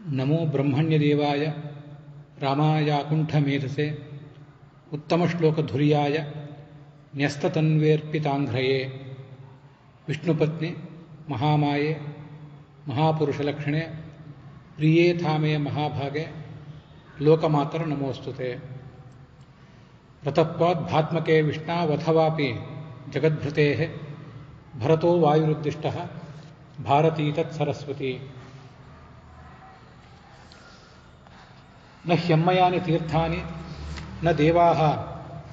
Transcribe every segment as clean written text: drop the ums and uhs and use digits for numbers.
ನಮೋ ಬ್ರಹ್ಮಣ್ಯದೇವಾಯ ರಾಮಾಯಾಕುಂಠಮೇಧಸೆ ಉತ್ತಮಶ್ಲೋಕಧುರ್ಯಾಯ ನ್ಯಸ್ತತನ್ವೇರ್ಪಿತಾಂಘ್ರಯೇ ವಿಷ್ಣುಪತ್ನಿ ಮಹಾಮಾಯೆ ಮಹಾಪುರುಷಲಕ್ಷಣೆ ಪ್ರಿಯೇ ಥಾಮೇ ಮಹಾಭಾಗೆ ಲೋಕಮಾತರ ನಮೋಸ್ತುತೆ ಪ್ರತಪ್ವಾದ್ಭಾತ್ಮಕೆ ವಿಷ್ಣಾವಥವಾಪಿ ಜಗದ್ಭೃತೆ ಭರತೋ ವಾಯುರುದ್ದಿಷ್ಟಃ ಭಾರತೀ ತತ್ಸರಸ್ವತಿ ನ ಹ್ಯಮ್ಮಯಾನಿ ತೀರ್ಥಾನಿ ನ ದೇವಾಃ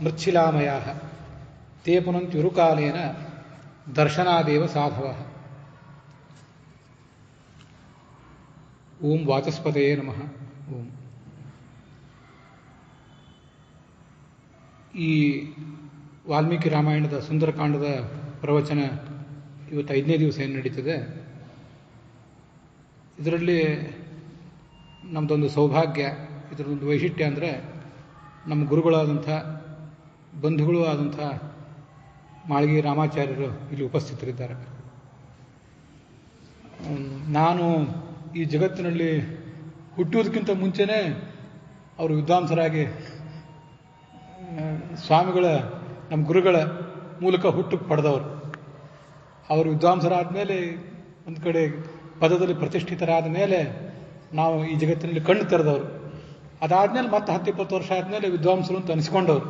ಮೃಚ್ಛಿಲಾಮಯಾಃ ತೇ ಪುನಂತ್ಯುರುಕಾಲೇನ ದರ್ಶನಾದೇವ ಸಾಧವಃ. ಓಂ ವಾಚಸ್ಪತಯೇ ನಮಃ. ಓಂ. ಈ ವಾಲ್ಮೀಕಿ ರಾಮಾಯಣದ ಸುಂದರಕಾಂಡದ ಪ್ರವಚನ ಇವತ್ತು 5ನೇ ದಿವಸ ಏನು ನಡೀತದೆ. ಇದರಲ್ಲಿ ನಮ್ಮದೊಂದು ಸೌಭಾಗ್ಯ, ಇದರದೊಂದು ವೈಶಿಷ್ಟ್ಯ ಅಂದರೆ ನಮ್ಮ ಗುರುಗಳಾದಂಥ ಬಂಧುಗಳು ಆದಂಥ ಮಾಳ್ಗಿ ರಾಮಾಚಾರ್ಯರು ಇಲ್ಲಿ ಉಪಸ್ಥಿತರಿದ್ದಾರೆ. ನಾನು ಈ ಜಗತ್ತಿನಲ್ಲಿ ಹುಟ್ಟುವುದಕ್ಕಿಂತ ಮುಂಚೆನೇ ಅವರು ವಿದ್ವಾಂಸರಾಗಿ ಸ್ವಾಮಿಗಳ ನಮ್ಮ ಗುರುಗಳ ಮೂಲಕ ಹುಟ್ಟು ಪಡೆದವರು. ಅವರು ವಿದ್ವಾಂಸರಾದ ಮೇಲೆ ಒಂದು ಕಡೆ ಪದದಲ್ಲಿ ಪ್ರತಿಷ್ಠಿತರಾದ ಮೇಲೆ ನಾವು ಈ ಜಗತ್ತಿನಲ್ಲಿ ಕಣ್ಣು ತೆರೆದವರು. ಅದಾದಮೇಲೆ ಮತ್ತೆ 10-20 ವರ್ಷ ಆದಮೇಲೆ ವಿದ್ವಾಂಸರು ಅಂತ ಅನಿಸ್ಕೊಂಡವರು.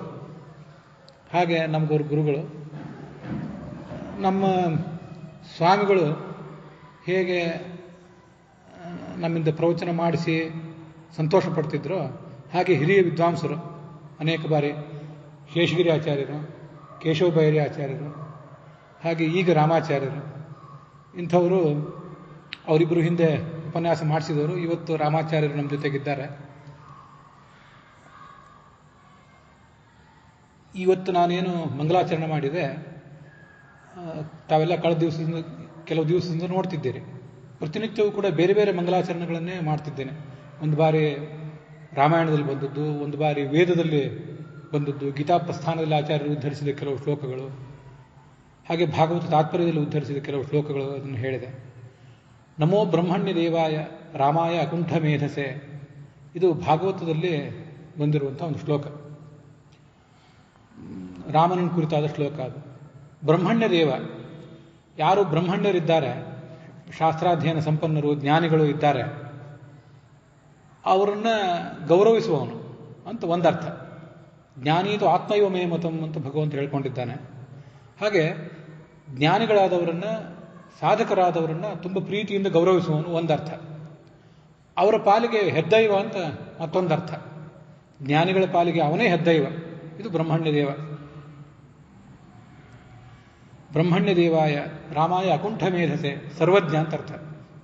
ಹಾಗೆ ನಮಗವ್ರ ಗುರುಗಳು. ನಮ್ಮ ಸ್ವಾಮಿಗಳು ಹೇಗೆ ನಮ್ಮಿಂದ ಪ್ರವಚನ ಮಾಡಿಸಿ ಸಂತೋಷ ಪಡ್ತಿದ್ರು, ಹಾಗೆ ಹಿರಿಯ ವಿದ್ವಾಂಸರು ಅನೇಕ ಬಾರಿ ಶೇಷಗಿರಿ ಆಚಾರ್ಯರು, ಕೇಶವ ಬೈರಿ ಆಚಾರ್ಯರು, ಹಾಗೆ ಈಗ ರಾಮಾಚಾರ್ಯರು, ಇಂಥವರು ಅವರಿಬ್ಬರು ಹಿಂದೆ ಉಪನ್ಯಾಸ ಮಾಡಿಸಿದವರು. ಇವತ್ತು ರಾಮಾಚಾರ್ಯರು ನಮ್ಮ ಜೊತೆಗಿದ್ದಾರೆ. ಇವತ್ತು ನಾನೇನು ಮಂಗಲಾಚರಣೆ ಮಾಡಿದೆ, ತಾವೆಲ್ಲ ಕಳೆದ ದಿವಸದಿಂದ ಕೆಲವು ದಿವಸದಿಂದ ನೋಡ್ತಿದ್ದೀರಿ. ಪ್ರತಿನಿತ್ಯವೂ ಕೂಡ ಬೇರೆ ಬೇರೆ ಮಂಗಲಾಚರಣೆಗಳನ್ನೇ ಮಾಡ್ತಿದ್ದೇನೆ. ಒಂದು ಬಾರಿ ರಾಮಾಯಣದಲ್ಲಿ ಬಂದದ್ದು, ಒಂದು ಬಾರಿ ವೇದದಲ್ಲಿ ಬಂದದ್ದು, ಗೀತಾ ಪ್ರಸ್ಥಾನದಲ್ಲಿ ಆಚಾರ್ಯರು ಉದ್ಧರಿಸಿದ ಕೆಲವು ಶ್ಲೋಕಗಳು, ಹಾಗೆ ಭಾಗವತ ತಾತ್ಪರ್ಯದಲ್ಲಿ ಉದ್ಧರಿಸಿದ ಕೆಲವು ಶ್ಲೋಕಗಳು, ಅದನ್ನು ಹೇಳಿದೆ. ನಮೋ ಬ್ರಹ್ಮಣ್ಯ ದೇವಾಯ ರಾಮಾಯ ಅಕುಂಠ ಮೇಧಸೆ, ಇದು ಭಾಗವತದಲ್ಲಿ ಬಂದಿರುವಂಥ ಒಂದು ಶ್ಲೋಕ, ರಾಮನ ಕುರಿತಾದ ಶ್ಲೋಕ. ಅದು ಬ್ರಹ್ಮಣ್ಯ ದೇವ, ಯಾರು ಬ್ರಹ್ಮಣ್ಯರಿದ್ದಾರೆ, ಶಾಸ್ತ್ರಾಧ್ಯಯನ ಸಂಪನ್ನರು, ಜ್ಞಾನಿಗಳು ಇದ್ದಾರೆ, ಅವರನ್ನು ಗೌರವಿಸುವವನು ಅಂತ ಒಂದರ್ಥ. ಜ್ಞಾನೀತು ಆತ್ಮೈವ ಮೇ ಮತಂ ಅಂತ ಭಗವಂತ ಹೇಳ್ಕೊಂಡಿದ್ದಾನೆ. ಹಾಗೆ ಜ್ಞಾನಿಗಳಾದವರನ್ನು, ಸಾಧಕರಾದವರನ್ನು ತುಂಬ ಪ್ರೀತಿಯಿಂದ ಗೌರವಿಸುವವನು ಒಂದರ್ಥ. ಅವರ ಪಾಲಿಗೆ ಹೆದ್ದೈವ ಅಂತ ಮತ್ತೊಂದರ್ಥ. ಜ್ಞಾನಿಗಳ ಪಾಲಿಗೆ ಅವನೇ ಹೆದ್ದೈವ. ಇದು ಬ್ರಹ್ಮಣ್ಯ ದೇವ. ಬ್ರಹ್ಮಣ್ಯ ದೇವಾಯ ರಾಮಾಯ ಅಕುಂಠ ಮೇಧಸೆ, ಸರ್ವಜ್ಞ ಅಂತ ಅರ್ಥ.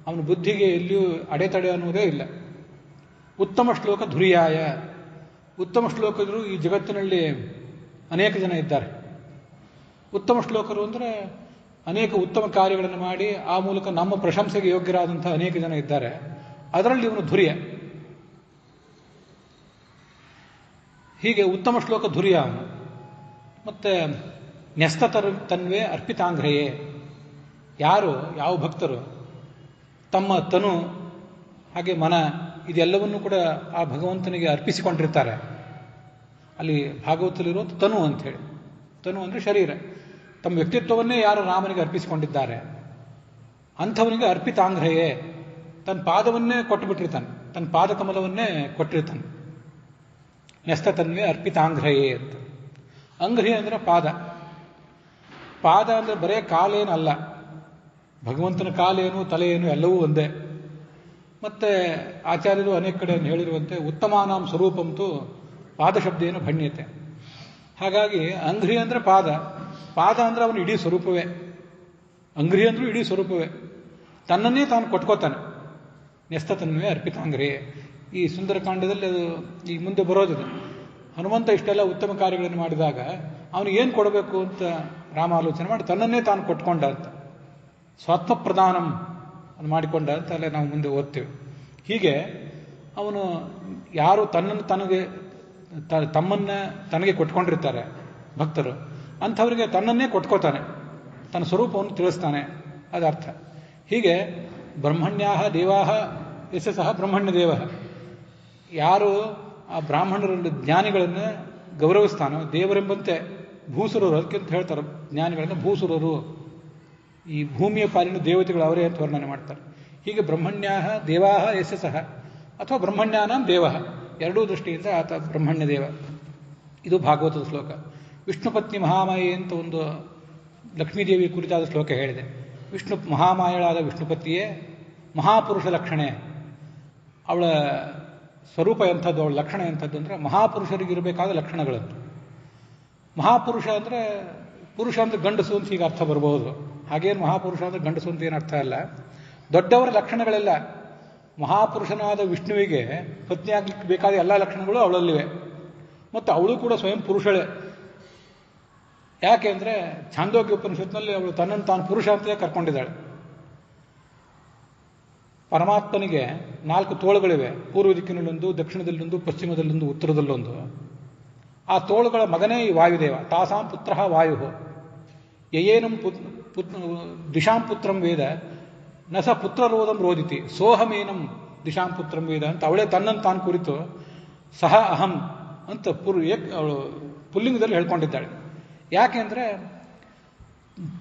ಅವನ ಬುದ್ಧಿಗೆ ಎಲ್ಲಿಯೂ ಅಡೆತಡೆ ಅನ್ನುವುದೇ ಇಲ್ಲ. ಉತ್ತಮ ಶ್ಲೋಕ ಧುರ್ಯಾಯ, ಉತ್ತಮ ಶ್ಲೋಕರು ಈ ಜಗತ್ತಿನಲ್ಲಿ ಅನೇಕ ಜನ ಇದ್ದಾರೆ. ಉತ್ತಮ ಶ್ಲೋಕರು ಅಂದರೆ ಅನೇಕ ಉತ್ತಮ ಕಾರ್ಯಗಳನ್ನು ಮಾಡಿ ಆ ಮೂಲಕ ನಮ್ಮ ಪ್ರಶಂಸೆಗೆ ಯೋಗ್ಯರಾದಂಥ ಅನೇಕ ಜನ ಇದ್ದಾರೆ. ಅದರಲ್ಲಿ ಇವನು ಧುರ್ಯ. ಹೀಗೆ ಉತ್ತಮ ಶ್ಲೋಕ ಧುರ್ಯ ಅವನು. ಮತ್ತೆ ನ್ಯಸ್ತ ತನ್ವೇ ಅರ್ಪಿತಾಂಘ್ರಯೇ, ಯಾರು ಯಾವ ಭಕ್ತರು ತಮ್ಮ ತನು ಹಾಗೆ ಮನ ಇದೆಲ್ಲವನ್ನೂ ಕೂಡ ಆ ಭಗವಂತನಿಗೆ ಅರ್ಪಿಸಿಕೊಂಡಿರ್ತಾರೆ. ಅಲ್ಲಿ ಭಾಗವತದಲ್ಲಿರುವಂಥ ತನು ಅಂಥೇಳಿ, ತನು ಅಂದರೆ ಶರೀರ, ತಮ್ಮ ವ್ಯಕ್ತಿತ್ವವನ್ನೇ ಯಾರು ರಾಮನಿಗೆ ಅರ್ಪಿಸಿಕೊಂಡಿದ್ದಾರೆ ಅಂಥವನಿಗೆ ಅರ್ಪಿತಾಂಘ್ರಯೇ, ತನ್ನ ಪಾದವನ್ನೇ ಕೊಟ್ಟು ಬಿಟ್ಟಿರ್ತಾನೆ, ತನ್ನ ಪಾದಕಮಲವನ್ನೇ ಕೊಟ್ಟಿರ್ತಾನೆ. ನ್ಯಸ್ತ ತನ್ವೇ ಅರ್ಪಿತಾಂಘ್ರಯೇ ಅಂತ. ಅಂಘ್ರಿ ಅಂದರೆ ಪಾದ. ಪಾದ ಅಂದರೆ ಬರೇ ಕಾಲೇನಲ್ಲ, ಭಗವಂತನ ಕಾಲೇನು ತಲೆಯೇನು ಎಲ್ಲವೂ ಒಂದೇ. ಮತ್ತೆ ಆಚಾರ್ಯರು ಅನೇಕ ಕಡೆ ಹೇಳಿರುವಂತೆ ಉತ್ತಮಾನಾಂ ಸ್ವರೂಪಂತೂ ಪಾದಶಬ್ದೇನು ಭಣ್ಯತೆ. ಹಾಗಾಗಿ ಅಂಘ್ರಿ ಅಂದರೆ ಪಾದ, ಪಾದ ಅಂದರೆ ಅವನು ಇಡೀ ಸ್ವರೂಪವೇ. ಅಂಘ್ರಿ ಅಂದ್ರೂ ಇಡೀ ಸ್ವರೂಪವೇ, ತನ್ನನ್ನೇ ತಾನು ಕೊಟ್ಕೋತಾನೆ. ನ್ಯಸ್ತತನ್ವೇ ಅರ್ಪಿತಾಂಘ್ರಿಯೇ. ಈ ಸುಂದರಕಾಂಡದಲ್ಲಿ ಅದು ಈ ಮುಂದೆ ಬರೋದಿದೆ. ಹನುಮಂತ ಇಷ್ಟೆಲ್ಲ ಉತ್ತಮ ಕಾರ್ಯಗಳನ್ನು ಮಾಡಿದಾಗ ಅವನಿಗೆ ಏನು ಕೊಡಬೇಕು ಅಂತ ರಾಮ ಆಲೋಚನೆ ಮಾಡಿ ತನ್ನನ್ನೇ ತಾನು ಕೊಟ್ಕೊಂಡ ಅಂತ, ಸ್ವಾತ್ಮ ಪ್ರದಾನಂ ಅದು ಮಾಡಿಕೊಂಡ ಅಂತ ಅಲ್ಲೇ ನಾವು ಮುಂದೆ ಓದ್ತೇವೆ. ಹೀಗೆ ಅವನು ಯಾರು ತನ್ನನ್ನು ತಮ್ಮನ್ನು ತನಗೆ ಕೊಟ್ಕೊಂಡಿರ್ತಾರೆ ಭಕ್ತರು, ಅಂಥವರಿಗೆ ತನ್ನನ್ನೇ ಕೊಟ್ಕೋತಾನೆ, ತನ್ನ ಸ್ವರೂಪವನ್ನು ತಿಳಿಸ್ತಾನೆ, ಅದರ್ಥ. ಹೀಗೆ ಬ್ರಹ್ಮಣ್ಯಾಹ ದೇವಾಹ ಯಶ ಸಹ ಬ್ರಹ್ಮಣ್ಯ ದೇವ. ಯಾರು ಆ ಬ್ರಾಹ್ಮಣರಲ್ಲಿ ಜ್ಞಾನಿಗಳನ್ನು ಗೌರವಿಸ್ತಾನೋ ದೇವರೆಂಬಂತೆ ಭೂಸುರರು, ಅದಕ್ಕಿಂತ ಹೇಳ್ತಾರೆ ಜ್ಞಾನಿಗಳನ್ನು ಭೂಸುರರು, ಈ ಭೂಮಿಯ ಪಾಲಿನ ದೇವತೆಗಳು ಅವರೇ ಅಂತ ವರ್ಣನೆ ಮಾಡ್ತಾರೆ. ಹೀಗೆ ಬ್ರಹ್ಮಣ್ಯಾ ದೇವಾ ಯಶಸಃ ಅಥವಾ ಬ್ರಹ್ಮಣ್ಯಾನಾಂ ದೇವ, ಎರಡೂ ದೃಷ್ಟಿಯಿಂದ ಆತ ಬ್ರಹ್ಮಣ್ಯ ದೇವ. ಇದು ಭಾಗವತದ ಶ್ಲೋಕ. ವಿಷ್ಣುಪತ್ನಿ ಮಹಾಮಾಯೆ ಅಂತ ಒಂದು ಲಕ್ಷ್ಮೀದೇವಿ ಕುರಿತಾದ ಶ್ಲೋಕ ಹೇಳಿದೆ. ವಿಷ್ಣು ಮಹಾಮಾಯಳಾದ ವಿಷ್ಣುಪತಿಯೇ ಮಹಾಪುರುಷ ಲಕ್ಷಣೆ. ಅವಳ ಸ್ವರೂಪ ಎಂಥದ್ದು, ಅವಳ ಲಕ್ಷಣ ಎಂಥದ್ದು ಅಂದರೆ ಮಹಾಪುರುಷರಿಗಿರಬೇಕಾದ ಲಕ್ಷಣಗಳಂತು. ಮಹಾಪುರುಷ ಅಂದರೆ ಪುರುಷ ಅಂದರೆ ಗಂಡಸು ಅಂತ ಈಗ ಅರ್ಥ ಬರಬಹುದು. ಹಾಗೇನು ಮಹಾಪುರುಷ ಅಂದರೆ ಗಂಡಸು ಅಂತ ಏನು ಅರ್ಥ ಅಲ್ಲ. ದೊಡ್ಡವರ ಲಕ್ಷಣಗಳೆಲ್ಲ ಮಹಾಪುರುಷನಾದ ವಿಷ್ಣುವಿಗೆ ಪತ್ನಿ ಆಗ್ಲಿಕ್ಕೆ ಬೇಕಾದ ಎಲ್ಲ ಲಕ್ಷಣಗಳು ಅವಳಲ್ಲಿವೆ. ಮತ್ತು ಅವಳು ಕೂಡ ಸ್ವಯಂ ಪುರುಷಳೇ. ಯಾಕೆ ಅಂದರೆ ಛಾಂದೋಗ್ಯ ಉಪನಿಷತ್ನಲ್ಲಿ ಅವಳು ತನ್ನನ್ನು ತಾನು ಪುರುಷ ಅಂತಲೇ ಕರ್ಕೊಂಡಿದ್ದಾಳೆ. ಪರಮಾತ್ಮನಿಗೆ 4 ತೋಳುಗಳಿವೆ. ಪೂರ್ವ ದಿಕ್ಕಿನಲ್ಲೊಂದು, ದಕ್ಷಿಣದಲ್ಲೊಂದು, ಪಶ್ಚಿಮದಲ್ಲೊಂದು, ಉತ್ತರದಲ್ಲೊಂದು. ಆ ತೋಳುಗಳ ಮಗನೇ ಈ ವಾಯುದೇವ. ತಾಸಾಂ ಪುತ್ರ ವಾಯು ಯಯೇನಂ ದಿಶಾಂ ಪುತ್ರಂ ವೇದ ನ ಸ ಪುತ್ರರೋಧಂ ರೋದಿತಿ ಸೋಹಮೇನಂ ದಿಶಾಂ ಪುತ್ರಂ ವೇದ ಅಂತ ಅವಳೇ ತನ್ನನ್ನು ತಾನು ಕುರಿತು ಸಹ ಅಹಂ ಅಂತ ಅವಳು ಪುಲ್ಲಿಂಗದಲ್ಲಿ ಹೇಳ್ಕೊಂಡಿದ್ದಾಳೆ. ಯಾಕೆ ಅಂದರೆ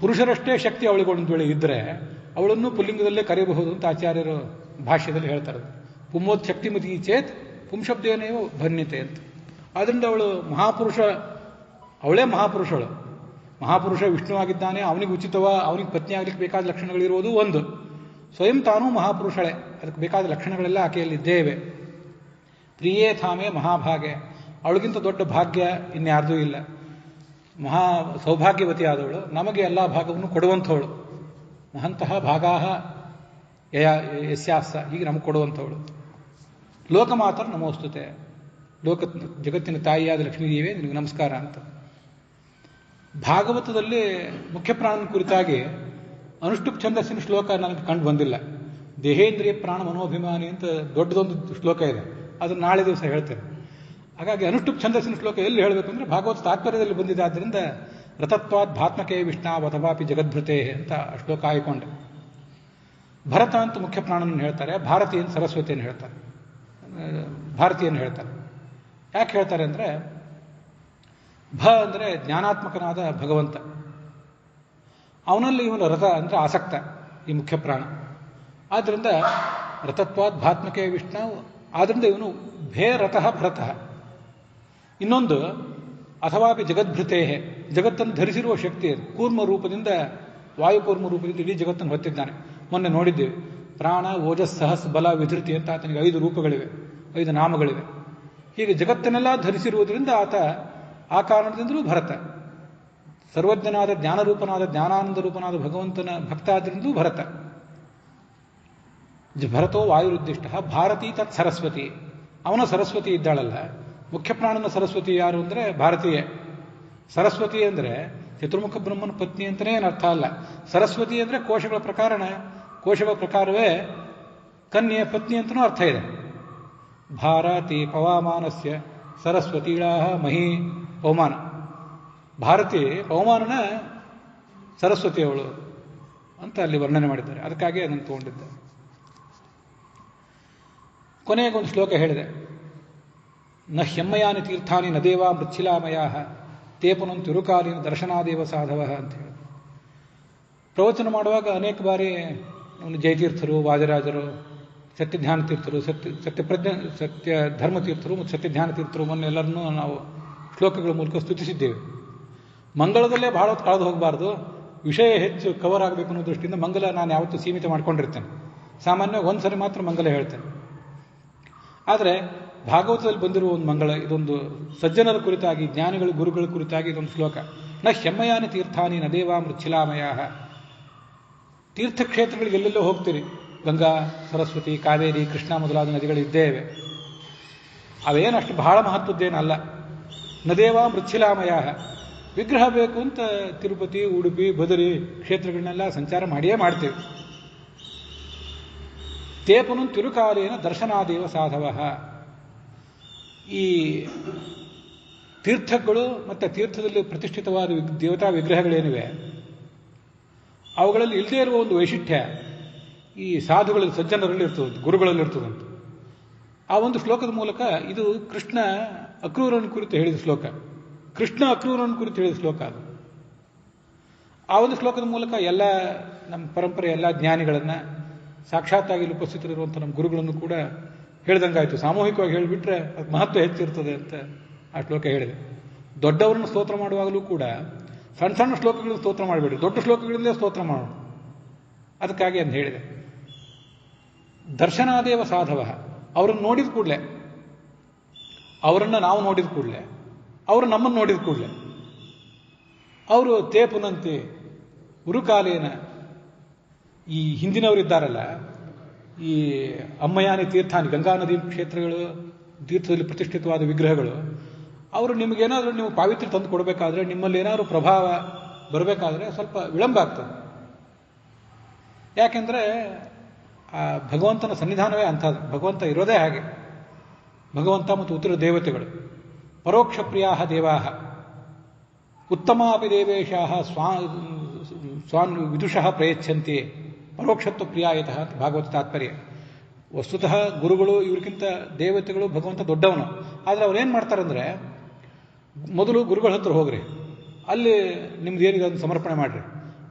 ಪುರುಷರಷ್ಟೇ ಶಕ್ತಿ ಅವಳಿಗೊಂದು ವೇಳೆ ಇದ್ದರೆ ಅವಳನ್ನು ಪುಲ್ಲಿಂಗದಲ್ಲೇ ಕರೆಯಬಹುದು ಅಂತ ಆಚಾರ್ಯರು ಭಾಷ್ಯದಲ್ಲಿ ಹೇಳ್ತಾರೆ. ಪುಮ್ಮೋತ್ ಶಕ್ತಿಮತಿ ಚೇತ್ ಪುಂಶಬ್ದೇನೇವ ಭನ್ಯತೆ ಅಂತ. ಆದ್ದರಿಂದ ಅವಳು ಮಹಾಪುರುಷ, ಅವಳೇ ಮಹಾಪುರುಷಳು. ಮಹಾಪುರುಷ ವಿಷ್ಣುವಾಗಿದ್ದಾನೆ, ಅವನಿಗೆ ಅವನಿಗೆ ಪತ್ನಿ ಆಗ್ಲಿಕ್ಕೆ ಬೇಕಾದ ಲಕ್ಷಣಗಳಿರುವುದು ಒಂದು. ಸ್ವಯಂ ತಾನೂ ಮಹಾಪುರುಷಳೇ, ಅದಕ್ಕೆ ಬೇಕಾದ ಲಕ್ಷಣಗಳೆಲ್ಲ ಆಕೆಯಲ್ಲಿದ್ದೇವೆ. ಪ್ರಿಯೇ ಥಾಮೆ ಮಹಾಭಾಗ್ಯ, ಅವಳಿಗಿಂತ ದೊಡ್ಡ ಭಾಗ್ಯ ಇನ್ಯಾರ್ದೂ ಇಲ್ಲ. ಮಹಾ ಸೌಭಾಗ್ಯವತಿ ಆದವಳು, ನಮಗೆ ಎಲ್ಲ ಭಾಗವನ್ನು ಕೊಡುವಂಥವಳು. ಮಹಂತಹ ಭಾಗಾಹ ಯಸ್ಯಾಸ, ಹೀಗೆ ನಮಗೆ ಕೊಡುವಂಥವಳು. ಲೋಕಮಾತರ ನಮೋಸ್ತುತೆ, ಜಗತ್ತಿನ ತಾಯಿಯಾದ ಲಕ್ಷ್ಮೀದೇವಿ ನಿನಗೆ ನಮಸ್ಕಾರ ಅಂತ. ಭಾಗವತದಲ್ಲಿ ಮುಖ್ಯ ಪ್ರಾಣನ ಕುರಿತಾಗಿ ಅನುಷ್ಠುಪ್ ಛಂದಸ್ಸಿನ ಶ್ಲೋಕ ನನಗೆ ಕಂಡು ಬಂದಿಲ್ಲ. ದೇಹೇಂದ್ರಿಯ ಪ್ರಾಣ ಮನೋಭಿಮಾನಿ ಅಂತ ದೊಡ್ಡದೊಂದು ಶ್ಲೋಕ ಇದೆ, ಅದನ್ನು ನಾಳೆ ದಿವಸ ಹೇಳ್ತೇನೆ. ಹಾಗಾಗಿ ಅನುಷ್ಠುಪ್ ಛಂದಸ್ಸಿನ ಶ್ಲೋಕ ಎಲ್ಲಿ ಹೇಳಬೇಕಂದ್ರೆ ಭಾಗವತ ತಾತ್ಪರ್ಯದಲ್ಲಿ ಬಂದಿದೆ. ಆದ್ದರಿಂದ ರಥತ್ವಾದ್ ಭಾತ್ಮಕೆ ವಿಷ್ಣಾವ್ ಅಥವಾಪಿ ಜಗದ್ಭೃತೆ ಅಂತ ಶ್ಲೋಕ ಆಯ್ಕೊಂಡೆ. ಭರತ ಅಂತ ಮುಖ್ಯ ಪ್ರಾಣನನ್ನು ಹೇಳ್ತಾರೆ, ಭಾರತೀಯನ್ ಸರಸ್ವತಿಯನ್ನು ಹೇಳ್ತಾರೆ, ಭಾರತೀಯನ್ನು ಹೇಳ್ತಾರೆ. ಯಾಕೆ ಹೇಳ್ತಾರೆ ಅಂದರೆ ಅಂದರೆ ಜ್ಞಾನಾತ್ಮಕನಾದ ಭಗವಂತ, ಅವನಲ್ಲಿ ಇವನು ರಥ ಅಂದರೆ ಆಸಕ್ತ, ಈ ಮುಖ್ಯ ಪ್ರಾಣ. ಆದ್ದರಿಂದ ರಥತ್ವಾದ್ ಭಾತ್ಮಕೆ ವಿಷ್ಣು, ಆದ್ದರಿಂದ ಇವನು ಭೇ ರಥಃ ಭರತಃ. ಇನ್ನೊಂದು ಅಥವಾಪಿ ಜಗದ್ಭೃತೇ, ಜಗತ್ತನ್ನು ಧರಿಸಿರುವ ಶಕ್ತಿ, ಕೂರ್ಮ ರೂಪದಿಂದ, ವಾಯುಕೂರ್ಮ ರೂಪದಿಂದ ಇಡೀ ಜಗತ್ತನ್ನು ಹೊತ್ತಿದ್ದಾನೆ. ಮೊನ್ನೆ ನೋಡಿದ್ದೇವೆ, ಪ್ರಾಣ ಓಜಸ್ ಸಹಸ್ ಬಲ ವಿಧೃತಿ ಅಂತ ಆತನಿಗೆ 5 ರೂಪಗಳಿವೆ, 5 ನಾಮಗಳಿವೆ. ಹೀಗೆ ಜಗತ್ತನ್ನೆಲ್ಲ ಧರಿಸಿರುವುದರಿಂದ ಆತ ಆ ಕಾರಣದಿಂದಲೂ ಭರತ. ಸರ್ವಜ್ಞನಾದ ಜ್ಞಾನರೂಪನಾದ ಜ್ಞಾನಾನಂದ ರೂಪನಾದ ಭಗವಂತನ ಭಕ್ತ ಆದ್ರಿಂದಲೂ ಭರತ. ಭರತೋ ವಾಯುರುದ್ದಿಷ್ಟ ಭಾರತೀ ತತ್ ಸರಸ್ವತಿ, ಅವನ ಸರಸ್ವತಿ ಇದ್ದಾಳಲ್ಲ. ಮುಖ್ಯ ಪ್ರಾಣನ ಸರಸ್ವತಿ ಯಾರು ಅಂದರೆ ಭಾರತೀಯ. ಸರಸ್ವತಿ ಅಂದರೆ ಚತುರ್ಮುಖ ಬ್ರಹ್ಮನ ಪತ್ನಿ ಅಂತಲೇ ಏನು ಅರ್ಥ ಅಲ್ಲ. ಸರಸ್ವತಿ ಅಂದರೆ ಕೋಶಗಳ ಪ್ರಕಾರವೇ ಕನ್ಯೆ ಪತ್ನಿ ಅಂತಲೂ ಅರ್ಥ ಇದೆ. ಭಾರತಿ ಪವಮಾನಸ್ಯ ಸರಸ್ವತೀಳಾ ಮಹಿ ಪವಮಾನ. ಭಾರತಿ ಪವಮಾನನ ಸರಸ್ವತಿಯವಳು ಅಂತ ಅಲ್ಲಿ ವರ್ಣನೆ ಮಾಡಿದ್ದಾರೆ. ಅದಕ್ಕಾಗಿ ಅದನ್ನು ತಗೊಂಡಿದ್ದೆ. ಕೊನೆಗೊಂದು ಶ್ಲೋಕ ಹೇಳಿದೆ, ನ ಹ್ಯಮ್ಮಯಾನಿ ತೀರ್ಥಾನಿ ನ ದೇವಾ ಮೃಚ್ಛಿಲಾಮಯಾ ತೇ ಪುನಃ ತಿರುಕಾಲಿನ ದರ್ಶನಾದೇವ ಸಾಧವ ಅಂತ ಹೇಳಿ ಪ್ರವಚನ ಮಾಡುವಾಗ ಅನೇಕ ಬಾರಿ ಜಯತೀರ್ಥರು, ವಾಜರಾಜರು, ಸತ್ಯಧ್ಯಾನ ತೀರ್ಥರು, ಸತ್ಯ ಧರ್ಮತೀರ್ಥರು ಮತ್ತು ಸತ್ಯಧ್ಯಾನ ತೀರ್ಥರು ಎಲ್ಲರನ್ನೂ ನಾವು ಶ್ಲೋಕಗಳ ಮೂಲಕ ಸ್ತುತಿಸಿದ್ದೇವೆ. ಮಂಗಳದಲ್ಲೇ ಬಹಳ ಹೊತ್ತು ಕಳೆದು ಹೋಗಬಾರ್ದು, ವಿಷಯ ಹೆಚ್ಚು ಕವರ್ ಆಗಬೇಕು ಅನ್ನೋ ದೃಷ್ಟಿಯಿಂದ ಮಂಗಲ ನಾನು ಯಾವತ್ತೂ ಸೀಮಿತ ಮಾಡ್ಕೊಂಡಿರ್ತೇನೆ. ಸಾಮಾನ್ಯವಾಗಿ ಒಂದು ಸರಿ ಮಾತ್ರ ಮಂಗಲ ಹೇಳ್ತೇನೆ. ಆದರೆ ಭಾಗವತದಲ್ಲಿ ಬಂದಿರುವ ಒಂದು ಮಂಗಳ, ಇದೊಂದು ಸಜ್ಜನರ ಕುರಿತಾಗಿ, ಜ್ಞಾನಿಗಳ ಗುರುಗಳ ಕುರಿತಾಗಿ ಇದೊಂದು ಶ್ಲೋಕ. ನ ಹ್ಯಮ್ಮಯಾನಿ ತೀರ್ಥಾನಿ ನ ದೇವಾ ಮೃಚ್ಛಿಲಾಮಯ. ತೀರ್ಥಕ್ಷೇತ್ರಗಳಿಗೆ ಎಲ್ಲೆಲ್ಲೋ ಹೋಗ್ತೀರಿ, ಗಂಗಾ, ಸರಸ್ವತಿ, ಕಾವೇರಿ, ಕೃಷ್ಣ ಮೊದಲಾದ ನದಿಗಳಿದ್ದೇವೆ. ಅವೇನಷ್ಟು ಬಹಳ ಮಹತ್ವದ್ದೇನಲ್ಲ. ನದೇವ ಮೃಚ್ಛಿಲಾಮಯ. ವಿಗ್ರಹ ಬೇಕು ಅಂತ ತಿರುಪತಿ, ಉಡುಪಿ, ಬದರಿ ಕ್ಷೇತ್ರಗಳನ್ನೆಲ್ಲ ಸಂಚಾರ ಮಾಡಿಯೇ ಮಾಡ್ತೇವೆ. ತೇಪನು ತಿರುಕಾಲೇನ ದರ್ಶನಾದೇವ ಸಾಧವ. ಈ ತೀರ್ಥಗಳು ಮತ್ತು ತೀರ್ಥದಲ್ಲಿ ಪ್ರತಿಷ್ಠಿತವಾದ ದೇವತಾ ವಿಗ್ರಹಗಳೇನಿವೆ, ಅವುಗಳಲ್ಲಿ ಇಲ್ಲದೇ ಇರುವ ಒಂದು ವೈಶಿಷ್ಟ್ಯ, ಈ ಸಾಧುಗಳಲ್ಲಿ ಸಜ್ಜನರಲ್ಲಿ ಇರ್ತದೆ, ಗುರುಗಳಲ್ಲಿ ಇರ್ತದಂತೆ. ಆ ಒಂದು ಶ್ಲೋಕದ ಮೂಲಕ ಇದು ಕೃಷ್ಣ ಅಕ್ರೂರನ ಕುರಿತು ಹೇಳಿದ ಶ್ಲೋಕ, ಕೃಷ್ಣ ಅಕ್ರೂರನ ಕುರಿತು ಹೇಳಿದ ಶ್ಲೋಕ ಅದು. ಆ ಒಂದು ಶ್ಲೋಕದ ಮೂಲಕ ಎಲ್ಲ ನಮ್ಮ ಪರಂಪರೆ ಎಲ್ಲ ಜ್ಞಾನಿಗಳನ್ನು, ಸಾಕ್ಷಾತ್ತಾಗಿ ಉಪಸ್ಥಿತರಿರುವಂಥ ನಮ್ಮ ಗುರುಗಳನ್ನು ಕೂಡ ಹೇಳ್ದಂಗಾಯ್ತು. ಸಾಮೂಹಿಕವಾಗಿ ಹೇಳಿಬಿಟ್ರೆ ಅದು ಮಹತ್ವ ಹೆಚ್ಚಿರ್ತದೆ ಅಂತ ಆ ಶ್ಲೋಕ ಹೇಳಿದೆ. ದೊಡ್ಡವರನ್ನು ಸ್ತೋತ್ರ ಮಾಡುವಾಗಲೂ ಕೂಡ ಸಣ್ಣ ಸಣ್ಣ ಶ್ಲೋಕಗಳನ್ನು ಸ್ತೋತ್ರ ಮಾಡಬೇಡಿ, ದೊಡ್ಡ ಶ್ಲೋಕಗಳಿಂದಲೇ ಸ್ತೋತ್ರ ಮಾಡೋಣ. ಅದಕ್ಕಾಗಿ ಅಂತ ಹೇಳಿದೆ. ದರ್ಶನಾದೇವ ಸಾಧವ, ಅವರನ್ನು ನೋಡಿದ ಕೂಡಲೇ, ಅವರನ್ನು ನಾವು ನೋಡಿದ ಕೂಡಲೇ, ಅವರು ನಮ್ಮನ್ನು ನೋಡಿದ ಕೂಡಲೇ, ಅವರು ತೇಪುನಂತೆ ಉರುಕಾಲೇನ, ಈ ಹಿಂದಿನವರಿದ್ದಾರಲ್ಲ, ಈ ಅಮ್ಮಯಾನಿ ತೀರ್ಥಾನಿ, ಗಂಗಾ ನದಿ ಕ್ಷೇತ್ರಗಳು, ತೀರ್ಥದಲ್ಲಿ ಪ್ರತಿಷ್ಠಿತವಾದ ವಿಗ್ರಹಗಳು, ಅವರು ನಿಮಗೇನಾದರೂ ನೀವು ಪಾವಿತ್ರ್ಯ ತಂದು ಕೊಡಬೇಕಾದ್ರೆ, ನಿಮ್ಮಲ್ಲಿ ಏನಾದರೂ ಪ್ರಭಾವ ಬರಬೇಕಾದ್ರೆ ಸ್ವಲ್ಪ ವಿಳಂಬ ಆಗ್ತದೆ. ಯಾಕೆಂದರೆ ಆ ಭಗವಂತನ ಸನ್ನಿಧಾನವೇ ಅಂಥದ್ದು, ಭಗವಂತ ಇರೋದೇ ಹಾಗೆ. ಭಗವಂತ ಮತ್ತು ಉತ್ತರ ದೇವತೆಗಳು ಪರೋಕ್ಷ ಪ್ರಿಯಾ ದೇವಾ ಉತ್ತಮಾಪಿ ದೇವೇಶಾ ಸ್ವಾನ್ ವಿದುಷಃ ಪ್ರಯಚ್ಛಂತಿ ಪರೋಕ್ಷತ್ವ ಪ್ರಿಯಾಯತಃ ಅಂತ ಭಾಗವತ ತಾತ್ಪರ್ಯ. ವಸ್ತುತಃ ಗುರುಗಳು ಇವ್ರಿಗಿಂತ ದೇವತೆಗಳು, ಭಗವಂತ ದೊಡ್ಡವನು. ಆದರೆ ಅವ್ರೇನು ಮಾಡ್ತಾರಂದ್ರೆ, ಮೊದಲು ಗುರುಗಳ ಹತ್ರ ಹೋಗ್ರಿ, ಅಲ್ಲಿ ನಿಮ್ದು ಏನಿದೆ ಅದನ್ನು ಸಮರ್ಪಣೆ ಮಾಡಿರಿ,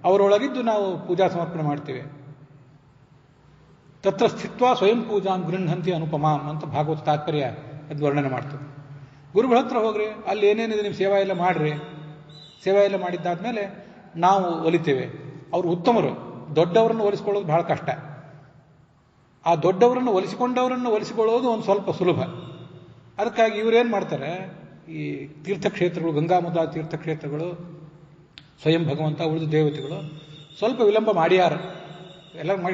ಅವರೊಳಗಿದ್ದು ನಾವು ಪೂಜಾ ಸಮರ್ಪಣೆ ಮಾಡ್ತೀವಿ. ತತ್ರ ಸ್ಥಿತ್ವ ಸ್ವಯಂ ಪೂಜಾಂ ಗೃಹಂತಿ ಅನುಪಮಾಂ ಅಂತ ಭಾಗವತ ತಾತ್ಪರ್ಯ ಅದು ವರ್ಣನೆ ಮಾಡ್ತದೆ. ಗುರುಗಳ ಹತ್ರ ಹೋಗ್ರಿ, ಅಲ್ಲಿ ಏನೇನಿದೆ ನಿಮ್ಮ ಸೇವಾ ಎಲ್ಲ ಮಾಡ್ರಿ, ಸೇವಾ ಎಲ್ಲ ಮಾಡಿದ್ದಾದ್ಮೇಲೆ ನಾವು ಒಲಿತೇವೆ. ಅವರು ಉತ್ತಮರು, ದೊಡ್ಡವರನ್ನು ಒಲಿಸ್ಕೊಳ್ಳೋದು ಬಹಳ ಕಷ್ಟ. ಆ ದೊಡ್ಡವರನ್ನು ಒಲಿಸಿಕೊಳ್ಳೋದು ಒಂದು ಸ್ವಲ್ಪ ಸುಲಭ. ಅದಕ್ಕಾಗಿ ಇವರೇನು ಮಾಡ್ತಾರೆ, ಈ ತೀರ್ಥಕ್ಷೇತ್ರಗಳು, ಗಂಗಾ ಮೊದಲಾದ ತೀರ್ಥಕ್ಷೇತ್ರಗಳು, ಸ್ವಯಂ ಭಗವಂತ, ಉಳಿದ ದೇವತೆಗಳು ಸ್ವಲ್ಪ ವಿಳಂಬ ಮಾಡ್ಯಾರ.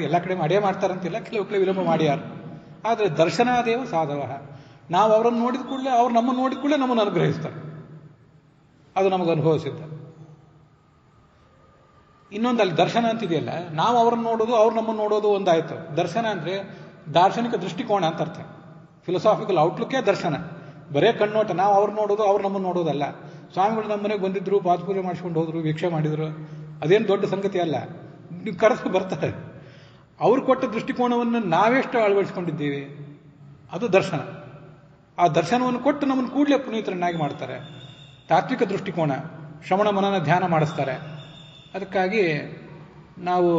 ಎಲ್ಲ ಕಡೆ ಮಾಡೇ ಮಾಡ್ತಾರಂತಿಲ್ಲ, ಕೆಲವು ವಿಳಂಬ ಮಾಡ್ಯಾರ. ಆದರೆ ದರ್ಶನಾದೇವ ಸಾಧವ, ನಾವು ಅವರನ್ನು ನೋಡಿದ ಕೂಡಲೇ, ಅವ್ರು ನಮ್ಮನ್ನು ನೋಡಿದ ಕೂಡಲೇ ನಮ್ಮನ್ನು ಅನುಗ್ರಹಿಸ್ತಾರೆ. ಅದು ನಮಗೆ ಅನುಭವಿಸಿದ್ದ. ಇನ್ನೊಂದು ಅಲ್ಲಿ ದರ್ಶನ ಅಂತಿದೆಯಲ್ಲ, ನಾವು ಅವ್ರನ್ನ ನೋಡೋದು, ಅವ್ರು ನಮ್ಮನ್ನು ನೋಡೋದು ಒಂದಾಯ್ತು. ದರ್ಶನ ಅಂದರೆ ದಾರ್ಶನಿಕ ದೃಷ್ಟಿಕೋನ ಅಂತ ಅರ್ಥ. ಫಿಲಸಾಫಿಕಲ್ ಔಟ್ಲುಕ್ಕೇ ದರ್ಶನ. ಬರೇ ಕಣ್ಣೋಟ, ನಾವು ಅವ್ರು ನೋಡೋದು, ಅವ್ರು ನಮ್ಮನ್ನು ನೋಡೋದಲ್ಲ. ಸ್ವಾಮಿಗಳು ನಮ್ಮ ಮನೆಗೆ ಬಂದಿದ್ರು, ಪಾದಪೂಜೆ ಮಾಡಿಸ್ಕೊಂಡು ಹೋದ್ರು, ಭಿಕ್ಷೆ ಮಾಡಿದ್ರು, ಅದೇನು ದೊಡ್ಡ ಸಂಗತಿ ಅಲ್ಲ. ನೀವು ಕರೆದು ಬರ್ತಾರೆ. ಅವ್ರು ಕೊಟ್ಟ ದೃಷ್ಟಿಕೋನವನ್ನು ನಾವೆಷ್ಟು ಅಳವಡಿಸ್ಕೊಂಡಿದ್ದೀವಿ, ಅದು ದರ್ಶನ. ಆ ದರ್ಶನವನ್ನು ಕೊಟ್ಟು ನಮ್ಮನ್ನು ಕೂಡಲೇ ಪುನೀತರನ್ನಾಗಿ ಮಾಡ್ತಾರೆ. ತಾತ್ವಿಕ ದೃಷ್ಟಿಕೋನ, ಶ್ರವಣ ಮನನ ಧ್ಯಾನ ಮಾಡಿಸ್ತಾರೆ. ಅದಕ್ಕಾಗಿ ನಾವು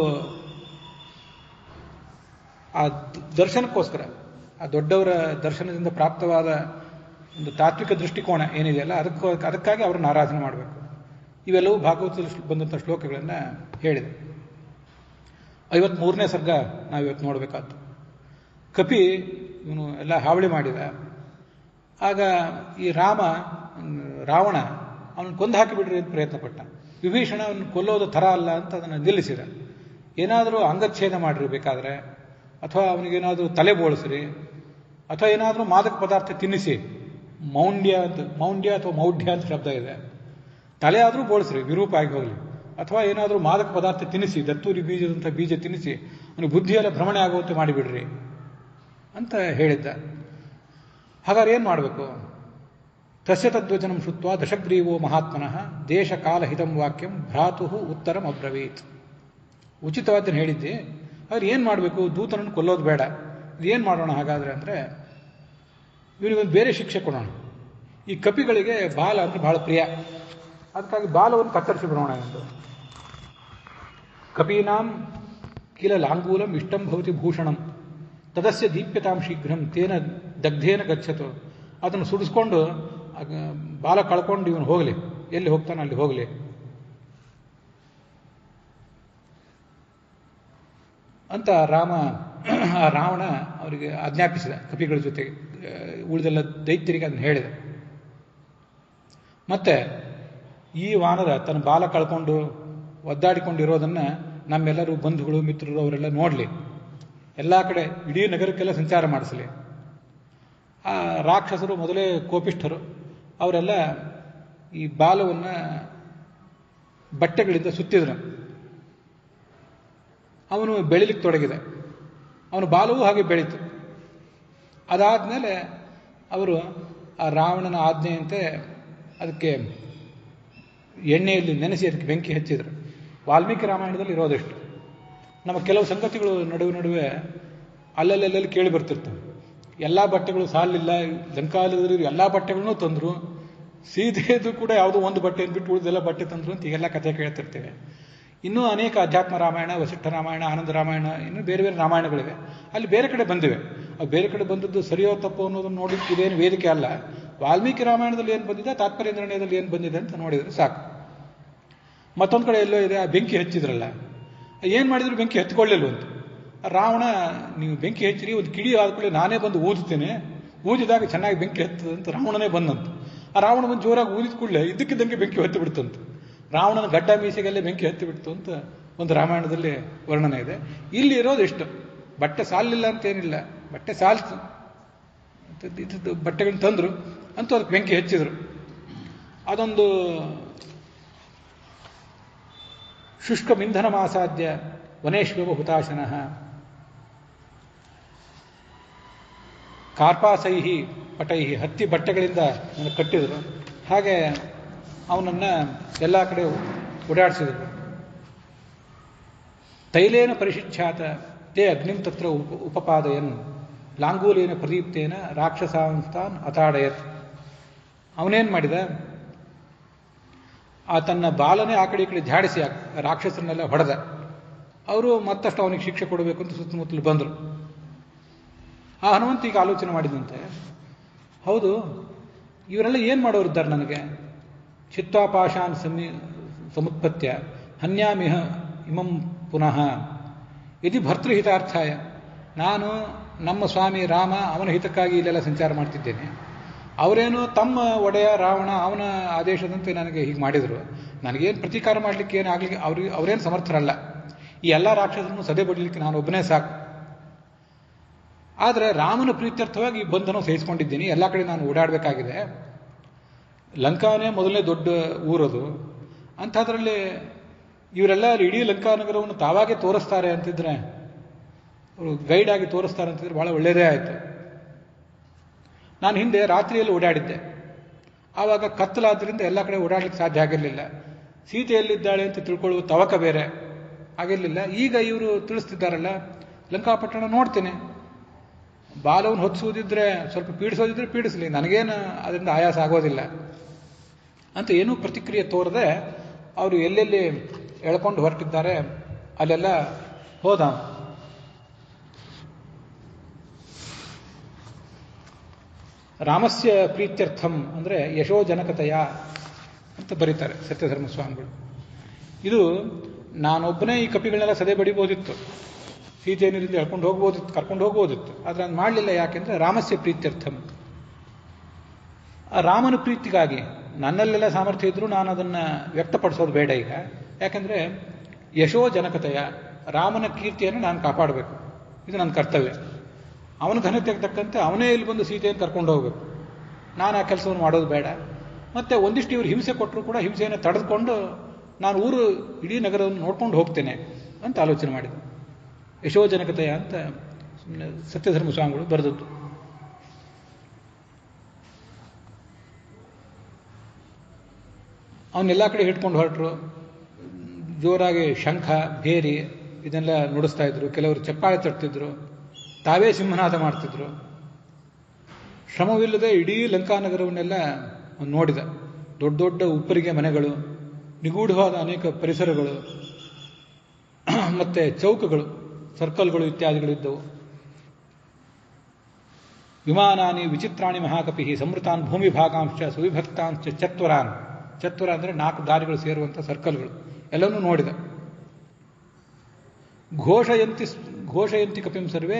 ಆ ದರ್ಶನಕ್ಕೋಸ್ಕರ, ಆ ದೊಡ್ಡವರ ದರ್ಶನದಿಂದ ಪ್ರಾಪ್ತವಾದ ಒಂದು ತಾತ್ವಿಕ ದೃಷ್ಟಿಕೋನ ಏನಿದೆಯಲ್ಲ, ಅದಕ್ಕಾಗಿ ಅವರನ್ನು ಆರಾಧನೆ ಮಾಡಬೇಕು. ಇವೆಲ್ಲವೂ ಭಾಗವತದಲ್ಲಿ ಬಂದಂಥ ಶ್ಲೋಕಗಳನ್ನು ಹೇಳಿದೆ. 53ನೇ ಸರ್ಗ ನಾವಿವತ್ತು ನೋಡಬೇಕಾದ್ದು. ಕಪಿ ಇವನು ಎಲ್ಲ ಹಾವಳಿ ಮಾಡಿದ. ಆಗ ಈ ರಾವಣ ಅವನು ಕೊಂದು ಹಾಕಿಬಿಡ್ರಿ ಅಂತ ಪ್ರಯತ್ನ ಪಟ್ಟ. ವಿಭೀಷಣ ಅವನು ಕೊಲ್ಲೋದು ಥರ ಅಲ್ಲ ಅಂತ ಅದನ್ನು ನಿಲ್ಲಿಸಿದ. ಏನಾದರೂ ಅಂಗಚ್ಛೇದ ಮಾಡಿರಿ ಬೇಕಾದರೆ, ಅಥವಾ ಅವನಿಗೇನಾದರೂ ತಲೆ ಬೋಳಿಸ್ರಿ, ಅಥವಾ ಏನಾದರೂ ಮಾದಕ ಪದಾರ್ಥ ತಿನ್ನಿಸಿ, ಮೌಂಡ್ಯ ಅಥವಾ ಮೌಢ್ಯ ಅಂತ ಶಬ್ದ ಇದೆ, ತಲೆ ಆದರೂ ಬೋಳಿಸ್ರಿ, ವಿರೂಪ ಆಗಿ ಹೋಗಲಿ. ಅಥವಾ ಏನಾದರೂ ಮಾದಕ ಪದಾರ್ಥ ತಿನ್ನಿಸಿ, ದತ್ತೂರಿ ಬೀಜದಂಥ ಬೀಜ ತಿನ್ನಿಸಿ ಅವನಿಗೆ ಬುದ್ಧಿಯೆಲ್ಲ ಭ್ರಮಣೆ ಆಗುವಂತೆ ಮಾಡಿಬಿಡ್ರಿ ಅಂತ ಹೇಳಿದ್ದ. ಹಾಗಾದ್ರೆ ಏನು ಮಾಡಬೇಕು? ತಸ್ಯ ತದ್ವಚನಂ ಶುತ್ವ ದಶಗ್ರೀವೋ ಮಹಾತ್ಮನಃ ದೇಶ ಕಾಲ ಹಿತಂ ವಾಕ್ಯಂ ಭ್ರಾತು ಉತ್ತರಂ ಅಬ್ರವೀತ್. ಉಚಿತವಾದ್ದನ್ನು ಹೇಳಿದ್ದೆ. ಅವ್ರು ಏನು ಮಾಡಬೇಕು? ದೂತನನ್ನು ಕೊಲ್ಲೋದು ಬೇಡ. ಏನು ಮಾಡೋಣ ಹಾಗಾದರೆ ಅಂದರೆ, ಇವನಿಗೊಂದು ಬೇರೆ ಶಿಕ್ಷೆ ಕೊಡೋಣ. ಈ ಕಪಿಗಳಿಗೆ ಬಾಲ ಅಂದರೆ ಬಹಳ ಪ್ರಿಯ. ಅದಕ್ಕಾಗಿ ಬಾಲವನ್ನು ಕತ್ತರಿಸಿ ಬಿಡೋಣ ಎಂದು. ಕಪೀನಾಂ ಕಿಲ ಲಾಂಗೂಲಂ ಇಷ್ಟಂ ಭವತಿ ಭೂಷಣಂ ತದಸ್ಯ ದೀಪ್ಯತಾಂ ಶೀಘ್ರಂ ತೇನ ದಗ್ಧೇನ ಗಚ್ಚತು. ಅದನ್ನು ಸುಡಿಸ್ಕೊಂಡು ಬಾಲ ಕಳ್ಕೊಂಡು ಇವನು ಹೋಗಲಿ, ಎಲ್ಲಿ ಹೋಗ್ತಾನೆ ಅಲ್ಲಿ ಹೋಗಲಿ ಅಂತ ರಾವಣ ಅವರಿಗೆ ಆಜ್ಞಾಪಿಸಿದ. ಕಪಿಗಳ ಜೊತೆಗೆ ಉಳಿದೆಲ್ಲ ದೈತ್ಯರಿಗೆ ಅದನ್ನು ಹೇಳಿದ. ಮತ್ತೆ ಈ ವಾನರ ತನ್ನ ಬಾಲ ಕಳ್ಕೊಂಡು ಒದ್ದಾಡಿಕೊಂಡಿರೋದನ್ನು ನಮ್ಮೆಲ್ಲರೂ ಬಂಧುಗಳು ಮಿತ್ರರು ಅವರೆಲ್ಲ ನೋಡಲಿ, ಎಲ್ಲ ಕಡೆ ಇಡೀ ನಗರಕ್ಕೆಲ್ಲ ಸಂಚಾರ ಮಾಡಿಸಲಿ. ಆ ರಾಕ್ಷಸರು ಮೊದಲೇ ಕೋಪಿಷ್ಠರು, ಅವರೆಲ್ಲ ಈ ಬಾಲವನ್ನು ಬಟ್ಟೆಗಳಿಂದ ಸುತ್ತಿದ್ರು. ಅವನು ಬೆಳಿಲಿಕ್ಕೆ ತೊಡಗಿದ. ಅವನ ಬಾಲವೂ ಹಾಗೆ ಬೆಳೀತು. ಅದಾದಮೇಲೆ ಅವರು ಆ ರಾವಣನ ಆಜ್ಞೆಯಂತೆ ಅದಕ್ಕೆ ಎಣ್ಣೆಯಲ್ಲಿ ನೆನೆಸಿ ಅದಕ್ಕೆ ಬೆಂಕಿ ಹಚ್ಚಿದ್ರು. ವಾಲ್ಮೀಕಿ ರಾಮಾಯಣದಲ್ಲಿ ಇರೋದಷ್ಟು. ನಮ್ಮ ಕೆಲವು ಸಂಗತಿಗಳು ನಡುವೆ ಅಲ್ಲಲ್ಲಿ ಕೇಳಿ ಬರ್ತಿರ್ತವೆ. ಎಲ್ಲ ಬಟ್ಟೆಗಳು ಸಾಲಿಲ್ಲ, ಲಂಕಾದಲ್ಲಿ ಎಲ್ಲ ಬಟ್ಟೆಗಳನ್ನೂ ತಂದರು, ಸೀತೆಯದು ಕೂಡ ಯಾವುದೋ ಒಂದು ಬಟ್ಟೆಯನ್ನು ಬಿಟ್ಟು ಉಳಿದೆಲ್ಲ ಬಟ್ಟೆ ತಂದರು ಅಂತ ಈಗೆಲ್ಲ ಕಥೆ ಕೇಳ್ತಿರ್ತೇವೆ. ಇನ್ನೂ ಅನೇಕ ಅಧ್ಯಾತ್ಮ ರಾಮಾಯಣ, ವಸಿಷ್ಠ ರಾಮಾಯಣ, ಆನಂದ ರಾಮಾಯಣ, ಇನ್ನೂ ಬೇರೆ ಬೇರೆ ರಾಮಾಯಣಗಳಿವೆ. ಅಲ್ಲಿ ಬೇರೆ ಕಡೆ ಬಂದಿವೆ. ಅವು ಬೇರೆ ಕಡೆ ಬಂದದ್ದು ಸರಿಯೋ ತಪ್ಪು ಅನ್ನೋದನ್ನು ನೋಡಲಿಕ್ಕೆ ಇದೇನು ವೇದಿಕೆ ಅಲ್ಲ. ವಾಲ್ಮೀಕಿ ರಾಮಾಯಣದಲ್ಲಿ ಏನು ಬಂದಿದೆ, ತಾತ್ಪರ್ಯ ನಿರ್ಣಯದಲ್ಲಿ ಏನು ಬಂದಿದೆ ಅಂತ ನೋಡಿದರೆ ಸಾಕು. ಮತ್ತೊಂದು ಕಡೆ ಎಲ್ಲೋ ಇದೆ, ಆ ಬೆಂಕಿ ಹಚ್ಚಿದ್ರಲ್ಲ, ಏನು ಮಾಡಿದ್ರು ಬೆಂಕಿ ಹತ್ಕೊಳ್ಳಿಲ್ವಂತ. ರಾವಣ, ನೀವು ಬೆಂಕಿ ಹಚ್ಚಿರಿ, ಒಂದು ಕಿಡಿ ಆದ್ಕೊಳ್ಳಿ, ನಾನೇ ಬಂದು ಊದುತ್ತೇನೆ, ಊದಿದಾಗ ಚೆನ್ನಾಗಿ ಬೆಂಕಿ ಹತ್ತದಂತ ರಾವಣನೇ ಬಂದಂತ. ಆ ರಾವಣ ಬಂದು ಜೋರಾಗಿ ಊದಿದ ಕೂಡಲೇ ಇದ್ದಕ್ಕಿದ್ದಂಗೆ ಬೆಂಕಿ ಹತ್ತಿ ಬಿಡ್ತಂತ. ರಾವಣನ ಗಡ್ಡ ಮೀಸೆಗೆಲ್ಲೇ ಬೆಂಕಿ ಹತ್ತಿ ಬಿಡ್ತು ಅಂತ ಒಂದು ರಾಮಾಯಣದಲ್ಲಿ ವರ್ಣನೆ ಇದೆ. ಇಲ್ಲಿ ಇರೋದು ಎಷ್ಟು, ಬಟ್ಟೆ ಸಾಲಿಲ್ಲ ಅಂತೇನಿಲ್ಲ, ಬಟ್ಟೆ ಸಾಲ್ತು, ಇದ್ದು ಬಟ್ಟೆಗಳನ್ನ ತಂದರು ಅಂತೂ ಅದಕ್ಕೆ ಬೆಂಕಿ ಹಚ್ಚಿದ್ರು. ಅದೊಂದು ಶುಷ್ಕ ಮಿಂಧನ ಮಾಸಾಧ್ಯ ವನೇಶ್ವವ ಹುತಾಶನಃ ಕಾರ್ಪಾಸೈಹಿ ಪಟೈಹಿ, ಹತ್ತಿ ಬಟ್ಟೆಗಳಿಂದ ಅವನು ಕಟ್ಟಿದರು. ಹಾಗೆ ಅವನನ್ನು ಎಲ್ಲ ಕಡೆ ಓಡಾಡಿಸಿದರು. ತೈಲೇನ ಪರಿಶಿಚ್ಛಾತ ತೇ ಅಗ್ನಿಂ ತತ್ರ ಉಪಪಾದಯನ್ ಲಾಂಗೂಲೇನ ಪ್ರದೀಪ್ತೇನ ರಾಕ್ಷಸಾಂಸ್ತಾನ್ ಅತಾಡಯತ್. ಅವನೇನು ಮಾಡಿದ, ತನ್ನ ಬಾಲನೇ ಆ ಕಡೆ ಈ ಕಡೆ ಝಾಡಿಸಿ ರಾಕ್ಷಸರನ್ನೆಲ್ಲ ಹೊಡೆದ. ಅವರು ಮತ್ತಷ್ಟು ಅವನಿಗೆ ಶಿಕ್ಷೆ ಕೊಡಬೇಕು ಅಂತ ಸುತ್ತಮುತ್ತಲು ಬಂದರು. ಆ ಹನುಮಂತ ಈಗ ಆಲೋಚನೆ ಮಾಡಿದಂತೆ, ಹೌದು ಇವರೆಲ್ಲ ಏನು ಮಾಡೋರಿದ್ದಾರೆ ನನಗೆ, ಚಿತ್ವಾಪಾಶಾನ್ ಸಮುತ್ಪತ್ಯ ಹನ್ಯಾಮಿಹ ಇಮಂ ಪುನಃ ಇದು ಭರ್ತೃಹಿತಾರ್ಥಾಯ. ನಾನು ನಮ್ಮ ಸ್ವಾಮಿ ರಾಮ ಅವನ ಹಿತಕ್ಕಾಗಿ ಇಲ್ಲೆಲ್ಲ ಸಂಚಾರ ಮಾಡ್ತಿದ್ದೇನೆ, ಅವರೇನು ತಮ್ಮ ಒಡೆಯ ರಾವಣ ಅವನ ಆದೇಶದಂತೆ ನನಗೆ ಹೀಗೆ ಮಾಡಿದರು, ನನಗೇನು ಪ್ರತೀಕಾರ ಮಾಡಲಿಕ್ಕೆ ಏನು ಆಗಲಿಕ್ಕೆ ಅವರೇನು ಸಮರ್ಥರಲ್ಲ. ಈ ಎಲ್ಲ ರಾಕ್ಷಸರನ್ನು ಸದೆ ಬಡಲಿಕ್ಕೆ ನಾನು ಒಬ್ಬನೇ ಸಾಕು. ಆದರೆ ರಾಮನ ಪ್ರೀತ್ಯರ್ಥವಾಗಿ ಬಂಧನ ಸಹಿಸಿಕೊಂಡಿದ್ದೀನಿ, ಎಲ್ಲ ಕಡೆ ನಾನು ಓಡಾಡಬೇಕಾಗಿದೆ. ಲಂಕಾನೇ ಮೊದಲನೇ ದೊಡ್ಡ ಊರದು, ಅಂಥದ್ರಲ್ಲಿ ಇವರೆಲ್ಲ ಇಡೀ ಲಂಕಾನಗರವನ್ನು ತಾವಾಗೇ ತೋರಿಸ್ತಾರೆ ಅಂತಿದ್ರೆ, ಅವರು ಗೈಡ್ ಆಗಿ ತೋರಿಸ್ತಾರೆ ಅಂತಿದ್ರೆ ಭಾಳ ಒಳ್ಳೆಯದೇ ಆಯಿತು. ನಾನು ಹಿಂದೆ ರಾತ್ರಿಯಲ್ಲಿ ಓಡಾಡಿದ್ದೆ, ಆವಾಗ ಕತ್ತಲಾದ್ರಿಂದ ಎಲ್ಲ ಕಡೆ ಓಡಾಡ್ಲಿಕ್ಕೆ ಸಾಧ್ಯ ಆಗಿರಲಿಲ್ಲ. ಸೀತೆಯಲ್ಲಿದ್ದಾಳೆ ಅಂತ ತಿಳ್ಕೊಳ್ಳುವ ತವಕ ಬೇರೆ ಆಗಿರಲಿಲ್ಲ. ಈಗ ಇವರು ತಿಳಿಸ್ತಿದ್ದಾರಲ್ಲ, ಲಂಕಾಪಟ್ಟಣ ನೋಡ್ತೇನೆ, ಬಾಲವನ್ನು ಹೊತ್ತಿಸೋದಿದ್ರೆ ಸ್ವಲ್ಪ ಪೀಡಿಸೋದಿದ್ರೆ ಪೀಡಿಸಲಿ, ನನಗೇನು ಅದರಿಂದ ಆಯಾಸ ಆಗೋದಿಲ್ಲ ಅಂತ ಏನೂ ಪ್ರತಿಕ್ರಿಯೆ ತೋರದೆ ಅವರು ಎಲ್ಲೆಲ್ಲಿ ಎಳ್ಕೊಂಡು ಹೊರಟಿದ್ದಾರೆ ಅಲ್ಲೆಲ್ಲ ಹೋದ. ರಾಮಸ್ಯ ಪ್ರೀತ್ಯರ್ಥಂ ಅಂದರೆ ಯಶೋಜನಕತೆಯ ಅಂತ ಬರೀತಾರೆ ಸತ್ಯಧರ್ಮ ಸ್ವಾಮಿಗಳು. ಇದು ನಾನೊಬ್ಬನೇ ಈ ಕಪಿಗಳನ್ನೆಲ್ಲ ಸದೆ ಬಡಿಬೋದಿತ್ತು, ಸೀತೆಯನ್ನಿಂದ ಹೇಳ್ಕೊಂಡು ಹೋಗ್ಬೋದಿತ್ತು, ಕರ್ಕೊಂಡು ಹೋಗ್ಬೋದಿತ್ತು, ಆದರೆ ಅದು ಮಾಡಲಿಲ್ಲ. ಯಾಕೆಂದರೆ ರಾಮಸ್ಯ ಪ್ರೀತ್ಯರ್ಥಂ, ಆ ರಾಮನ ಪ್ರೀತಿಗಾಗಿ ನನ್ನಲ್ಲೆಲ್ಲ ಸಾಮರ್ಥ್ಯ ಇದ್ದರೂ ನಾನು ಅದನ್ನು ವ್ಯಕ್ತಪಡಿಸೋದು ಬೇಡ ಈಗ. ಯಾಕೆಂದರೆ ಯಶೋಜನಕತೆಯ, ರಾಮನ ಕೀರ್ತಿಯನ್ನು ನಾನು ಕಾಪಾಡಬೇಕು, ಇದು ನನ್ನ ಕರ್ತವ್ಯ. ಅವನ ಘನತೆಗೆ ತಕ್ಕಂತೆ ಅವನೇ ಇಲ್ಲಿ ಬಂದು ಸೀತೆಯನ್ನು ಕರ್ಕೊಂಡು ಹೋಗಬೇಕು, ನಾನು ಆ ಕೆಲಸವನ್ನು ಮಾಡೋದು ಬೇಡ. ಮತ್ತು ಒಂದಿಷ್ಟು ಇವರು ಹಿಂಸೆ ಕೊಟ್ಟರು ಕೂಡ ಹಿಂಸೆಯನ್ನು ತಡೆದುಕೊಂಡು ನಾನು ಊರು ಇಡೀ ನಗರವನ್ನು ನೋಡ್ಕೊಂಡು ಹೋಗ್ತೇನೆ ಅಂತ ಆಲೋಚನೆ ಮಾಡಿದೆ. ಯಶೋಜನಕತೆಯ ಅಂತ ಸತ್ಯಧರ್ಮ ಸ್ವಾಮಿಗಳು ಬರೆದದ್ದು. ಅವನ್ನೆಲ್ಲ ಕಡೆ ಹಿಡ್ಕೊಂಡು ಹೊರಟರು. ಜೋರಾಗಿ ಶಂಖ ಭೇರಿ ಇದನ್ನೆಲ್ಲ ನುಡಿಸ್ತಾ ಇದ್ರು, ಕೆಲವರು ಚಪ್ಪಾಳೆ ತಟ್ತಿದ್ರು, ತಾವೇ ಸಿಂಹನಾದ ಮಾಡ್ತಿದ್ರು. ಶ್ರಮವಿಲ್ಲದೆ ಇಡೀ ಲಂಕಾನಗರವನ್ನೆಲ್ಲ ನೋಡಿದ. ದೊಡ್ಡ ದೊಡ್ಡ ಉಪ್ಪರಿಗೆ ಮನೆಗಳು, ನಿಗೂಢವಾದ ಅನೇಕ ಪರಿಸರಗಳು, ಮತ್ತೆ ಚೌಕಗಳು, ಸರ್ಕಲ್ಗಳು ಇತ್ಯಾದಿಗಳಿದ್ದವು. ವಿಮಾನಾನಿ ವಿಚಿತ್ರಾಣಿ ಮಹಾಕಪಿ ಸಂವೃತಾನ್ ಭೂಮಿ ಭಾಗಾಂಶ ಸುವಿಭಕ್ತಾಂಶ ಚತ್ವರಾನ್. ಚತ್ವರ ಅಂದರೆ 4 ದಾರಿಗಳು ಸೇರುವಂಥ ಸರ್ಕಲ್ಗಳು ಎಲ್ಲವನ್ನೂ ನೋಡಿದ. ಘೋಷಯಂತಿ ಕಪಿಂ ಸರ್ವೇ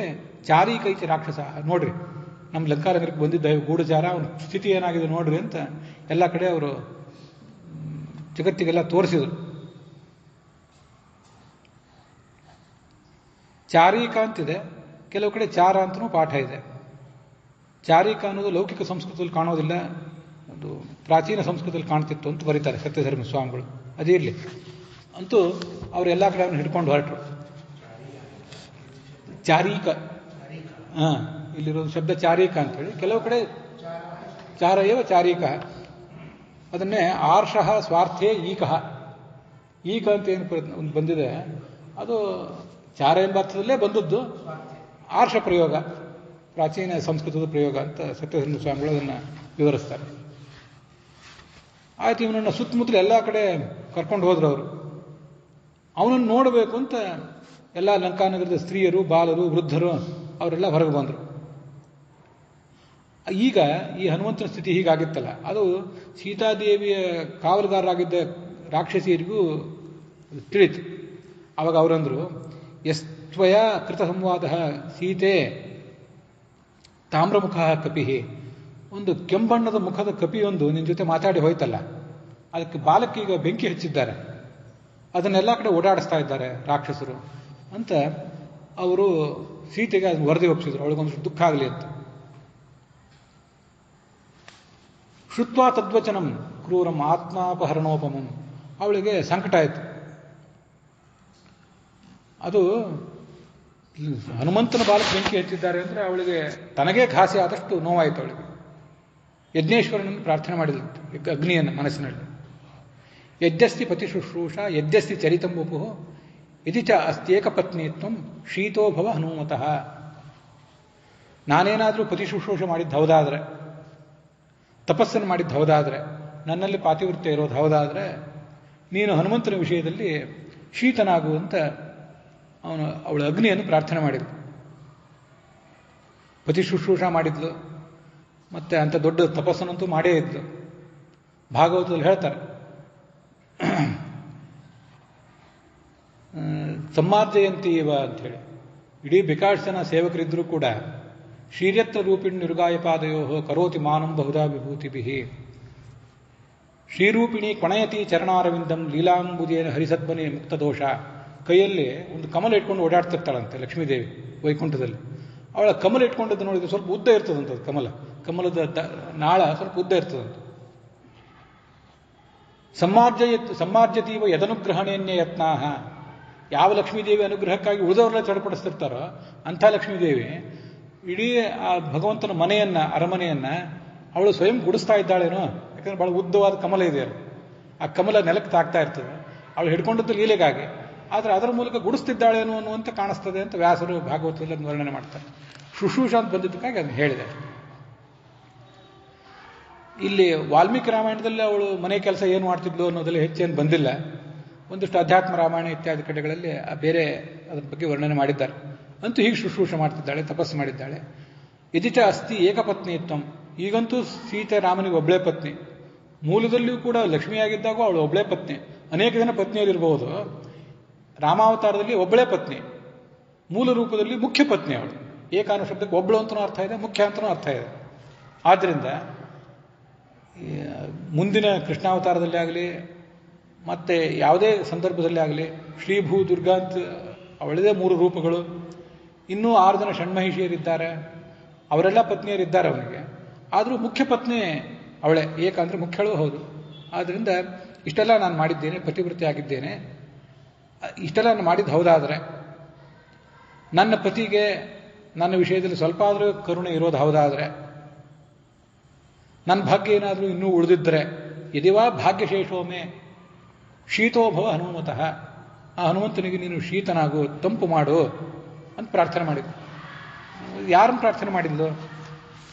ಚಾರೀಕೈತಿ ರಾಕ್ಷಸ. ನೋಡ್ರಿ, ನಮ್ಮ ಲಂಕಾನಗರಕ್ಕೆ ಬಂದಿದ್ದ ಗೂಢಚಾರ, ಅವನ ಸ್ಥಿತಿ ಏನಾಗಿದೆ ನೋಡ್ರಿ ಅಂತ ಎಲ್ಲ ಕಡೆ ಅವರು ಜಗತ್ತಿಗೆಲ್ಲ ತೋರಿಸಿದರು. ಚಾರೀಕ ಅಂತಿದೆ, ಕೆಲವು ಕಡೆ ಚಾರ ಅಂತನೂ ಪಾಠ ಇದೆ. ಚಾರೀಕ ಅನ್ನೋದು ಲೌಕಿಕ ಸಂಸ್ಕೃತದಲ್ಲಿ ಕಾಣೋದಿಲ್ಲ, ಅದು ಪ್ರಾಚೀನ ಸಂಸ್ಕೃತದಲ್ಲಿ ಕಾಣ್ತಿತ್ತು ಅಂತ ಬರೀತಾರೆ ಸತ್ಯಧರ್ಮ ಸ್ವಾಮಿಗಳು. ಅದೇ ಇರಲಿ, ಅಂತೂ ಅವರೆಲ್ಲ ಕಡೆ ಅವನ್ನ ಹಿಡ್ಕೊಂಡು ಹೊರಟರು. ಚಾರೀಕ, ಇಲ್ಲಿರೋದು ಶಬ್ದ ಚಾರೀಕ ಅಂತೇಳಿ, ಕೆಲವು ಕಡೆ ಚಾರಯೇವ ಚಾರೀಕ, ಅದನ್ನೇ ಆರ್ಷಃ ಸ್ವಾರ್ಥೇ ಈಕಃ. ಈಕ ಅಂತ ಏನು ಬಂದಿದೆ ಅದು ಚಾರ ಎಂಬ ಅರ್ಥದಲ್ಲೇ ಬಂದದ್ದು ಆರ್ಷ ಪ್ರಯೋಗ, ಪ್ರಾಚೀನ ಸಂಸ್ಕೃತದ ಪ್ರಯೋಗ ಅಂತ ಸತ್ಯಧರ್ಮ ಸ್ವಾಮಿಗಳು ಅದನ್ನು ವಿವರಿಸ್ತಾರೆ. ಆಯ್ತು, ಇವನನ್ನು ಸುತ್ತಮುತ್ತಲು ಎಲ್ಲ ಕಡೆ ಕರ್ಕೊಂಡು ಹೋದ್ರು ಅವರು. ಅವನನ್ನು ನೋಡಬೇಕು ಅಂತ ಎಲ್ಲ ಲಂಕಾನಗರದ ಸ್ತ್ರೀಯರು, ಬಾಲರು, ವೃದ್ಧರು ಅವರೆಲ್ಲ ಹೊರಗೆ ಬಂದರು. ಈಗ ಈ ಹನುಮಂತನ ಸ್ಥಿತಿ ಹೀಗಾಗಿತ್ತಲ್ಲ, ಅದು ಸೀತಾದೇವಿಯ ಕಾವಲುಗಾರರಾಗಿದ್ದ ರಾಕ್ಷಸಿಯರಿಗೂ ತಿಳಿತು. ಆವಾಗ ಅವರಂದರು, ಯಸ್ತ್ವಯ ಕೃತ ಸಂವಾದ ಸೀತೆ ತಾಮ್ರಮುಖ ಕಪಿಹಿ, ಒಂದು ಕೆಂಬಣ್ಣದ ಮುಖದ ಕಪಿಯೊಂದು ನಿನ್ನ ಜೊತೆ ಮಾತಾಡಿ ಹೋಯ್ತಲ್ಲ, ಅದಕ್ಕೆ ಬಾಲಕ್ಕೆ ಈಗ ಬೆಂಕಿ ಹಚ್ಚಿದ್ದಾರೆ, ಅದನ್ನೆಲ್ಲ ಕಡೆ ಓಡಾಡಿಸ್ತಾ ಇದ್ದಾರೆ ರಾಕ್ಷಸರು ಅಂತ ಅವರು ಸೀತೆಗೆ ಅದನ್ನು ವರದಿ ಒಪ್ಪಿಸಿದ್ರು, ಅವಳಿಗೊಂದು ದುಃಖ ಆಗಲಿ ಅಂತ. ಶುತ್ವಾ ತದ್ವಚನಂ ಕ್ರೂರಂ ಆತ್ಮಾಪಹರಣೋಪಮಂ, ಅವಳಿಗೆ ಸಂಕಟ ಆಯಿತು. ಅದು ಹನುಮಂತನ ಬಾಲಕ್ಕೆ ಬೆಂಕಿ ಹಚ್ಚಿದ್ದಾರೆ ಅಂದರೆ ಅವಳಿಗೆ ತನಗೇ ಘಾಸಿ ಆದಷ್ಟು ನೋವಾಯಿತು ಅವಳಿಗೆ. ಯಜ್ಞೇಶ್ವರನನ್ನು ಪ್ರಾರ್ಥನೆ ಮಾಡಿದಂತೆ, ಅಗ್ನಿಯನ್ನು ಮನಸ್ಸಿನಲ್ಲಿ. ಯಜ್ಜಸ್ತಿ ಪತಿ ಶುಶ್ರೂಷ ಯಜ್ಜಸ್ತಿ ಚರಿತಂ ವಪು ಇತಿ ಚ ಅಸ್ತ್ಯೇಕಪತ್ನಿತ್ವಂ ಶೀತೋಭವ ಹನುಮತಃ. ನಾನೇನಾದರೂ ಪತಿ ಶುಶ್ರೂಷೆ ಮಾಡಿದ್ದು ಹೌದಾದರೆ, ತಪಸ್ಸನ್ನು ಮಾಡಿದ್ದು ಹೌದಾದರೆ, ನನ್ನಲ್ಲಿ ಪಾತಿವೃತ್ಯ ಇರೋದು ಹೌದಾದರೆ, ನೀನು ಹನುಮಂತನ ವಿಷಯದಲ್ಲಿ ಶೀತನಾಗುವಂತ ಅವಳು ಅಗ್ನಿಯನ್ನು ಪ್ರಾರ್ಥನೆ ಮಾಡಿದ್ಳು. ಪತಿ ಶುಶ್ರೂಷ ಮಾಡಿದ್ಲು, ಮತ್ತೆ ಅಂಥ ದೊಡ್ಡ ತಪಸ್ಸನ್ನಂತೂ ಮಾಡೇ ಇದ್ಲು. ಭಾಗವತದಲ್ಲಿ ಹೇಳ್ತಾರೆ, ಸಮ್ಮಾರ್ಜಯಂತಿ ಇವ ಅಂಥೇಳಿ. ಇಡೀ ಬೇಕಾಷ್ಟು ಜನ ಸೇವಕರಿದ್ದರೂ ಕೂಡ ಶ್ರೀಯತ್ವ ರೂಪಿಣಿ ನಿರ್ಗಾಯಪಾದಯೋ ಕರೋತಿ ಮಾನಂ ಬಹುಧಾ ವಿಭೂತಿಭಿ. ಶ್ರೀರೂಪಿಣಿ ಕೊಣಯತಿ ಚರಣಾರವಿಂದಂ ಲೀಲಾಂಬುದೇನ ಹರಿಸದ್ಮನೆ ಮುಕ್ತ ದೋಷ. ಕೈಯಲ್ಲಿ ಒಂದು ಕಮಲ ಇಟ್ಕೊಂಡು ಓಡಾಡ್ತಿರ್ತಾಳಂತೆ ಲಕ್ಷ್ಮೀದೇವಿ ವೈಕುಂಠದಲ್ಲಿ. ಅವಳ ಕಮಲ ಇಟ್ಕೊಂಡದ್ದು ನೋಡಿದ್ರೆ ಸ್ವಲ್ಪ ಉದ್ದ ಇರ್ತದಂಥದ್ದು, ಕಮಲದ ನಾಳ ಸ್ವಲ್ಪ ಉದ್ದ ಇರ್ತದಂತ. ಸಮ್ಮಾರ್ಜತೀವ ಯದನುಗ್ರಹಣೆಯನ್ನೇ ಯತ್ನಾಹ. ಯಾವ ಲಕ್ಷ್ಮೀದೇವಿ ಅನುಗ್ರಹಕ್ಕಾಗಿ ಉಳಿದವರೆಲ್ಲ ಚಡಪಡಿಸ್ತಿರ್ತಾರೋ ಅಂಥ ಲಕ್ಷ್ಮೀದೇವಿ ಇಡೀ ಆ ಭಗವಂತನ ಮನೆಯನ್ನ, ಅರಮನೆಯನ್ನ ಅವಳು ಸ್ವಯಂ ಗುಡಿಸ್ತಾ ಇದ್ದಾಳೇನೋ. ಯಾಕಂದ್ರೆ ಬಹಳ ಉದ್ದವಾದ ಕಮಲ ಇದೆ, ಆ ಕಮಲ ನೆಲಕ್ಕೆ ತಾಗ್ತಾ ಇರ್ತದೆ. ಅವಳು ಹಿಡ್ಕೊಂಡದ್ದು ಲೀಲೆಗಾಗಿ, ಆದರೆ ಅದರ ಮೂಲಕ ಗುಡಿಸ್ತಿದ್ದಾಳೇನೋ ಅನ್ನುವಂತ ಕಾಣಿಸ್ತದೆ ಅಂತ ವ್ಯಾಸರು ಭಾಗವತದಲ್ಲಿ ವರ್ಣನೆ ಮಾಡ್ತಾರೆ. ಶುಶ್ರೂಷ ಅಂತ ಬಂದಿದ್ದಕ್ಕಾಗಿ ಅದನ್ನು ಹೇಳಿದೆ. ಇಲ್ಲಿ ವಾಲ್ಮೀಕಿ ರಾಮಾಯಣದಲ್ಲಿ ಅವಳು ಮನೆ ಕೆಲಸ ಏನು ಮಾಡ್ತಿದ್ಲು ಅನ್ನೋದರಲ್ಲಿ ಹೆಚ್ಚೇನು ಬಂದಿಲ್ಲ. ಒಂದಿಷ್ಟು ಅಧ್ಯಾತ್ಮ ರಾಮಾಯಣ ಇತ್ಯಾದಿ ಕಡೆಗಳಲ್ಲಿ ಬೇರೆ ಅದ್ರ ಬಗ್ಗೆ ವರ್ಣನೆ ಮಾಡಿದ್ದಾರೆ. ಅಂತೂ ಹೀಗೆ ಶುಶ್ರೂಷ ಮಾಡ್ತಿದ್ದಾಳೆ, ತಪಸ್ಸು ಮಾಡಿದ್ದಾಳೆ. ಇದಿಚ ಅಸ್ತಿ ಏಕಪತ್ನಿತ್ವಂ. ಈಗಂತೂ ಸೀತೆ ರಾಮನಿಗೆ ಒಬ್ಬಳೇ ಪತ್ನಿ. ಮೂಲದಲ್ಲಿಯೂ ಕೂಡ ಲಕ್ಷ್ಮಿಯಾಗಿದ್ದಾಗ ಅವಳು ಒಬ್ಬಳೇ ಪತ್ನಿ. ಅನೇಕ ಜನ ಪತ್ನಿಯರಿರಬಹುದು, ರಾಮಾವತಾರದಲ್ಲಿ ಒಬ್ಬಳೇ ಪತ್ನಿ. ಮೂಲ ರೂಪದಲ್ಲಿ ಮುಖ್ಯ ಪತ್ನಿ ಅವಳು. ಏಕಾನು ಶಬ್ದಕ್ಕೆ ಒಬ್ಬಳು ಅಂತನೂ ಅರ್ಥ ಇದೆ, ಮುಖ್ಯ ಅಂತನೂ ಅರ್ಥ ಇದೆ. ಆದ್ದರಿಂದ ಮುಂದಿನ ಕೃಷ್ಣಾವತಾರದಲ್ಲಿ ಆಗಲಿ ಮತ್ತೆ ಯಾವುದೇ ಸಂದರ್ಭದಲ್ಲಿ ಆಗಲಿ ಶ್ರೀಭೂ ದುರ್ಗಾ ಅಂತ ಅವಳದೇ 3 ರೂಪಗಳು. ಇನ್ನೂ 6 ಜನ ಷಣ್ಮಹಿಷಿಯರಿದ್ದಾರೆ, ಅವರೆಲ್ಲ ಪತ್ನಿಯರಿದ್ದಾರೆ ಅವನಿಗೆ. ಆದರೂ ಮುಖ್ಯ ಪತ್ನಿ ಅವಳೇ, ಏಕಂದ್ರೆ ಮುಖ್ಯಳೂ ಹೌದು. ಆದ್ದರಿಂದ ಇಷ್ಟೆಲ್ಲ ನಾನು ಮಾಡಿದ್ದೇನೆ, ಪತಿವೃತ್ತಿ ಆಗಿದ್ದೇನೆ, ಇಷ್ಟೆಲ್ಲ ನಾನು ಮಾಡಿದ್ದು ಹೌದಾದರೆ, ನನ್ನ ಪತಿಗೆ ನನ್ನ ವಿಷಯದಲ್ಲಿ ಸ್ವಲ್ಪ ಆದರೂ ಕರುಣೆ ಇರೋದು ಹೌದಾದರೆ, ನನ್ನ ಭಾಗ್ಯ ಏನಾದರೂ ಇನ್ನೂ ಉಳಿದಿದ್ದರೆ, ಯದಿವಾ ಭಾಗ್ಯಶೇಷೋಮೆ ಶೀತೋಭವ ಹನುಮತಃ, ಆ ಹನುಮಂತನಿಗೆ ನೀನು ಶೀತನಾಗು, ತಂಪು ಮಾಡು ಅಂತ ಪ್ರಾರ್ಥನೆ ಮಾಡಿದ್ಲು. ಯಾರನ್ನು ಪ್ರಾರ್ಥನೆ ಮಾಡಿದ್ಲು?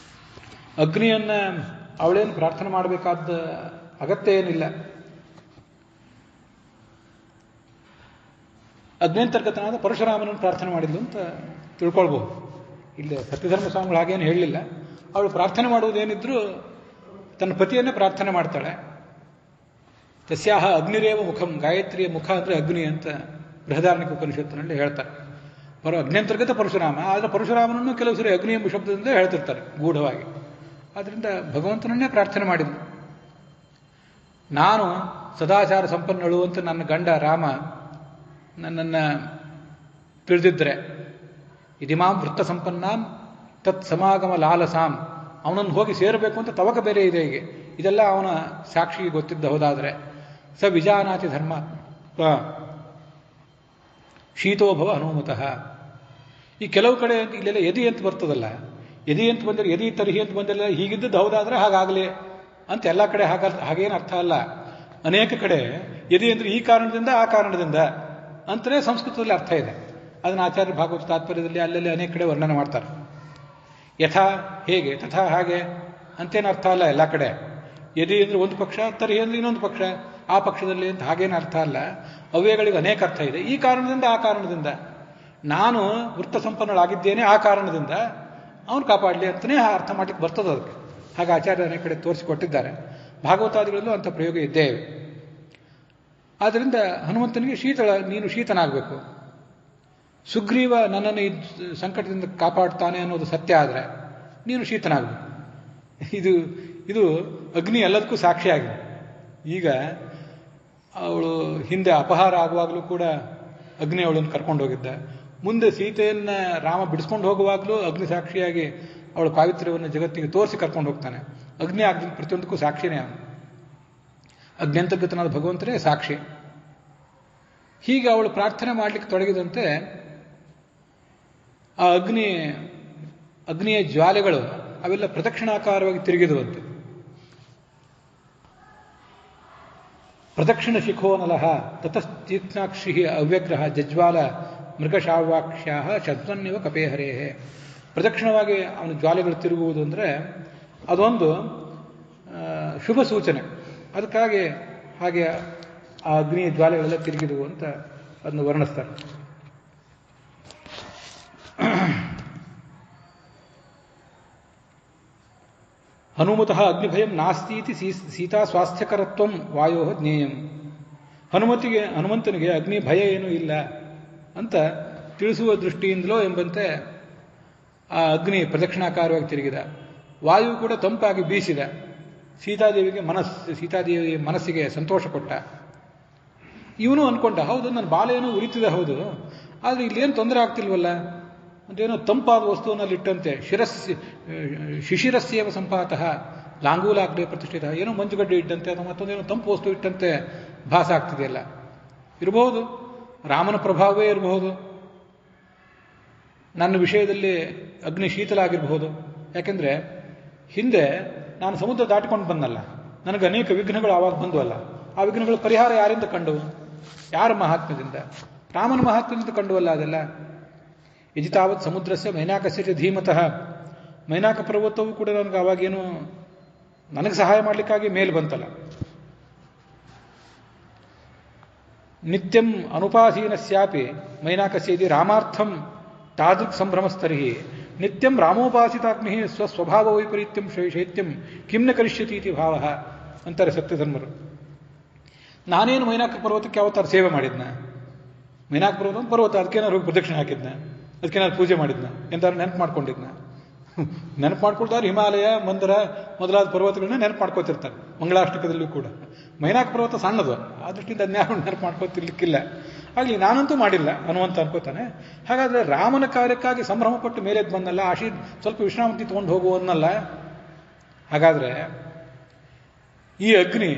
ಅಗ್ನಿಯನ್ನ ಅವಳೇನು ಪ್ರಾರ್ಥನೆ ಮಾಡಬೇಕಾದ ಅಗತ್ಯ ಏನಿಲ್ಲ. ಅಗ್ನಿಯಂತರ್ಗತನಾದ ಪರಶುರಾಮನನ್ನು ಪ್ರಾರ್ಥನೆ ಮಾಡಿದ್ಲು ಅಂತ ತಿಳ್ಕೊಳ್ಬಹುದು. ಇಲ್ಲಿ ಸತ್ಯಧರ್ಮ ಸ್ವಾಮಿಗಳು ಹಾಗೇನು ಹೇಳಲಿಲ್ಲ. ಅವಳು ಪ್ರಾರ್ಥನೆ ಮಾಡುವುದೇನಿದ್ರೂ ತನ್ನ ಪತಿಯನ್ನೇ ಪ್ರಾರ್ಥನೆ ಮಾಡ್ತಾಳೆ. ತಸ್ಯಾಹ ಅಗ್ನಿರೇವ ಮುಖಂ, ಗಾಯತ್ರಿಯ ಮುಖ ಅಂದರೆ ಅಗ್ನಿ ಅಂತ ಬೃಹದಾರಣ್ಯಕ ಉಪನಿಷತ್ತಿನಲ್ಲಿ ಹೇಳ್ತಾರೆ. ಅಗ್ನಿಯಂತರ್ಗತ ಪರಶುರಾಮ, ಆದರೆ ಪರಶುರಾಮನನ್ನು ಕೆಲವು ಸರಿ ಅಗ್ನಿ ಎಂಬ ಶಬ್ದದಿಂದ ಹೇಳ್ತಿರ್ತಾರೆ ಗೂಢವಾಗಿ. ಆದ್ದರಿಂದ ಭಗವಂತನನ್ನೇ ಪ್ರಾರ್ಥನೆ ಮಾಡಿದ್ನು. ನಾನು ಸದಾಚಾರ ಸಂಪನ್ನಳು ಅಂತ ನನ್ನ ಗಂಡ ರಾಮ ನನ್ನನ್ನು ತಿಳಿದಿದ್ದರೆ, ಇದಿಮಾಂ ವೃತ್ತ ಸಂಪನ್ನಾಂ ತತ್ ಸಮಾಗಮ ಲಾಲಸಾಂ, ಅವನನ್ನು ಹೋಗಿ ಸೇರಬೇಕು ಅಂತ ತವಕ ಬೇರೆ ಇದೆ. ಹೀಗೆ ಇದೆಲ್ಲ ಅವನ ಸಾಕ್ಷಿಗೆ ಗೊತ್ತಿದ್ದ ಹೋದಾದರೆ, ಸ ವಿಜಾನಾತಿ ಧರ್ಮ ಶೀತೋಭವ ಹನುಮತಃ. ಈ ಕೆಲವು ಕಡೆ ಇಲ್ಲೆಲ್ಲ ಯದಿ ಅಂತ ಬರ್ತದಲ್ಲ, ಯದಿ ಅಂತ ಬಂದರೆ ಯದಿ ತರ್ಹಿ ಅಂತ ಬಂದಿಲ್ಲ, ಹೀಗಿದ್ದದ್ದು ಹೌದಾದ್ರೆ ಹಾಗಾಗಲಿ ಅಂತ ಎಲ್ಲ ಕಡೆ ಹಾಗೇನು ಅರ್ಥ ಅಲ್ಲ. ಅನೇಕ ಕಡೆ ಯದಿ ಅಂದರೆ ಈ ಕಾರಣದಿಂದ ಆ ಕಾರಣದಿಂದ ಅಂತಲೇ ಸಂಸ್ಕೃತದಲ್ಲಿ ಅರ್ಥ ಇದೆ. ಅದನ್ನು ಆಚಾರ್ಯ ಭಾಗವತ ತಾತ್ಪರ್ಯದಲ್ಲಿ ಅಲ್ಲಲ್ಲಿ ಅನೇಕ ಕಡೆ ವರ್ಣನೆ ಮಾಡ್ತಾರೆ. ಯಥಾ ಹೇಗೆ, ತಥಾ ಹಾಗೆ ಅಂತೇನು ಅರ್ಥ ಅಲ್ಲ ಎಲ್ಲ ಕಡೆ. ಯದಿ ಅಂದರೆ ಒಂದು ಪಕ್ಷ, ತರ್ಹಿ ಅಂದರೆ ಇನ್ನೊಂದು ಪಕ್ಷ, ಆ ಪಕ್ಷದಲ್ಲಿ ಅಂತ ಹಾಗೇನು ಅರ್ಥ ಅಲ್ಲ. ಅವ್ಯಯಗಳಿಗೆ ಅನೇಕ ಅರ್ಥ ಇದೆ. ಈ ಕಾರಣದಿಂದ ಆ ಕಾರಣದಿಂದ, ನಾನು ವೃತ್ತ ಸಂಪನ್ನಳಾಗಿದ್ದೇನೆ ಆ ಕಾರಣದಿಂದ ಅವನು ಕಾಪಾಡಲಿ ಅಂತಲೇ ಅರ್ಥ ಮಾಡಲಿಕ್ಕೆ ಬರ್ತದೆ ಅದಕ್ಕೆ. ಹಾಗೆ ಆಚಾರ್ಯ ಅನೇಕ ಕಡೆ ತೋರಿಸಿಕೊಟ್ಟಿದ್ದಾರೆ. ಭಾಗವತಾದಿಗಳಲ್ಲೂ ಅಂಥ ಪ್ರಯೋಗ ಇದ್ದೇ ಇವೆ. ಆದ್ದರಿಂದ ಹನುಮಂತನಿಗೆ ನೀನು ಶೀತನಾಗಬೇಕು. ಸುಗ್ರೀವ ನನ್ನನ್ನು ಈ ಸಂಕಟದಿಂದ ಕಾಪಾಡ್ತಾನೆ ಅನ್ನೋದು ಸತ್ಯ ಆದರೆ ನೀನು ಶೀತನಾಗಬೇಕು. ಇದು ಅಗ್ನಿ ಎಲ್ಲದಕ್ಕೂ ಸಾಕ್ಷಿಯಾಗಿದೆ. ಈಗ ಅವಳು ಹಿಂದೆ ಅಪಹಾರ ಆಗುವಾಗಲೂ ಕೂಡ ಅಗ್ನಿ ಅವಳನ್ನು ಕರ್ಕೊಂಡು ಹೋಗಿದ್ದ. ಮುಂದೆ ಸೀತೆಯನ್ನು ರಾಮ ಬಿಡಿಸ್ಕೊಂಡು ಹೋಗುವಾಗಲೂ ಅಗ್ನಿ ಸಾಕ್ಷಿಯಾಗಿ ಅವಳ ಪಾವಿತ್ರ್ಯವನ್ನು ಜಗತ್ತಿಗೆ ತೋರಿಸಿ ಕರ್ಕೊಂಡು ಹೋಗ್ತಾನೆ. ಅಗ್ನಿ ಆಗಿದ್ದ ಪ್ರತಿಯೊಂದಕ್ಕೂ ಸಾಕ್ಷಿನೇ ಅವನು. ಅಗ್ನ್ಯಂತರ್ಗತನಾದ ಭಗವಂತನೇ ಸಾಕ್ಷಿ. ಹೀಗೆ ಅವಳು ಪ್ರಾರ್ಥನೆ ಮಾಡಲಿಕ್ಕೆ ತೊಡಗಿದಂತೆ ಆ ಅಗ್ನಿಯ ಜ್ವಾಲೆಗಳು ಅವೆಲ್ಲ ಪ್ರದಕ್ಷಿಣಾಕಾರವಾಗಿ ತಿರುಗಿದುವಂತೆ. ಪ್ರದಕ್ಷಿಣ ಶಿಖೋನಲಃ ತತಸ್ತೀಕ್ಷ್ಣಾಕ್ಷಿ ಅವ್ಯಗ್ರಹ ಜಜ್ವಾಲ ಮೃಗಶಾವಾಕ್ಷ್ಯ ಶದ್ವನ್ನಿವ ಕಪೇಹರೇ. ಪ್ರದಕ್ಷಿಣವಾಗಿ ಅವನ ಜ್ವಾಲೆಗಳು ತಿರುಗುವುದು ಅಂದರೆ ಅದೊಂದು ಶುಭ ಸೂಚನೆ. ಅದಕ್ಕಾಗಿ ಹಾಗೆ ಆ ಅಗ್ನಿಯ ಜ್ವಾಲೆಗಳೆಲ್ಲ ತಿರುಗಿದವು ಅಂತ ಅದನ್ನು ವರ್ಣಿಸ್ತಾರೆ. ಹನುಮತಃ ಅಗ್ನಿಭಯಂ ನಾಸ್ತೀತಿ ಸೀತಾ ಸ್ವಾಸ್ಥ್ಯಕರತ್ವಂ ವಾಯೋ ಜ್ಞೇಯಂ. ಹನುಮಂತನಿಗೆ ಅಗ್ನಿ ಭಯ ಏನೂ ಇಲ್ಲ ಅಂತ ತಿಳಿಸುವ ದೃಷ್ಟಿಯಿಂದಲೋ ಎಂಬಂತೆ ಆ ಅಗ್ನಿ ಪ್ರದಕ್ಷಿಣಾಕಾರವಾಗಿ ತಿರುಗಿದ. ವಾಯು ಕೂಡ ತಂಪಾಗಿ ಬೀಸಿದ. ಸೀತಾದೇವಿಯ ಮನಸ್ಸಿಗೆ ಸಂತೋಷ ಕೊಟ್ಟ. ಇವನು ಅನ್ಕೊಂಡ, ಹೌದು ನನ್ನ ಬಾಲ ಏನೋ ಉರಿತಿದೆ, ಹೌದು, ಆದರೆ ಇಲ್ಲೇನು ತೊಂದರೆ ಆಗ್ತಿಲ್ವಲ್ಲ ಅಂತೇನೋ ತಂಪಾದ ವಸ್ತುವನ್ನಲ್ಲಿಟ್ಟಂತೆ ಶಿಶಿರಸ್ಯೇವ ಸಂಪಾತಃ ಲಾಂಗೂಲಾಗ್ಲೇ ಪ್ರತಿಷ್ಠಿತ, ಏನೋ ಮಂಜುಗಡ್ಡೆ ಇಟ್ಟಂತೆ ಅಥವಾ ಮತ್ತೊಂದೇನೋ ತಂಪು ವಸ್ತು ಇಟ್ಟಂತೆ ಭಾಸ ಆಗ್ತಿದೆಯಲ್ಲ. ಇರಬಹುದು, ರಾಮನ ಪ್ರಭಾವವೇ ಇರಬಹುದು. ನನ್ನ ವಿಷಯದಲ್ಲಿ ಅಗ್ನಿ ಶೀತಲ ಆಗಿರಬಹುದು. ಯಾಕೆಂದರೆ ಹಿಂದೆ ನಾನು ಸಮುದ್ರ ದಾಟಿಕೊಂಡು ಬಂದಲ್ಲ, ನನಗೆ ಅನೇಕ ವಿಘ್ನಗಳು ಆವಾಗ ಬಂದವಲ್ಲ. ಆ ವಿಘ್ನಗಳ ಪರಿಹಾರ ಯಾರಿಂದ ಕಂಡವು? ಯಾರ ಮಹಾತ್ಮ್ಯದಿಂದ? ರಾಮನ ಮಹಾತ್ಮ್ಯದಿಂದ ಕಂಡುವಲ್ಲ ಅದೆಲ್ಲ. ಯಜಿತಾವತ್ ಸಮುದ್ರಸ್ಯ ಮೈನಾಕಸ್ಯ ಧೀಮತಃ. ಮೈನಾಕ ಪರ್ವತವೂ ಕೂಡ ನನಗೆ ಅವಾಗೇನು ನನಗೆ ಸಹಾಯ ಮಾಡಲಿಕ್ಕಾಗಿ ಮೇಲೆ ಬಂತಲ್ಲ. ನಿತ್ಯಂ ಅನುಪಾಸೀನಸ್ಯಾಪಿ ಮೈನಾಕಸ್ಯದಿ ರಾಮಾರ್ಥಂ ತಾದೃಕ್ ಸಂಭ್ರಮಸ್ತರ್ಹಿ ನಿತ್ಯಂ ರಾಮೋಪಾಸಿತಾಗ್ನಿ ಸ್ವಸ್ವಭಾವ ವೈಪರೀತ್ಯಂ ಶೈತ್ಯಂ ಕಿಮ್ನ ಕರಿಷ್ಯತಿ ಇತಿ ಭಾವ ಅಂತಾರೆ ಸತ್ಯಧರ್ಮರು. ನಾನೇನು ಮೈನಾಕ ಪರ್ವತಕ್ಕೆ ಯಾವತ್ತಾರು ಸೇವೆ ಮಾಡಿದ್ನ? ಮೈನಾಕ ಪರ್ವತ ಅದಕ್ಕೇನಾದ್ರು ಪ್ರದಕ್ಷಿಣೆ ಹಾಕಿದ್ನ? ಅದಕ್ಕೇನಾದ್ರು ಪೂಜೆ ಮಾಡಿದ್ನ? ಎಂತಾದ್ರು ನೆನಪು ಮಾಡ್ಕೊಂಡಿದ್ನ? ನೆನಪು ಮಾಡ್ಕೊಳ್ತಾರೆ. ಹಿಮಾಲಯ, ಮಂದರ ಮೊದಲಾದ ಪರ್ವತಗಳನ್ನ ನೆನಪು ಮಾಡ್ಕೋತಿರ್ತಾರೆ. ಮಂಗಳಾಷ್ಟಕದಲ್ಲೂ ಕೂಡ ಮೈನಾಕ ಪರ್ವತ ಸಣ್ಣದು, ಆ ದೃಷ್ಟಿಯಿಂದ ಅದ್ನ್ಯಾರು ನೆನಪು ಮಾಡ್ಕೋತಿರ್ಲಿಕ್ಕಿಲ್ಲ. ಆಗಲಿ ನಾನಂತೂ ಮಾಡಿಲ್ಲ ಹನುಮಂತ ಅನ್ಕೋತಾನೆ. ಹಾಗಾದ್ರೆ ರಾಮನ ಕಾರ್ಯಕ್ಕಾಗಿ ಸಂಭ್ರಮಪಟ್ಟು ಮೇಲೆದ್ದು ಬಂದಲ್ಲ, ಸ್ವಲ್ಪ ವಿಶ್ರಾಂತಿ ತಗೊಂಡು ಹೋಗುವನ್ನಲ್ಲ. ಹಾಗಾದ್ರೆ ಈ ಅಗ್ನಿ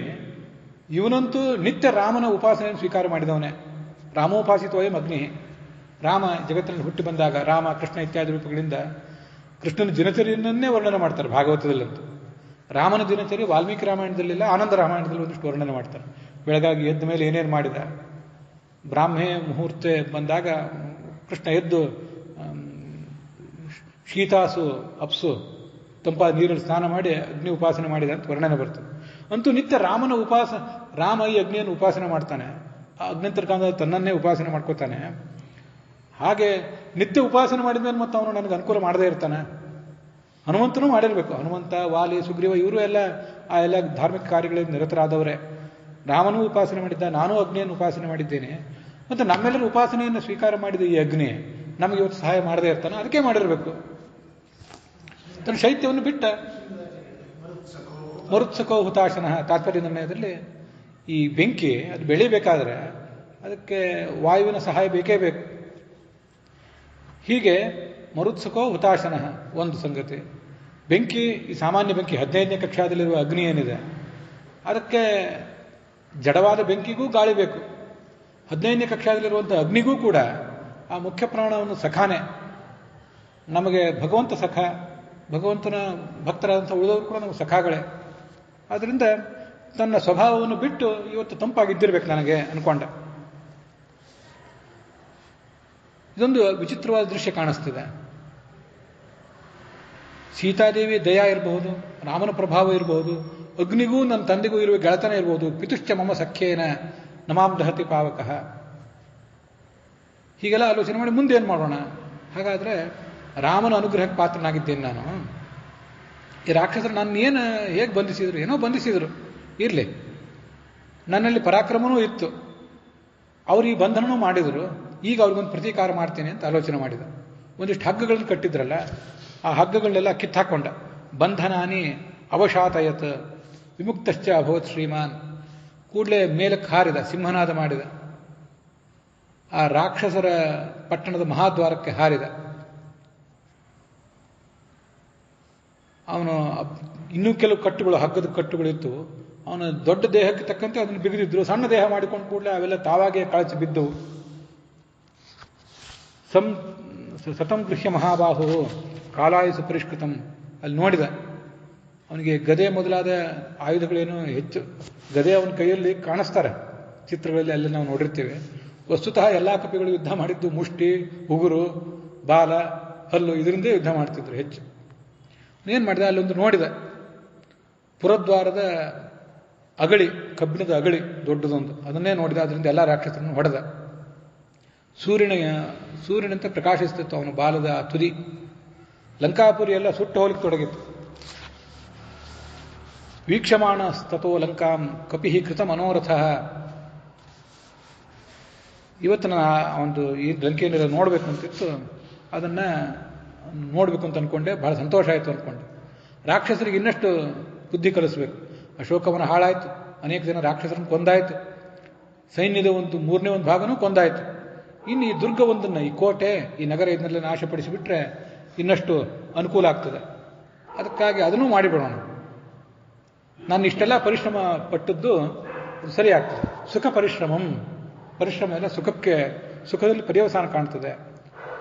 ಇವನಂತೂ ನಿತ್ಯ ರಾಮನ ಉಪಾಸನೆಯನ್ನು ಸ್ವೀಕಾರ ಮಾಡಿದವನೇ. ರಾಮೋಪಾಸಿತವಯಂ ಅಗ್ನಿ. ರಾಮ ಜಗತ್ತಿನಲ್ಲಿ ಹುಟ್ಟಿ ಬಂದಾಗ ರಾಮ ಕೃಷ್ಣ ಇತ್ಯಾದಿ ರೂಪಗಳಿಂದ ಕೃಷ್ಣನ ದಿನಚರಿಯನ್ನೇ ವರ್ಣನೆ ಮಾಡ್ತಾರೆ ಭಾಗವತದಲ್ಲಂತೂ. ರಾಮನ ದಿನಚರಿ ವಾಲ್ಮೀಕಿ ರಾಮಾಯಣದಲ್ಲಿಲ್ಲ, ಆನಂದ ರಾಮಾಯಣದಲ್ಲಿ ಒಂದಿಷ್ಟು ವರ್ಣನೆ ಮಾಡ್ತಾರೆ. ಬೆಳಗಾಗಿ ಎದ್ದ ಮೇಲೆ ಏನೇನು ಮಾಡಿದ. ಬ್ರಾಹ್ಮೆ ಮುಹೂರ್ತೆ ಬಂದಾಗ ಕೃಷ್ಣ ಎದ್ದು ಶೀತಾಸು ಅಪ್ಸು ತಂಪಾದ ನೀರಲ್ಲಿ ಸ್ನಾನ ಮಾಡಿ ಅಗ್ನಿ ಉಪಾಸನೆ ಮಾಡಿದ ಅಂತ ವರ್ಣನೆ ಬರ್ತದೆ. ಅಂತೂ ನಿತ್ಯ ರಾಮ ಈ ಅಗ್ನಿಯನ್ನು ಉಪಾಸನೆ ಮಾಡ್ತಾನೆ. ಆ ಅಗ್ನಿಂತರ್ಕಾಂತ ತನ್ನನ್ನೇ ಉಪಾಸನೆ ಮಾಡ್ಕೋತಾನೆ. ಹಾಗೆ ನಿತ್ಯ ಉಪಾಸನೆ ಮಾಡಿದ್ಮೇಲೆ ಮತ್ತೆ ಅವನು ನನಗೆ ಅನುಕೂಲ ಮಾಡದೇ ಇರ್ತಾನೆ. ಹನುಮಂತನೂ ಮಾಡಿರಬೇಕು. ಹನುಮಂತ, ವಾಲಿ, ಸುಗ್ರೀವ ಇವರು ಎಲ್ಲ ಆ ಎಲ್ಲ ಧಾರ್ಮಿಕ ಕಾರ್ಯಗಳಲ್ಲಿ ನಿರತರಾದವರೇ. ರಾಮನೂ ಉಪಾಸನೆ ಮಾಡಿದ್ದ, ನಾನೂ ಅಗ್ನಿಯನ್ನು ಉಪಾಸನೆ ಮಾಡಿದ್ದೇನೆ. ಮತ್ತು ನಮ್ಮೆಲ್ಲರ ಉಪಾಸನೆಯನ್ನು ಸ್ವೀಕಾರ ಮಾಡಿದ ಈ ಅಗ್ನಿ ನಮಗೆ ಇವತ್ತು ಸಹಾಯ ಮಾಡದೇ ಇರ್ತಾನೆ. ಅದಕ್ಕೆ ಮಾಡಿರಬೇಕು. ತನ್ನ ಶೈತ್ಯವನ್ನು ಬಿಟ್ಟ. ಮರುತ್ಸಕೋ ಹುತಾಶನ ತಾತ್ಪರ್ಯ ನಿರ್ಣಯದಲ್ಲಿ ಈ ಬೆಂಕಿ ಅದು ಬೆಳಿಬೇಕಾದ್ರೆ ಅದಕ್ಕೆ ವಾಯುವಿನ ಸಹಾಯ ಬೇಕೇ ಬೇಕು. ಹೀಗೆ ಮರುತ್ಸಕೋ ಹುತಾಶನ ಒಂದು ಸಂಗತಿ. ಬೆಂಕಿ, ಈ ಸಾಮಾನ್ಯ ಬೆಂಕಿ 15ನೇ ಕಕ್ಷಾದಲ್ಲಿರುವ ಅಗ್ನಿ ಏನಿದೆ ಅದಕ್ಕೆ ಜಡವಾದ ಬೆಂಕಿಗೂ ಗಾಳಿ ಬೇಕು. 15ನೇ ಕಕ್ಷಾದಲ್ಲಿರುವಂಥ ಅಗ್ನಿಗೂ ಕೂಡ ಆ ಮುಖ್ಯ ಪ್ರಾಣವನ್ನು ಸಖಾನೆ. ನಮಗೆ ಭಗವಂತ ಸಖ, ಭಗವಂತನ ಭಕ್ತರಾದಂಥ ಉಳಿದವರು ಕೂಡ ನಮಗೆ ಸಖಾಗಳೇ. ಆದ್ದರಿಂದ ತನ್ನ ಸ್ವಭಾವವನ್ನು ಬಿಟ್ಟು ಇವತ್ತು ತಂಪಾಗಿದ್ದಿರ್ಬೇಕು ನನಗೆ ಅನ್ಕೊಂಡ. ಇದೊಂದು ವಿಚಿತ್ರವಾದ ದೃಶ್ಯ ಕಾಣಿಸ್ತಿದೆ. ಸೀತಾದೇವಿ ದಯಾ ಇರಬಹುದು, ರಾಮನ ಪ್ರಭಾವ ಇರಬಹುದು, ಅಗ್ನಿಗೂ ನನ್ನ ತಂದೆಗೂ ಇರುವ ಗೆಳತನ ಇರಬಹುದು. ಪಿತುಶ್ಚ ಮಮ ಸಖ್ಯೇನ ನಮಾಂ ದಹತಿ ಪಾವಕಃ. ಹೀಗೆಲ್ಲ ಆಲೋಚನೆ ಮಾಡಿ ಮುಂದೆ ಏನು ಮಾಡೋಣ? ಹಾಗಾದರೆ ರಾಮನ ಅನುಗ್ರಹಕ್ಕೆ ಪಾತ್ರನಾಗಿದ್ದೇನೆ ನಾನು. ಈ ರಾಕ್ಷಸರು ನನ್ನ ಏನು ಹೇಗೆ ಬಂಧಿಸಿದ್ರು? ಏನೋ ಬಂಧಿಸಿದರು, ಇರಲಿ. ನನ್ನಲ್ಲಿ ಪರಾಕ್ರಮನೂ ಇತ್ತು, ಅವರು ಈ ಬಂಧನನೂ ಮಾಡಿದರು. ಈಗ ಅವ್ರಿಗೊಂದು ಪ್ರತೀಕಾರ ಮಾಡ್ತೇನೆ ಅಂತ ಆಲೋಚನೆ ಮಾಡಿದ. ಒಂದಿಷ್ಟು ಹಗ್ಗಗಳನ್ನು ಕಟ್ಟಿದ್ರಲ್ಲ, ಆ ಹಗ್ಗಗಳನ್ನೆಲ್ಲ ಕಿತ್ತಾಕೊಂಡ. ಬಂಧನಾನಿ ಅವಶಾತಯತ್ ವಿಮುಕ್ತಶ್ಚ ಅಭವತ್ ಶ್ರೀಮಾನ್. ಕೂಡಲೇ ಮೇಲಕ್ಕೆ ಹಾರಿದ, ಸಿಂಹನಾದ ಮಾಡಿದ. ಆ ರಾಕ್ಷಸರ ಪಟ್ಟಣದ ಮಹಾದ್ವಾರಕ್ಕೆ ಹಾರಿದ. ಅವನು ಇನ್ನೂ ಕೆಲವು ಕಟ್ಟುಗಳು, ಹಗ್ಗದ ಕಟ್ಟುಗಳಿತ್ತು. ಅವನ ದೊಡ್ಡ ದೇಹಕ್ಕೆ ತಕ್ಕಂತೆ ಅದನ್ನು ಬಿಗಿದಿದ್ರು. ಸಣ್ಣ ದೇಹ ಮಾಡಿಕೊಂಡು ಕೂಡಲೇ ಅವೆಲ್ಲ ತಾವಾಗೇ ಕಳಚಿ ಬಿದ್ದವು. ಸತಂ ಗೃಹ್ಯ ಮಹಾಬಾಹು ಕಾಲಾಯುಸ ಪರಿಷ್ಕೃತಂ. ಅಲ್ಲಿ ನೋಡಿದ, ಅವನಿಗೆ ಗದೆ ಮೊದಲಾದ ಆಯುಧಗಳೇನು ಹೆಚ್ಚು. ಗದೆ ಅವನ ಕೈಯಲ್ಲಿ ಕಾಣಿಸ್ತಾರೆ ಚಿತ್ರಗಳಲ್ಲಿ, ಅಲ್ಲಿ ನಾವು ನೋಡಿರ್ತೇವೆ. ವಸ್ತುತಃ ಎಲ್ಲ ಕಪಿಗಳು ಯುದ್ಧ ಮಾಡಿದ್ದು ಮುಷ್ಟಿ, ಉಗುರು, ಬಾಲ, ಹಲ್ಲು, ಇದರಿಂದೇ ಯುದ್ಧ ಮಾಡ್ತಿದ್ರು ಹೆಚ್ಚು. ಏನು ಮಾಡಿದ? ಅಲ್ಲೊಂದು ನೋಡಿದ, ಪುರದ್ವಾರದ ಅಗಳಿ, ಕಬ್ಬಿಣದ ಅಗಳಿ ದೊಡ್ಡದೊಂದು, ಅದನ್ನೇ ನೋಡಿದ. ಅದರಿಂದ ಎಲ್ಲ ರಾಕ್ಷಸರನ್ನು ಹೊಡೆದ. ಸೂರ್ಯನಂತೆ ಪ್ರಕಾಶಿಸ್ತಿತ್ತು ಅವನು ಬಾಲದ ತುದಿ. ಲಂಕಾಪುರಿ ಎಲ್ಲ ಸುಟ್ಟು ಹೋಲಿಕ್ಕೆ ತೊಡಗಿತ್ತು. ವೀಕ್ಷಮಾಣ ತಥೋ ಲಂಕಾಂ ಕಪಿ ಕೃತ ಮನೋರಥ. ಇವತ್ತು ನಾನು ಒಂದು ಈ ಲಂಕೆಯನ್ನೆಲ್ಲ ನೋಡಬೇಕು ಅಂತಿತ್ತು, ಅದನ್ನು ನೋಡಬೇಕು ಅಂತ ಅಂದ್ಕೊಂಡೆ. ಬಹಳ ಸಂತೋಷ ಆಯಿತು ಅಂದ್ಕೊಂಡೆ. ರಾಕ್ಷಸರಿಗೆ ಇನ್ನಷ್ಟು ಬುದ್ಧಿ ಕಲಿಸ್ಬೇಕು. ಅಶೋಕವನ ಹಾಳಾಯಿತು, ಅನೇಕ ಜನ ರಾಕ್ಷಸರನ್ನು ಕೊಂದಾಯಿತು, ಸೈನ್ಯದ ಮೂರನೇ ಒಂದು ಭಾಗನೂ ಕೊಂದಾಯಿತು. ಇನ್ನು ಈ ದುರ್ಗವೊಂದನ್ನು, ಈ ಕೋಟೆ, ಈ ನಗರ, ಇದನ್ನೆಲ್ಲ ನಾಶಪಡಿಸಿಬಿಟ್ರೆ ಇನ್ನಷ್ಟು ಅನುಕೂಲ ಆಗ್ತದೆ. ಅದಕ್ಕಾಗಿ ಅದನ್ನೂ ಮಾಡಿಬಿಡೋಣ. ನಾನು ಇಷ್ಟೆಲ್ಲ ಪರಿಶ್ರಮ ಪಟ್ಟದ್ದು ಸರಿ ಆಗ್ತದೆ. ಸುಖ ಪರಿಶ್ರಮ ಎಲ್ಲ ಸುಖದಲ್ಲಿ ಪರ್ಯವಸಾನ ಕಾಣ್ತದೆ.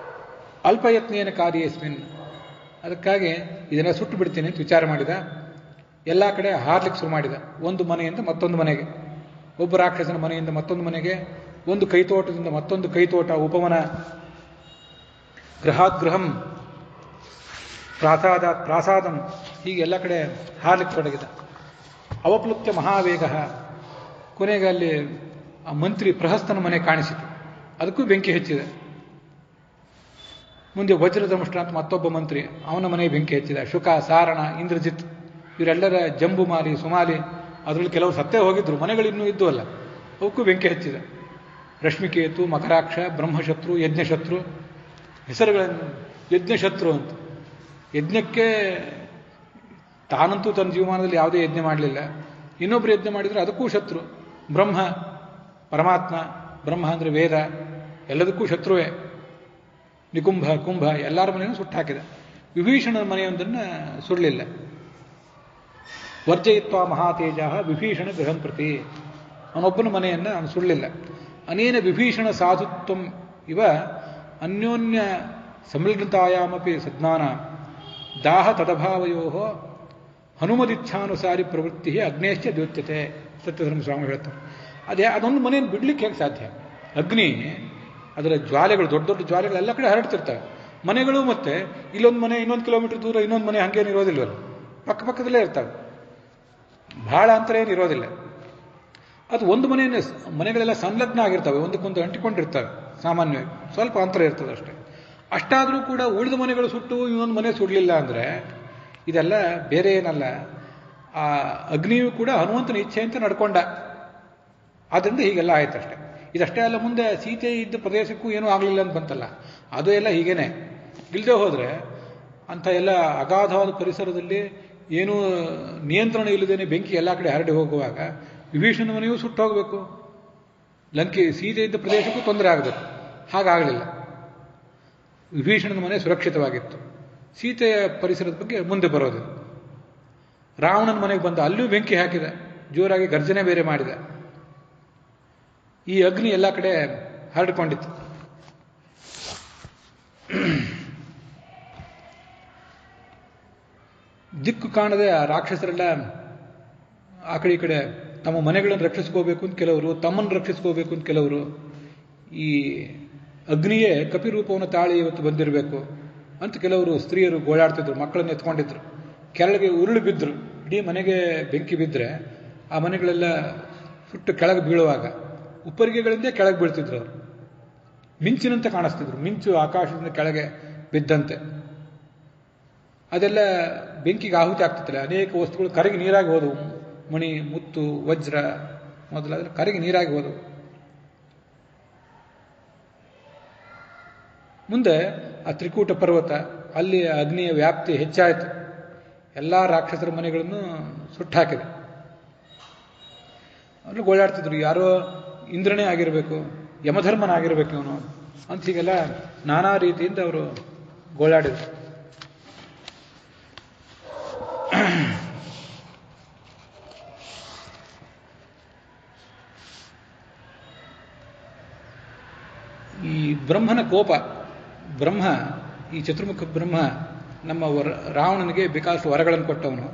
ಅಲ್ಪಯತ್ನೇನ ಕಾರ್ಯಸ್ಮಿನ್. ಅದಕ್ಕಾಗಿ ಇದನ್ನ ಸುಟ್ಟು ಬಿಡ್ತೀನಿ ಅಂತ ವಿಚಾರ ಮಾಡಿದ. ಎಲ್ಲ ಕಡೆ ಹಾರ್ಲಿಕ್ಕೆ ಶುರು ಮಾಡಿದ. ಒಂದು ಮನೆಯಿಂದ ಮತ್ತೊಂದು ಮನೆಗೆ, ಒಬ್ಬ ರಾಕ್ಷಸನ ಮನೆಯಿಂದ ಮತ್ತೊಂದು ಮನೆಗೆ, ಒಂದು ಕೈತೋಟದಿಂದ ಮತ್ತೊಂದು ಕೈತೋಟ, ಉಪವನ, ಗೃಹಾತ್ ಗೃಹಂ, ಪ್ರಾಸಾದಾತ್ ಪ್ರಾಸಾದಂ, ಹೀಗೆ ಎಲ್ಲ ಕಡೆ ಹಾರ್ಲಿಕ್ಕೆ ತೊಡಗಿದ. ಅವಪ್ಲುತ್ಯ ಮಹಾವೇಗ. ಕೊನೆಗೆ ಅಲ್ಲಿ ಆ ಮಂತ್ರಿ ಪ್ರಹಸ್ತನ ಮನೆ ಕಾಣಿಸಿತು, ಅದಕ್ಕೂ ಬೆಂಕಿ ಹೆಚ್ಚಿದೆ. ಮುಂದೆ ವಜ್ರಧಮುಷ್ಟ್ರ ಅಂತ ಮತ್ತೊಬ್ಬ ಮಂತ್ರಿ, ಅವನ ಮನೆಗೆ ಬೆಂಕಿ ಹೆಚ್ಚಿದ. ಶುಕ, ಸಾರಣ, ಇಂದ್ರಜಿತ್, ಇವರೆಲ್ಲರ ಜಂಬುಮಾಲಿ, ಸುಮಾಲಿ, ಅದರಲ್ಲಿ ಕೆಲವರು ಸತ್ತೇ ಹೋಗಿದ್ರು, ಮನೆಗಳಿನ್ನೂ ಇದ್ದು ಅಲ್ಲ, ಅವಕ್ಕೂ ಬೆಂಕಿ ಹೆಚ್ಚಿದೆ. ರಶ್ಮಿಕೇತು, ಮಕರಾಕ್ಷ, ಬ್ರಹ್ಮಶತ್ರು, ಯಜ್ಞಶತ್ರು, ಹೆಸರುಗಳನ್ನು. ಯಜ್ಞಶತ್ರು ಅಂತ, ಯಜ್ಞಕ್ಕೆ ತಾನಂತೂ ತನ್ನ ಜೀವಮಾನದಲ್ಲಿ ಯಾವುದೇ ಯಜ್ಞ ಮಾಡಲಿಲ್ಲ, ಇನ್ನೊಬ್ರು ಯಜ್ಞ ಮಾಡಿದರೆ ಅದಕ್ಕೂ ಶತ್ರು. ಬ್ರಹ್ಮ, ಪರಮಾತ್ಮ, ಬ್ರಹ್ಮ ಅಂದರೆ ವೇದ, ಎಲ್ಲದಕ್ಕೂ ಶತ್ರುವೇ. ನಿಕುಂಭ, ಕುಂಭ, ಎಲ್ಲರ ಮನೆಯನ್ನು ಸುಟ್ಟು ಹಾಕಿದ. ವಿಭೀಷಣನ ಮನೆಯೊಂದನ್ನು ಸುಡಲಿಲ್ಲ. ವರ್ಜಯಿತ್ವ ಮಹಾತೇಜ ವಿಭೀಷಣ ಗೃಹಂ ಪ್ರತಿ. ಅವನೊಬ್ಬನ ಮನೆಯನ್ನು ಅವನು ಸುಡಲಿಲ್ಲ. ಅನೇನ ವಿಭೀಷಣ ಸಾಧುತ್ವ ಇವ ಅನ್ಯೋನ್ಯ ಸಮ್ಮಿಳಿತಾಯಾಮಪಿ ಸಜ್ಞಾನ ದಾಹ ತದಭಾವಯೋ ಹನುಮದಿಚ್ಛಾನುಸಾರಿ ಪ್ರವೃತ್ತಿ ಅಗ್ನೇಶ್ಚ ದ್ಯೋತ್ಯತೆ. ಸತ್ಯಧರ್ಮ ಸ್ವಾಮಿ ಹೇಳ್ತಾರೆ. ಅದೊಂದು ಮನೆಯನ್ನು ಬಿಡ್ಲಿಕ್ಕೆ ಹೇಗೆ ಸಾಧ್ಯ? ಅಗ್ನಿ, ಅದರ ಜ್ವಾಲೆಗಳು, ದೊಡ್ಡ ದೊಡ್ಡ ಜ್ವಾಲೆಗಳು ಎಲ್ಲ ಕಡೆ ಹರಡ್ತಿರ್ತವೆ. ಮನೆಗಳು ಮತ್ತೆ ಇಲ್ಲೊಂದು ಮನೆ, ಇನ್ನೊಂದು ಕಿಲೋಮೀಟರ್ ದೂರ ಇನ್ನೊಂದು ಮನೆ, ಹಂಗೇನು ಇರೋದಿಲ್ವಲ್ಲ, ಪಕ್ಕದಲ್ಲೇ ಇರ್ತವೆ, ಬಹಳ ಅಂತರ ಏನು ಇರೋದಿಲ್ಲ. ಅದು ಒಂದು ಮನೆಗಳೆಲ್ಲ ಸಂಲಗ್ನ ಆಗಿರ್ತವೆ, ಒಂದಕ್ಕೊಂದು ಅಂಟಿಕೊಂಡಿರ್ತವೆ. ಸಾಮಾನ್ಯವಾಗಿ ಸ್ವಲ್ಪ ಅಂತರ ಇರ್ತದೆ ಅಷ್ಟೇ. ಅಷ್ಟಾದರೂ ಕೂಡ ಉಳಿದ ಮನೆಗಳು ಸುಟ್ಟು ಇನ್ನೊಂದು ಮನೆ ಸುಡಲಿಲ್ಲ ಅಂದರೆ ಇದೆಲ್ಲ ಬೇರೆ ಏನಲ್ಲ, ಆ ಅಗ್ನಿಯೂ ಕೂಡ ಹನುಮಂತನ ಇಚ್ಛೆ ಅಂತ ನಡ್ಕೊಂಡ. ಆದ್ದರಿಂದ ಹೀಗೆಲ್ಲ ಆಯ್ತಷ್ಟೆ. ಇದಷ್ಟೇ ಅಲ್ಲ, ಮುಂದೆ ಸೀತೆ ಇದ್ದ ಪ್ರದೇಶಕ್ಕೂ ಏನೂ ಆಗಲಿಲ್ಲ ಅಂತ ಬಂತಲ್ಲ, ಅದು ಎಲ್ಲ ಹೀಗೇನೆ. ಇಲ್ಲದೆ ಹೋದರೆ ಅಂಥ ಎಲ್ಲ ಅಗಾಧವಾದ ಪರಿಸರದಲ್ಲಿ ಏನೂ ನಿಯಂತ್ರಣ ಇಲ್ಲದೇನೆ ಬೆಂಕಿ ಎಲ್ಲ ಕಡೆ ಹರಡಿ ಹೋಗುವಾಗ ವಿಭೀಷಣ ಮನೆಯೂ ಸುಟ್ಟು ಹೋಗಬೇಕು, ಲಂಕೆ ಸೀತೆ ಇದ್ದ ಪ್ರದೇಶಕ್ಕೂ ತೊಂದರೆ ಆಗಬೇಕು. ಹಾಗಾಗಲಿಲ್ಲ. ವಿಭೀಷಣನ ಮನೆ ಸುರಕ್ಷಿತವಾಗಿತ್ತು. ಸೀತೆಯ ಪರಿಸರದ ಬಗ್ಗೆ ಮುಂದೆ ಬರೋದು. ರಾವಣನ ಮನೆಗೆ ಬಂದ, ಅಲ್ಲೂ ಬೆಂಕಿ ಹಾಕಿದ, ಜೋರಾಗಿ ಗರ್ಜನೆ ಬೇರೆ ಮಾಡಿದ. ಈ ಅಗ್ನಿ ಎಲ್ಲ ಕಡೆ ಹರಡಿಕೊಂಡಿತ್ತು. ದಿಕ್ಕು ಕಾಣದೆ ಆ ರಾಕ್ಷಸರೆಲ್ಲ ಆ ಕಡೆ ಈ ಕಡೆ ತಮ್ಮ ಮನೆಗಳನ್ನು ರಕ್ಷಿಸ್ಕೋಬೇಕು ಅಂತ ಕೆಲವರು, ತಮ್ಮನ್ನು ರಕ್ಷಿಸ್ಕೋಬೇಕು ಅಂತ ಕೆಲವರು ಈ ಅಗ್ನಿಯೇ ಕಪಿರೂಪವನ್ನು ತಾಳಿ ಇವತ್ತು ಬಂದಿರಬೇಕು ಅಂತ ಕೆಲವರು ಸ್ತ್ರೀಯರು ಗೋಳಾಡ್ತಿದ್ರು, ಮಕ್ಕಳನ್ನು ಎತ್ಕೊಂಡಿದ್ರು, ಕೆಳಗೆ ಉರುಳು ಬಿದ್ದರು. ಇಡೀ ಮನೆಗೆ ಬೆಂಕಿ ಬಿದ್ದರೆ ಆ ಮನೆಗಳೆಲ್ಲ ಸುಟ್ಟು ಕೆಳಗೆ ಬೀಳುವಾಗ ಉಪ್ಪರಿಗೆಗಳಿಂದ ಕೆಳಗೆ ಬೀಳ್ತಿದ್ರು ಅವರು. ಮಿಂಚಿನಂತೆ ಕಾಣಿಸ್ತಿದ್ರು, ಮಿಂಚು ಆಕಾಶದಿಂದ ಕೆಳಗೆ ಬಿದ್ದಂತೆ. ಅದೆಲ್ಲ ಬೆಂಕಿಗೆ ಆಹುತಿ ಆಗ್ತಿತ್ತಲ್ಲ. ಅನೇಕ ವಸ್ತುಗಳು ಕರಗಿ ನೀರಾಗಿ ಹೋದವು. ಮಣಿ, ಮುತ್ತು, ವಜ್ರ ಮೊದಲಾದ್ರೆ ಕರಗಿ ನೀರಾಗಿ ಹೋದವು. ಮುಂದೆ ಆ ತ್ರಿಕೂಟ ಪರ್ವತ, ಅಲ್ಲಿ ಅಗ್ನಿಯ ವ್ಯಾಪ್ತಿ ಹೆಚ್ಚಾಯಿತು. ಎಲ್ಲ ರಾಕ್ಷಸರ ಮನೆಗಳನ್ನು ಸುಟ್ಟಾಕಿದೆ. ಅವರು ಗೋಳಾಡ್ತಿದ್ರು, ಯಾರೋ ಇಂದ್ರನೇ ಆಗಿರಬೇಕು, ಯಮಧರ್ಮನಾಗಿರ್ಬೇಕು ಇವನು ಅಂತ. ಹೀಗೆಲ್ಲ ನಾನಾ ರೀತಿಯಿಂದ ಅವರು ಗೋಳಾಡಿದರು. ಈ ಬ್ರಹ್ಮನ ಕೋಪ, ಬ್ರಹ್ಮ, ಈ ಚತುರ್ಮುಖ ಬ್ರಹ್ಮ ನಮ್ಮ ರಾವಣನಿಗೆ ಬೇಕಾದಷ್ಟು ವರಗಳನ್ನು ಕೊಟ್ಟವನು.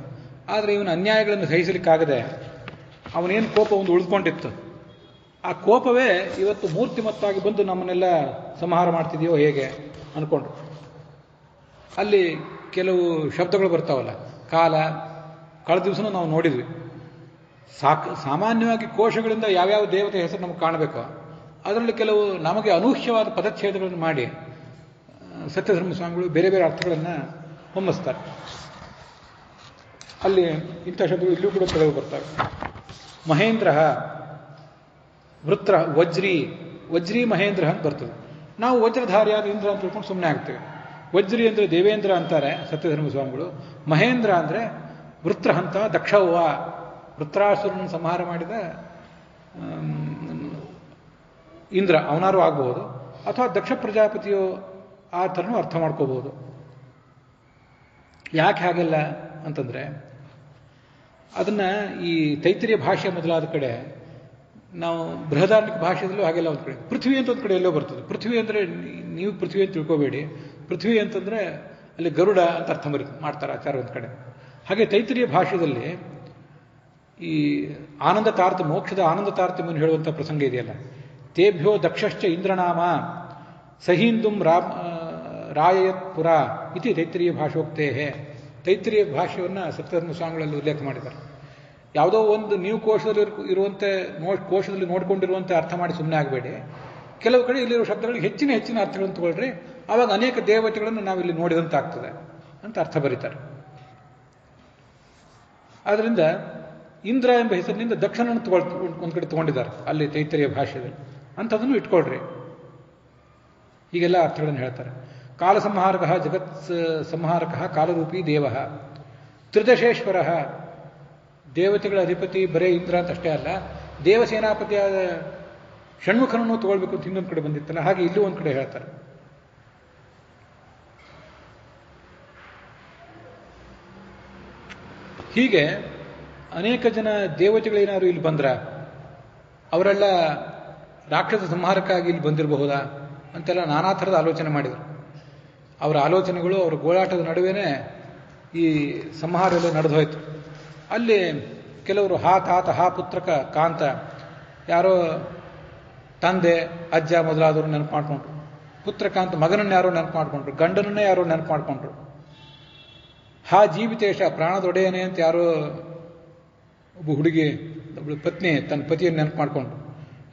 ಆದರೆ ಇವನ ಅನ್ಯಾಯಗಳನ್ನು ಸಹಿಸಲಿಕ್ಕಾಗದೆ ಅವನೇನು ಕೋಪ ಒಂದು ಉಳಿದುಕೊಂಡಿತ್ತು. ಆ ಕೋಪವೇ ಇವತ್ತು ಮೂರ್ತಿಮತ್ತಾಗಿ ಬಂದು ನಮ್ಮನ್ನೆಲ್ಲ ಸಂಹಾರ ಮಾಡ್ತಿದೆಯೋ ಹೇಗೆ ಅಂದ್ಕೊಂಡ್ರು. ಅಲ್ಲಿ ಕೆಲವು ಶಬ್ದಗಳು ಬರ್ತಾವಲ್ಲ, ಕಾಲ, ಕಳೆದ ದಿವಸನೂ ನಾವು ನೋಡಿದ್ವಿ. ಸಾಮಾನ್ಯವಾಗಿ ಕೋಶಗಳಿಂದ ಯಾವ್ಯಾವ ದೇವತೆ ಹೆಸರು ನಮಗೆ ಕಾಣಬೇಕೋ ಅದರಲ್ಲಿ ಕೆಲವು ನಮಗೆ ಅನೂಹ್ಯವಾದ ಪದಚ್ಛೇದಗಳನ್ನು ಮಾಡಿ ಸತ್ಯಧರ್ಮ ಸ್ವಾಮಿಗಳು ಬೇರೆ ಬೇರೆ ಅರ್ಥಗಳನ್ನು ಹೊಮ್ಮಿಸ್ತಾರೆ. ಅಲ್ಲಿ ಇಂಥ ಶಬ್ದಗಳು ಇಲ್ಲೂ ಕೂಡ ಕೆಲವು ಬರ್ತವೆ. ಮಹೇಂದ್ರ, ವೃತ್ರ, ವಜ್ರಿ ಮಹೇಂದ್ರ ಅಂತ ಬರ್ತದೆ. ನಾವು ವಜ್ರಧಾರಿಯಾದ ಇಂದ್ರ ಅಂತ ತಿಳ್ಕೊಂಡು ಸುಮ್ಮನೆ ಆಗ್ತೇವೆ. ವಜ್ರಿ ಅಂದರೆ ದೇವೇಂದ್ರ ಅಂತಾರೆ ಸತ್ಯಧರ್ಮ ಸ್ವಾಮಿಗಳು. ಮಹೇಂದ್ರ ಅಂದರೆ ವೃತ್ರಹಂತ ದಕ್ಷವ್ವ, ವೃತ್ರಾಸುರನ ಸಂಹಾರ ಮಾಡಿದ ಇಂದ್ರ, ಅವನಾರು ಆಗಬಹುದು, ಅಥವಾ ದಕ್ಷ ಪ್ರಜಾಪತಿಯು ಆ ಥರನೂ ಅರ್ಥ ಮಾಡ್ಕೋಬಹುದು. ಯಾಕೆ ಹಾಗೆಲ್ಲ ಅಂತಂದರೆ, ಅದನ್ನ ಈ ತೈತ್ರಿಯ ಭಾಷೆ ಮೊದಲಾದ ಕಡೆ, ನಾವು ಬೃಹದಾರಣಿಕ ಭಾಷೆಯಲ್ಲೂ ಹಾಗೆಲ್ಲ ಒಂದು ಕಡೆ, ಪೃಥ್ವಿ ಅಂತ ಒಂದು ಕಡೆ ಎಲ್ಲೋ ಬರ್ತದೆ. ಪೃಥ್ವಿ ಅಂದರೆ ನೀವು ಪೃಥ್ವಿ ಅಂತ ತಿಳ್ಕೋಬೇಡಿ. ಪೃಥ್ವಿ ಅಂತಂದರೆ ಅಲ್ಲಿ ಗರುಡ ಅಂತ ಅರ್ಥ ಮಾಡ್ತಾರೆ ಆಚಾರ ಒಂದು ಕಡೆ. ಹಾಗೆ ತೈತ್ರಿಯ ಭಾಷೆಯಲ್ಲಿ ಈ ಆನಂದ ತಾರತಮ್ಯ, ಮೋಕ್ಷದ ಆನಂದ ತಾರತಮ್ಯವನ್ನು ಹೇಳುವಂಥ ಪ್ರಸಂಗ ಇದೆಯಲ್ಲ, ತೇಭ್ಯೋ ದಕ್ಷಶ್ಚ ಇಂದ್ರನಾಮ ಸಹೀಂದುಂ ರಾಯಯತ್ ಪುರ ಇತಿ ತೈತ್ರಿಯ ಭಾಷೋಕ್ತೇ. ತೈತ್ರಿಯ ಭಾಷೆಯನ್ನು ಸತ್ಯಧರ್ಮ ಸ್ವಾಮಿಗಳಲ್ಲಿ ಉಲ್ಲೇಖ ಮಾಡಿದ್ದಾರೆ. ಯಾವುದೋ ಒಂದು ನೀವು ಕೋಶದಲ್ಲಿ ಇರುವಂತೆ ಕೋಶದಲ್ಲಿ ನೋಡ್ಕೊಂಡಿರುವಂತೆ ಅರ್ಥ ಮಾಡಿ ಸುಮ್ಮನೆ ಆಗಬೇಡಿ. ಕೆಲವು ಕಡೆ ಇಲ್ಲಿರುವ ಶಬ್ದಗಳಿಗೆ ಹೆಚ್ಚಿನ ಅರ್ಥಗಳನ್ನು ತಗೊಳ್ರಿ, ಆವಾಗ ಅನೇಕ ದೇವತೆಗಳನ್ನು ನಾವಿಲ್ಲಿ ನೋಡಿದಂತಾಗ್ತದೆ ಅಂತ ಅರ್ಥ ಬರೀತಾರೆ. ಆದ್ದರಿಂದ ಇಂದ್ರ ಎಂಬ ಹೆಸರಿನಿಂದ ದಕ್ಷಿಣನ್ನು ಒಂದು ಕಡೆ ತಗೊಂಡಿದ್ದಾರೆ ಅಲ್ಲಿ ತೈತರಿಯ ಭಾಷೆಯಲ್ಲಿ. ಅಂಥದನ್ನು ಇಟ್ಕೊಳ್ರಿ. ಹೀಗೆಲ್ಲ ಅರ್ಥಗಳನ್ನು ಹೇಳ್ತಾರೆ. ಕಾಲ ಸಂಹಾರಕ, ಜಗತ್ ಸಂಹಾರಕ, ಕಾಲರೂಪಿ ದೇವ, ತ್ರಿದಶೇಶ್ವರ, ದೇವತೆಗಳ ಅಧಿಪತಿ ಬರೇ ಇಂದ್ರ ಅಂತ ಅಷ್ಟೇ ಅಲ್ಲ, ದೇವಸೇನಾಪತಿಯಾದ ಷಣ್ಮುಖನನ್ನು ತಗೊಳ್ಬೇಕು ಅಂತ ಇನ್ನೊಂದು ಕಡೆ ಬಂದಿತ್ತಲ್ಲ, ಹಾಗೆ ಇಲ್ಲೂ ಒಂದು ಕಡೆ ಹೇಳ್ತಾರೆ. ಹೀಗೆ ಅನೇಕ ಜನ ದೇವತೆಗಳೇನಾದ್ರು ಇಲ್ಲಿ ಬಂದ್ರ ಅವರೆಲ್ಲ ರಾಕ್ಷಸ ಸಂಹಾರಕ್ಕಾಗಿ ಇಲ್ಲಿ ಬಂದಿರಬಹುದಾ ಅಂತೆಲ್ಲ ನಾನಾ ಥರದ ಆಲೋಚನೆ ಮಾಡಿದರು. ಅವರ ಆಲೋಚನೆಗಳು, ಅವರ ಗೋಳಾಟದ ನಡುವೆನೇ ಈ ಸಂಹಾರ ಎಲ್ಲ ನಡೆದು ಹೋಯ್ತು. ಅಲ್ಲಿ ಕೆಲವರು ಹಾ ಪುತ್ರಕ ಕಾಂತ, ಯಾರೋ ತಂದೆ ಅಜ್ಜ ಮೊದಲಾದವರು ನೆನಪು ಮಾಡ್ಕೊಂಡ್ರು. ಪುತ್ರಕಾಂತ ಮಗನನ್ನು ಯಾರೋ ನೆನಪು ಮಾಡ್ಕೊಂಡ್ರು, ಗಂಡನನ್ನೇ ಯಾರೋ ನೆನಪು ಮಾಡ್ಕೊಂಡ್ರು. ಹಾ ಜೀವಿತೇಶ, ಪ್ರಾಣದೊಡೆಯನೇ ಅಂತ ಯಾರೋ ಒಬ್ಬ ಹುಡುಗಿ, ಒಬ್ಬಳು ಪತ್ನಿ ತನ್ನ ಪತಿಯನ್ನು ನೆನಪು ಮಾಡ್ಕೊಂಡ್ರು.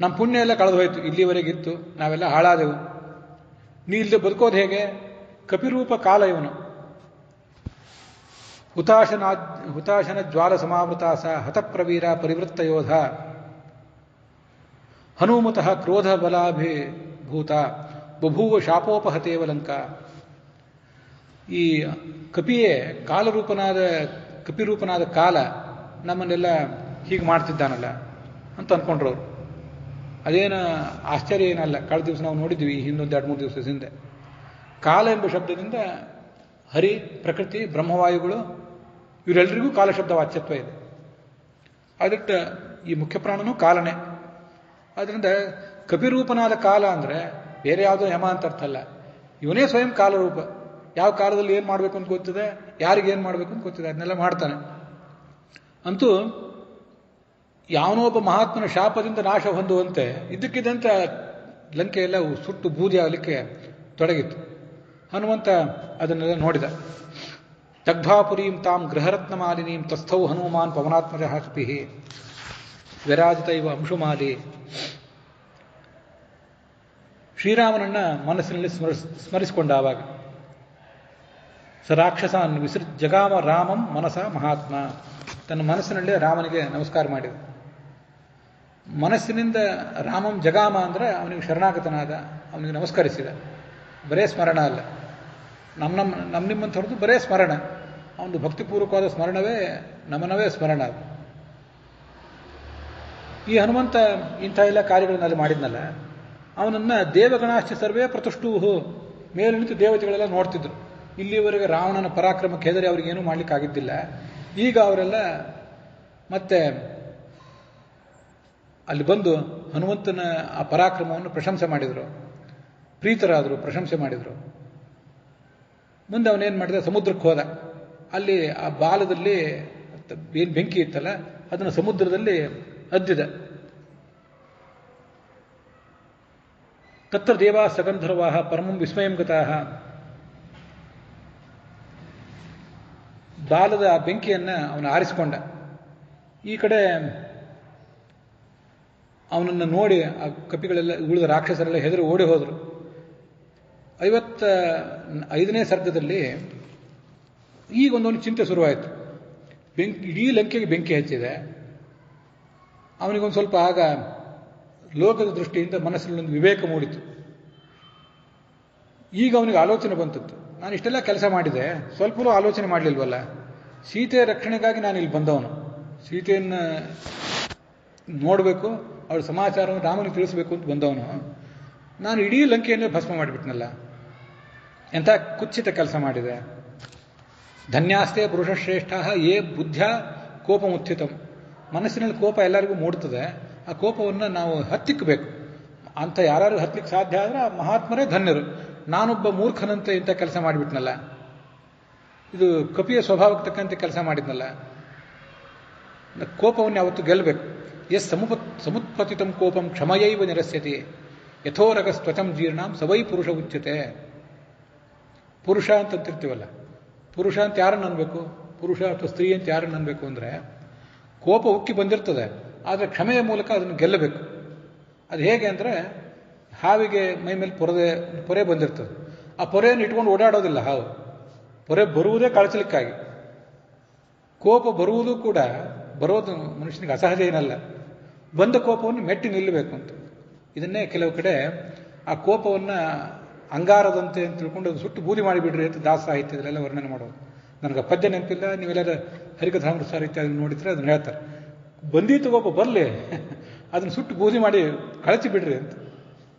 ನಮ್ಮ ಪುಣ್ಯ ಎಲ್ಲ ಕಳೆದು ಹೋಯ್ತು, ಇಲ್ಲಿವರೆಗಿತ್ತು, ನಾವೆಲ್ಲ ಹಾಳಾದೆವು, ನೀ ಇಲ್ಲದೆ ಬದುಕೋದು ಹೇಗೆ? ಕಪಿರೂಪ ಕಾಲ ಇವನು. ಹುತಾಶನ ಜ್ವಾಲ ಸಮಾವೃತಾಸ ಹತಪ್ರವೀರ ಪರಿವೃತ್ತ ಯೋಧ ಹನುಮತಃ ಕ್ರೋಧ ಬಲಾಭಿಭೂತ ಬಭೂವ ಶಾಪೋಪಹತೇವಲಂಕ. ಈ ಕಪಿಯೇ ಕಪಿರೂಪನಾದ ಕಾಲ ನಮ್ಮನ್ನೆಲ್ಲ ಹೀಗೆ ಮಾಡ್ತಿದ್ದಾನಲ್ಲ ಅಂತ ಅಂದ್ಕೊಂಡ್ರು ಅವರು. ಅದೇನು ಆಶ್ಚರ್ಯ ಏನಲ್ಲ. ಕಳೆದ ದಿವಸ ನಾವು ನೋಡಿದ್ವಿ, ಹಿಂದೊಂದು 2-3 ದಿವಸದ ಹಿಂದೆ. ಕಾಲ ಎಂಬ ಶಬ್ದದಿಂದ ಹರಿ, ಪ್ರಕೃತಿ, ಬ್ರಹ್ಮವಾಯುಗಳು ಇವರೆಲ್ಲರಿಗೂ ಕಾಲ ಶಬ್ದ ವಾಚ್ಯತ್ವ ಇದೆ. ಅದಕ್ಕೆ ಈ ಮುಖ್ಯ ಪ್ರಾಣನೂ ಕಾಲನೇ. ಅದರಿಂದ ಕಪಿರೂಪನಾದ ಕಾಲ ಅಂದರೆ ಬೇರೆ ಯಾವುದೋ ಯಮ ಅಂತ ಅರ್ಥ ಅಲ್ಲ, ಇವನೇ ಸ್ವಯಂ ಕಾಲರೂಪ. ಯಾವ ಕಾಲದಲ್ಲಿ ಏನು ಮಾಡಬೇಕು ಅಂತ ಗೊತ್ತಿದೆ, ಯಾರಿಗೇನು ಮಾಡಬೇಕು ಅಂತ ಗೊತ್ತಿದೆ, ಅದನ್ನೆಲ್ಲ ಮಾಡ್ತಾನೆ. ಅಂತೂ ಯಾವನೋ ಒಬ್ಬ ಮಹಾತ್ಮನ ಶಾಪದಿಂದ ನಾಶ ಹೊಂದುವಂತೆ ಇದ್ದಕ್ಕಿದ್ದಂತೆ ಲಂಕೆ ಎಲ್ಲ ಸುಟ್ಟು ಬೂದಿ ಆಗಲಿಕ್ಕೆ ತೊಡಗಿತ್ತು. ಹನುಮಂತ ಅದನ್ನೆಲ್ಲ ನೋಡಿದ. ದಗ್ಧಾಪುರೀಂ ತಾಂ ಗೃಹರತ್ನ ಮಾಲಿನೀಂ ತಸ್ಥೌ ಹನುಮಾನ್ ಪವನಾತ್ಮಜ ಕಪಿ ವಿರಾಜಿತ ಇವ ಅಂಶುಮಾಲಿ. ಶ್ರೀರಾಮನನ್ನ ಮನಸ್ಸಿನಲ್ಲಿ ಸ್ಮರಿಸಿಕೊಂಡ. ಆವಾಗ ಸ ರಾಕ್ಷಸಾನ್ ಜಗಾಮ ರಾಮಂ ಮನಸ ಮಹಾತ್ಮ. ತನ್ನ ಮನಸ್ಸಿನಲ್ಲೇ ರಾಮನಿಗೆ ನಮಸ್ಕಾರ ಮಾಡಿದ. ಮನಸ್ಸಿನಿಂದ ರಾಮಂ ಜಗಾಮ ಅಂದರೆ ಅವನಿಗೆ ಶರಣಾಗತನಾದ, ಅವನಿಗೆ ನಮಸ್ಕರಿಸಿದ. ಬರೇ ಸ್ಮರಣ ಅಲ್ಲ, ನಿಮ್ಮಂತ ಹೊರತು ಬರೇ ಸ್ಮರಣ. ಅವನು ಭಕ್ತಿಪೂರ್ವಕವಾದ ಸ್ಮರಣವೇ ನಮನವೇ ಸ್ಮರಣ. ಅದು ಈ ಹನುಮಂತ ಇಂಥ ಎಲ್ಲ ಕಾರ್ಯಗಳನ್ನೆಲ್ಲ ಮಾಡಿದ್ನಲ್ಲ, ಅವನನ್ನು ದೇವಗಣಾಶ್ಚ ಸರ್ವೇ ಪ್ರತುಷ್ಟೂಹು. ಮೇಲೆ ನಿಂತು ದೇವತೆಗಳೆಲ್ಲ ನೋಡ್ತಿದ್ರು. ಇಲ್ಲಿವರೆಗೆ ರಾವಣನ ಪರಾಕ್ರಮಕ್ಕೆ ಹೆದರಿ ಅವ್ರಿಗೇನೂ ಮಾಡಲಿಕ್ಕಾಗಿದ್ದಿಲ್ಲ. ಈಗ ಅವರೆಲ್ಲ ಮತ್ತೆ ಅಲ್ಲಿ ಬಂದು ಹನುಮಂತನ ಆ ಪರಾಕ್ರಮವನ್ನು ಪ್ರಶಂಸೆ ಮಾಡಿದರು, ಪ್ರೀತರಾದರು, ಪ್ರಶಂಸೆ ಮಾಡಿದರು. ಮುಂದೆ ಅವನೇನು ಮಾಡಿದ, ಸಮುದ್ರಕ್ಕೆ ಹೋದ. ಅಲ್ಲಿ ಆ ಬಾಲದಲ್ಲಿ ಏನು ಬೆಂಕಿ ಇತ್ತಲ್ಲ, ಅದನ್ನು ಸಮುದ್ರದಲ್ಲಿ ಅದ್ದಿದ. ತತ್ರ ದೇವಾ ಸಗಂಧರ್ವಾಹ ಪರಮಂ ವಿಸ್ಮಯಂ ಗತಾಹ. ಬಾಲದ ಆ ಬೆಂಕಿಯನ್ನು ಅವನು ಆರಿಸಿಕೊಂಡ. ಈ ಕಡೆ ಅವನನ್ನು ನೋಡಿ ಆ ಕಪಿಗಳೆಲ್ಲ, ಉಳಿದ ರಾಕ್ಷಸರೆಲ್ಲ ಹೆದರು ಓಡಿ ಹೋದರು. 55ನೇ ಸರ್ಗದಲ್ಲಿ ಈಗ ಒಂದೊಂದು ಚಿಂತೆ ಶುರುವಾಯಿತು. ಇಡೀ ಲಂಕೆಗೆ ಬೆಂಕಿ ಹಚ್ಚಿದೆ. ಅವನಿಗೊಂದು ಸ್ವಲ್ಪ ಆಗ ಲೋಕದ ದೃಷ್ಟಿಯಿಂದ ಮನಸ್ಸಿನಲ್ಲೊಂದು ವಿವೇಕ ಮೂಡಿತು. ಈಗ ಅವನಿಗೆ ಆಲೋಚನೆ ಬಂತದ್ದು, ನಾನು ಇಷ್ಟೆಲ್ಲ ಕೆಲಸ ಮಾಡಿದೆ, ಸ್ವಲ್ಪವೂ ಆಲೋಚನೆ ಮಾಡಲಿಲ್ವಲ್ಲ. ಸೀತೆಯ ರಕ್ಷಣೆಗಾಗಿ ನಾನು ಇಲ್ಲಿ ಬಂದವನು. ಸೀತೆಯನ್ನು ನೋಡಬೇಕು, ಅವಳ ಸಮಾಚಾರವನ್ನು ರಾಮನಿಗೆ ತಿಳಿಸಬೇಕು ಅಂತ ಬಂದವನು. ನಾನು ಇಡೀ ಲಂಕೆಯನ್ನೇ ಭಸ್ಮ ಮಾಡಿಬಿಟ್ನಲ್ಲ, ಎಂಥ ಕುತ್ಸಿತ ಕೆಲಸ ಮಾಡಿದೆ. ಧನ್ಯಾಸ್ತೆ ಪುರುಷಶ್ರೇಷ್ಠ ಯೇ ಬುದ್ಧ ಕೋಪಮುತ್ಥಿತಂ. ಮನಸ್ಸಿನಲ್ಲಿ ಕೋಪ ಎಲ್ಲರಿಗೂ ಮೂಡ್ತದೆ. ಆ ಕೋಪವನ್ನು ನಾವು ಹತ್ತಿಕ್ಕಬೇಕು. ಅಂತ ಯಾರು ಹತ್ತಲಿಕ್ಕೆ ಸಾಧ್ಯ ಆದರೆ ಆ ಮಹಾತ್ಮರೇ ಧನ್ಯರು. ನಾನೊಬ್ಬ ಮೂರ್ಖನಂತೆ ಇಂಥ ಕೆಲಸ ಮಾಡಿಬಿಟ್ನಲ್ಲ, ಇದು ಕಪಿಯ ಸ್ವಭಾವಕ್ಕೆ ತಕ್ಕಂತೆ ಕೆಲಸ ಮಾಡಿದ್ನಲ್ಲ. ಕೋಪವನ್ನು ಯಾವತ್ತು ಗೆಲ್ಲಬೇಕು. ಎಸ್ ಸಮುತ್ಪತಿತಂ ಕೋಪಂ ಕ್ಷಮಯೈವ ನಿರಸ್ಯತಿ ಯಥೋರಗಸ್ತ್ವಚಂ ಜೀರ್ಣಾಂ ಸವೈ ಪುರುಷ ಉಚ್ಯತೆ. ಪುರುಷ ಅಂತಂತಿರ್ತೀವಲ್ಲ, ಪುರುಷ ಅಂತ ಯಾರನ್ನು ಅನ್ಬೇಕು? ಪುರುಷ ಅಥವಾ ಸ್ತ್ರೀ ಅಂತ ಯಾರನ್ನು ಅನ್ಬೇಕು ಅಂದರೆ, ಕೋಪ ಉಕ್ಕಿ ಬಂದಿರ್ತದೆ, ಆದರೆ ಕ್ಷಮೆಯ ಮೂಲಕ ಅದನ್ನು ಗೆಲ್ಲಬೇಕು. ಅದು ಹೇಗೆ ಅಂದರೆ, ಹಾವಿಗೆ ಮೈ ಮೇಲೆ ಪೊರೆ ಬಂದಿರ್ತದೆ. ಆ ಪೊರೆಯನ್ನು ಇಟ್ಕೊಂಡು ಓಡಾಡೋದಿಲ್ಲ ಹಾವು. ಪೊರೆ ಬರುವುದೇ ಕಳಚಲಿಕ್ಕಾಗಿ. ಕೋಪ ಬರುವುದು ಕೂಡ ಬರೋದು ಮನುಷ್ಯನಿಗೆ ಅಸಹಜ ಏನಲ್ಲ. ಬಂದ ಕೋಪವನ್ನು ಮೆಟ್ಟಿ ನಿಲ್ಲಬೇಕು ಅಂತ. ಇದನ್ನೇ ಕೆಲವು ಕಡೆ ಆ ಕೋಪವನ್ನು ಅಂಗಾರದಂತೆ ಅಂತ ತಿಳ್ಕೊಂಡು ಅದು ಸುಟ್ಟು ಬೂದಿ ಮಾಡಿಬಿಡ್ರಿ ಅಂತ ದಾಸ ಸಾಹಿತ್ಯದಲ್ಲೆಲ್ಲ ವರ್ಣನೆ ಮಾಡೋದು. ನನಗೆ ಪದ್ಯ ನೆನಪಿಲ್ಲ, ನೀವೆಲ್ಲರ ಹರಿಕಥಾಮೃತ ಸಾಹಿತ್ಯ ಅದನ್ನು ನೋಡಿದ್ರೆ ಅದನ್ನು ಹೇಳ್ತಾರೆ. ಬಂದೀತು ಕೋಪ ಬರಲಿ, ಅದನ್ನು ಸುಟ್ಟು ಬೂದಿ ಮಾಡಿ ಕಳಚಿ ಬಿಡ್ರಿ ಅಂತ.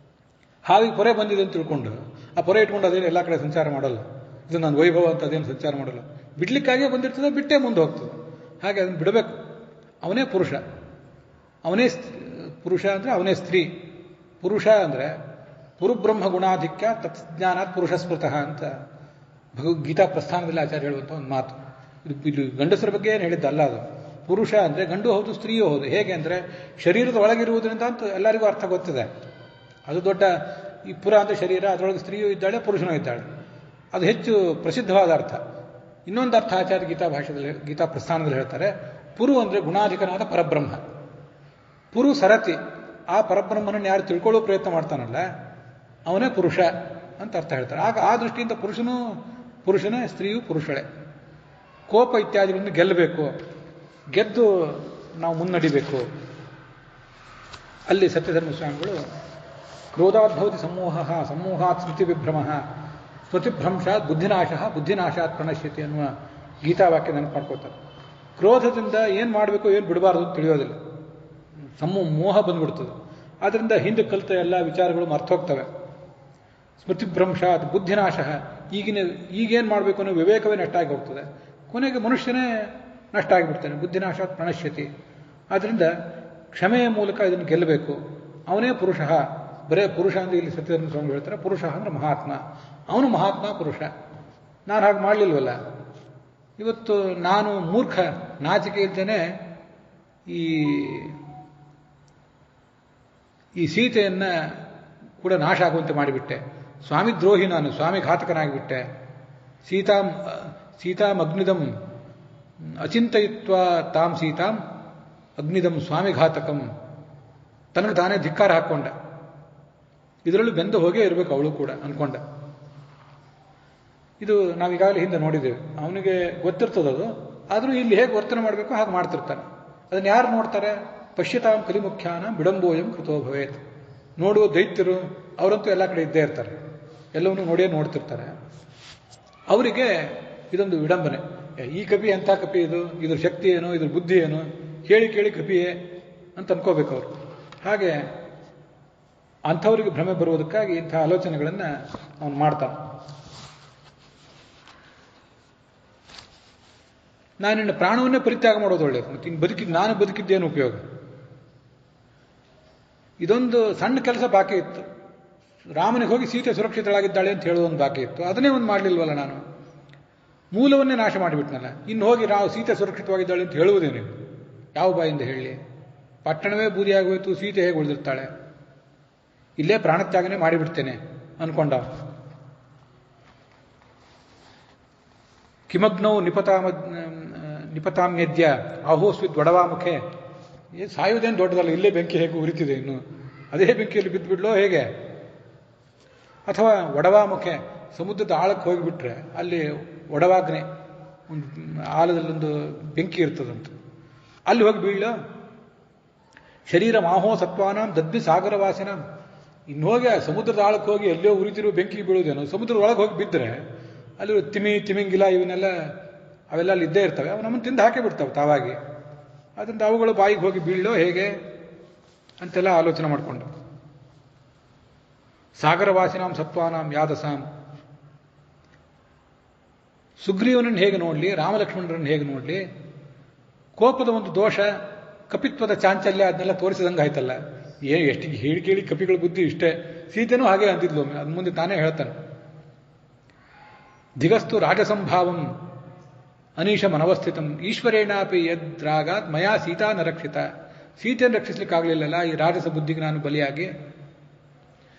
ಹಾವಿಗೆ ಪೊರೆ ಬಂದಿದೆ ಅಂತ ತಿಳ್ಕೊಂಡು ಆ ಪೊರೆ ಇಟ್ಕೊಂಡು ಅದೇನು ಎಲ್ಲ ಕಡೆ ಸಂಚಾರ ಮಾಡಲ್ಲ. ಇದು ನನ್ನ ವೈಭವ ಅಂತ ಅದೇನು ಸಂಚಾರ ಮಾಡಲ್ಲ. ಬಿಡ್ಲಿಕ್ಕಾಗೇ ಬಂದಿರ್ತದೆ, ಬಿಟ್ಟೇ ಮುಂದೆ ಹೋಗ್ತದೆ. ಹಾಗೆ ಅದನ್ನು ಬಿಡಬೇಕು. ಅವನೇ ಪುರುಷ. ಅವನೇ ಪುರುಷ ಅಂದರೆ ಅವನೇ ಸ್ತ್ರೀ. ಪುರುಷ ಅಂದರೆ ಪುರುಬ್ರಹ್ಮ ಗುಣಾಧಿಕ್ಯ ತತ್ಜ್ಞಾನಾತ್ ಪುರುಷ ಸ್ಮೃತಃ ಅಂತ ಭಗವದ್ಗೀತಾ ಪ್ರಸ್ಥಾನದಲ್ಲಿ ಆಚಾರ್ಯ ಹೇಳುವಂಥ ಒಂದು ಮಾತು. ಇದು ಗಂಡಸರ ಬಗ್ಗೆ ಏನು ಹೇಳಿದ್ದಲ್ಲ. ಅದು ಪುರುಷ ಅಂದರೆ ಗಂಡು ಹೌದು, ಸ್ತ್ರೀಯೂ ಹೌದು. ಹೇಗೆ ಅಂದರೆ ಶರೀರದ ಒಳಗಿರುವುದರಿಂದ ಅಂತ ಎಲ್ಲರಿಗೂ ಅರ್ಥ ಗೊತ್ತಿದೆ. ಅದು ದೊಡ್ಡ ಈ ಪುರ ಅಂದರೆ ಶರೀರ, ಅದರೊಳಗೆ ಸ್ತ್ರೀಯೂ ಇದ್ದಾಳೆ, ಪುರುಷನೂ ಇದ್ದಾಳೆ. ಅದು ಹೆಚ್ಚು ಪ್ರಸಿದ್ಧವಾದ ಅರ್ಥ. ಇನ್ನೊಂದು ಅರ್ಥ ಆಚಾರ್ಯ ಗೀತಾ ಪ್ರಸ್ಥಾನದಲ್ಲಿ ಹೇಳ್ತಾರೆ. ಪುರು ಅಂದರೆ ಗುಣಾಧಿಕನಾದ ಪರಬ್ರಹ್ಮ. ಪುರು ಸರತಿ. ಆ ಪರಬ್ರಹ್ಮನನ್ನು ಯಾರು ತಿಳ್ಕೊಳ್ಳೋ ಪ್ರಯತ್ನ ಮಾಡ್ತಾನಲ್ಲ, ಅವನೇ ಪುರುಷ ಅಂತ ಅರ್ಥ ಹೇಳ್ತಾರೆ. ಆಗ ಆ ದೃಷ್ಟಿಯಿಂದ ಪುರುಷನೇ, ಸ್ತ್ರೀಯು ಪುರುಷಳೇ. ಕೋಪ ಇತ್ಯಾದಿಗಳನ್ನು ಗೆಲ್ಲಬೇಕು, ಗೆದ್ದು ನಾವು ಮುನ್ನಡಿಬೇಕು. ಅಲ್ಲಿ ಸತ್ಯಧರ್ಮ ಸ್ವಾಮಿಗಳು ಕ್ರೋಧಾದ್ಭವತಿ ಸಮೂಹಾತ್ ಸ್ಮೃತಿ ವಿಭ್ರಮ ಸ್ಮೃತಿಭ್ರಂಶಾತ್ ಬುದ್ಧಿನಾಶಾತ್ ಪ್ರಣಶ್ಯತಿ ಅನ್ನುವ ಗೀತಾವಾಕ್ಯ ನೆನಪು ಮಾಡ್ಕೋತಾರೆ. ಕ್ರೋಧದಿಂದ ಏನು ಮಾಡಬೇಕು, ಏನು ಬಿಡಬಾರ್ದು ಅಂತ ತಿಳಿಯೋದಿಲ್ಲ. ಮೋಹ ಬಂದ್ಬಿಡ್ತದೆ. ಆದ್ದರಿಂದ ಹಿಂದೆ ಕಲಿತ ಎಲ್ಲ ವಿಚಾರಗಳು ಮರ್ತೋಗ್ತವೆ. ಸ್ಮೃತಿಭ್ರಂಶಾತ್ ಬುದ್ಧಿನಾಶ. ಈಗೇನು ಮಾಡಬೇಕು ಅನ್ನೋ ವಿವೇಕವೇ ನಷ್ಟ ಆಗಿ ಹೋಗ್ತದೆ. ಕೊನೆಗೆ ಮನುಷ್ಯನೇ ನಷ್ಟ ಆಗಿಬಿಡ್ತಾನೆ. ಬುದ್ಧಿನಾಶಾತ್ ಪ್ರಣಶ್ಯತಿ. ಆದ್ದರಿಂದ ಕ್ಷಮೆಯ ಮೂಲಕ ಇದನ್ನು ಗೆಲ್ಲಬೇಕು. ಅವನೇ ಪುರುಷ. ಬರೇ ಪುರುಷ ಅಂದರೆ ಇಲ್ಲಿ ಸತ್ಯಧರ್ಮ ಸ್ವಾಮಿ ಹೇಳ್ತಾರೆ, ಪುರುಷ ಅಂದರೆ ಮಹಾತ್ಮ. ಅವನು ಮಹಾತ್ಮ ಪುರುಷ. ನಾನು ಹಾಗೆ ಮಾಡಲಿಲ್ವಲ್ಲ. ಇವತ್ತು ನಾನು ಮೂರ್ಖ, ನಾಚಿಕೆ ಇದ್ದೇನೆ. ಈ ಸೀತೆಯನ್ನು ಕೂಡ ನಾಶ ಆಗುವಂತೆ ಮಾಡಿಬಿಟ್ಟೆ. ಸ್ವಾಮಿ ದ್ರೋಹಿ ನಾನು, ಸ್ವಾಮಿ ಘಾತಕನಾಗಿಬಿಟ್ಟೆ. ಸೀತಾಂ ಅಗ್ನಿದಂ ಅಚಿಂತಯಿತ್ವ ತಾಂ ಸೀತಾಂ ಅಗ್ನಿದಂ ಸ್ವಾಮಿ ಘಾತಕಂ. ತನಗೆ ತಾನೇ ಧಿಕ್ಕಾರ ಹಾಕ್ಕೊಂಡ. ಇದರಲ್ಲೂ ಬೆಂದು ಹೋಗೇ ಇರಬೇಕು ಅವಳು ಕೂಡ ಅನ್ಕೊಂಡ. ಇದು ನಾವೀಗಾಗಲೇ ಹಿಂದೆ ನೋಡಿದ್ದೇವೆ. ಅವನಿಗೆ ಗೊತ್ತಿರ್ತದದು, ಆದರೂ ಇಲ್ಲಿ ಹೇಗೆ ವರ್ತನೆ ಮಾಡಬೇಕು ಹಾಗೆ ಮಾಡ್ತಿರ್ತಾನೆ. ಅದನ್ನು ಯಾರು ನೋಡ್ತಾರೆ? ಪಶ್ಯತಾಂ ಕಲಿಮುಖ್ಯಾನ ಬಿಡಂಬೋಯಂ ಕೃತೋ ಭವೇತ್. ನೋಡುವ ದೈತ್ಯರು ಅವರಂತೂ ಎಲ್ಲ ಕಡೆ ಇದ್ದೇ ಇರ್ತಾರೆ, ಎಲ್ಲವನ್ನೂ ನೋಡ್ತಿರ್ತಾರೆ. ಅವರಿಗೆ ಇದೊಂದು ವಿಡಂಬನೆ. ಈ ಕಪಿ ಎಂಥ ಕಪಿ ಇದು, ಇದ್ರ ಶಕ್ತಿ ಏನು, ಇದ್ರ ಬುದ್ಧಿ ಏನು, ಕೇಳಿ ಕೇಳಿ ಕಪಿಯೇ ಅಂತ ಅನ್ಕೋಬೇಕು ಅವರು. ಹಾಗೆ ಅಂಥವರಿಗೆ ಭ್ರಮೆ ಬರುವುದಕ್ಕಾಗಿ ಇಂಥ ಆಲೋಚನೆಗಳನ್ನು ಅವನು ಮಾಡ್ತಾನೆ. ನಾನಿನ್ನ ಪ್ರಾಣವನ್ನೇ ಪರಿತ್ಯಾಗ ಮಾಡೋದು ಒಳ್ಳೆಯದು, ಮತ್ತು ಇನ್ನು ನಾನು ಬದುಕಿದ್ದೇನು ಉಪಯೋಗ? ಇದೊಂದು ಸಣ್ಣ ಕೆಲಸ ಬಾಕಿ ಇತ್ತು. ರಾಮನಿಗೆ ಹೋಗಿ ಸೀತೆ ಸುರಕ್ಷಿತಳಾಗಿದ್ದಾಳೆ ಅಂತ ಹೇಳೋದೊಂದು ಬಾಕಿ ಇತ್ತು, ಅದನ್ನೇ ಒಂದು ಮಾಡಲಿಲ್ವಲ್ಲ ನಾನು. ಮೂಲವನ್ನೇ ನಾಶ ಮಾಡಿಬಿಟ್ನಲ್ಲ, ಇನ್ನು ಹೋಗಿ ಸೀತೆ ಸುರಕ್ಷಿತವಾಗಿದ್ದಾಳೆ ಅಂತ ಹೇಳುವುದೇನು? ಯಾವ ಬಾಯಿಂದ ಹೇಳಿ? ಪಟ್ಟಣವೇ ಬೂದಿಯಾಗೋಯ್ತು, ಸೀತೆ ಹೇಗೆ ಉಳಿದಿರ್ತಾಳೆ? ಇಲ್ಲೇ ಪ್ರಾಣತ್ಯಾಗನೇ ಮಾಡಿಬಿಡ್ತೇನೆ ಅನ್ಕೊಂಡ. ಕಿಮಗ್ನೌ ನಿಪತಾಮ್ಯದ್ಯ ಆಹೋಸ್ವಿದ್ ವಡವಾಮುಖೆ. ಸಾಯುವುದೇನು ದೊಡ್ಡದಲ್ಲ, ಇಲ್ಲೇ ಬೆಂಕಿ ಹೇಗೆ ಉರಿತಿದೆ, ಇನ್ನು ಅದೇ ಬೆಂಕಿಯಲ್ಲಿ ಬಿದ್ದುಬಿಡ್ಲೋ ಹೇಗೆ? ಅಥವಾ ವಡವಾಮುಖೆ, ಸಮುದ್ರದ ಆಳಕ್ಕೆ ಹೋಗಿಬಿಟ್ರೆ ಅಲ್ಲಿ ಒಡವಾಗ್ನೆ, ಒಂದು ಆಲದಲ್ಲೊಂದು ಬೆಂಕಿ ಇರ್ತದಂತ, ಅಲ್ಲಿ ಹೋಗಿ ಬೀಳೋ. ಶರೀರ ಮಾಹೋ ಸತ್ವಾನಾಂ ದದ್ಮಿ ಸಾಗರವಾಸಿನ. ಇನ್ನು ಹೋಗಿ ಸಮುದ್ರದ ಆಳಕ್ಕೆ ಹೋಗಿ ಎಲ್ಲೋ ಉರಿತಿರೋ ಬೆಂಕಿಗೆ ಬೀಳುವುದೇನೋ. ಸಮುದ್ರದ ಒಳಗೆ ಹೋಗಿ ಬಿದ್ದರೆ ಅಲ್ಲಿ ತಿಮಿಂಗಿಲ ಇವನ್ನೆಲ್ಲ ಅವೆಲ್ಲ ಅಲ್ಲಿ ಇದ್ದೇ ಇರ್ತವೆ, ಅವು ನಮ್ಮನ್ನು ತಿಂದು ಹಾಕೇ ಬಿಡ್ತವೆ ತಾವಾಗಿ. ಅದರಿಂದ ಅವುಗಳು ಬಾಯಿಗೆ ಹೋಗಿ ಬೀಳೋ ಹೇಗೆ ಅಂತೆಲ್ಲ ಆಲೋಚನೆ ಮಾಡಿಕೊಂಡು. ಸಾಗರವಾಸಿನಾಂ ಸತ್ವಾನಾಂ ಯಾದಸಾಂ. ಸುಗ್ರೀವನನ್ನು ಹೇಗೆ ನೋಡಲಿ, ರಾಮಲಕ್ಷ್ಮಣರನ್ನು ಹೇಗೆ ನೋಡಲಿ? ಕೋಪದ ಒಂದು ದೋಷ, ಕಪಿತ್ವದ ಚಾಂಚಲ್ಯ ಅದನ್ನೆಲ್ಲ ತೋರಿಸಿದಂಗೆ ಆಯ್ತಲ್ಲ. ಎಷ್ಟು ಹೇಳಿ ಕೇಳಿ ಕಪಿಗಳ ಬುದ್ಧಿ ಇಷ್ಟೇ. ಸೀತೆನೂ ಹಾಗೆ ಅಂತಿದ್ಲು, ಅದ್ ಮುಂದೆ ತಾನೇ ಹೇಳ್ತಾನೆ. ದಿಗಸ್ತು ರಾಜಸಂಭಾವಂ ಅನೀಶ ಮನವಸ್ಥಿತಂ ಈಶ್ವರೇಣಾಪಿ ಯದ್ರಾಗಾತ್ ಮಯಾ ಸೀತಾ ನ ರಕ್ಷಿತ. ಸೀತೆಯನ್ನು ರಕ್ಷಿಸ್ಲಿಕ್ಕಾಗಲಿಲ್ಲಲ್ಲ ಈ ರಾಜಸ ಬುದ್ಧಿಗೆ ನಾನು ಬಲಿಯಾಗಿ.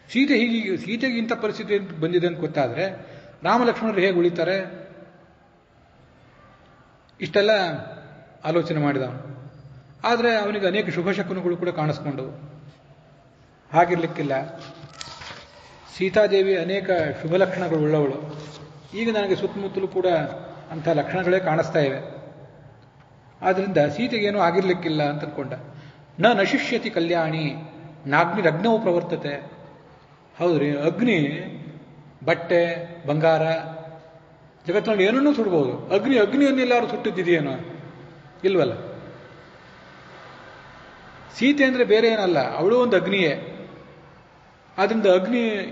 ಸೀತೆಗೆ ಇಂಥ ಪರಿಸ್ಥಿತಿ ಬಂದಿದೆ ಅಂತ ಗೊತ್ತಾದ್ರೆ ರಾಮಲಕ್ಷ್ಮಣರು ಹೇಗೆ ಉಳಿತಾರೆ? ಇಷ್ಟೆಲ್ಲ ಆಲೋಚನೆ ಮಾಡಿದವನು. ಆದರೆ ಅವನಿಗೆ ಅನೇಕ ಶುಭ ಶಕುನಗಳು ಕೂಡ ಕಾಣಿಸ್ಕೊಂಡವು. ಹಾಗಿರ್ಲಿಕ್ಕಿಲ್ಲ. ಸೀತಾದೇವಿ ಅನೇಕ ಶುಭ ಲಕ್ಷಣಗಳು ಉಳ್ಳವಳು. ಈಗ ನನಗೆ ಸುತ್ತಮುತ್ತಲೂ ಕೂಡ ಅಂಥ ಲಕ್ಷಣಗಳೇ ಕಾಣಿಸ್ತಾ ಇವೆ. ಆದ್ದರಿಂದ ಸೀತೆಗೇನೂ ಆಗಿರ್ಲಿಕ್ಕಿಲ್ಲ ಅಂತ ಅನ್ಕೊಂಡ. ನಶಿಷ್ಯತಿ ಕಲ್ಯಾಣಿ ನಾಗ್ನಿರಗ್ನವು ಪ್ರವರ್ತತೆ. ಹೌದ್ರಿ, ಅಗ್ನಿ ಬಟ್ಟೆ ಬಂಗಾರ ಜಗತ್ತಿನಲ್ಲಿ ಏನನ್ನೂ ಸುಡ್ಬೋದು. ಅಗ್ನಿಯನ್ನೆಲ್ಲಾರು ಸುಟ್ಟಿದ್ದೇನೋ? ಇಲ್ವಲ್ಲ. ಸೀತೆ ಅಂದರೆ ಬೇರೆ ಏನಲ್ಲ, ಅವಳು ಒಂದು ಅಗ್ನಿಯೇ. ಆದ್ದರಿಂದ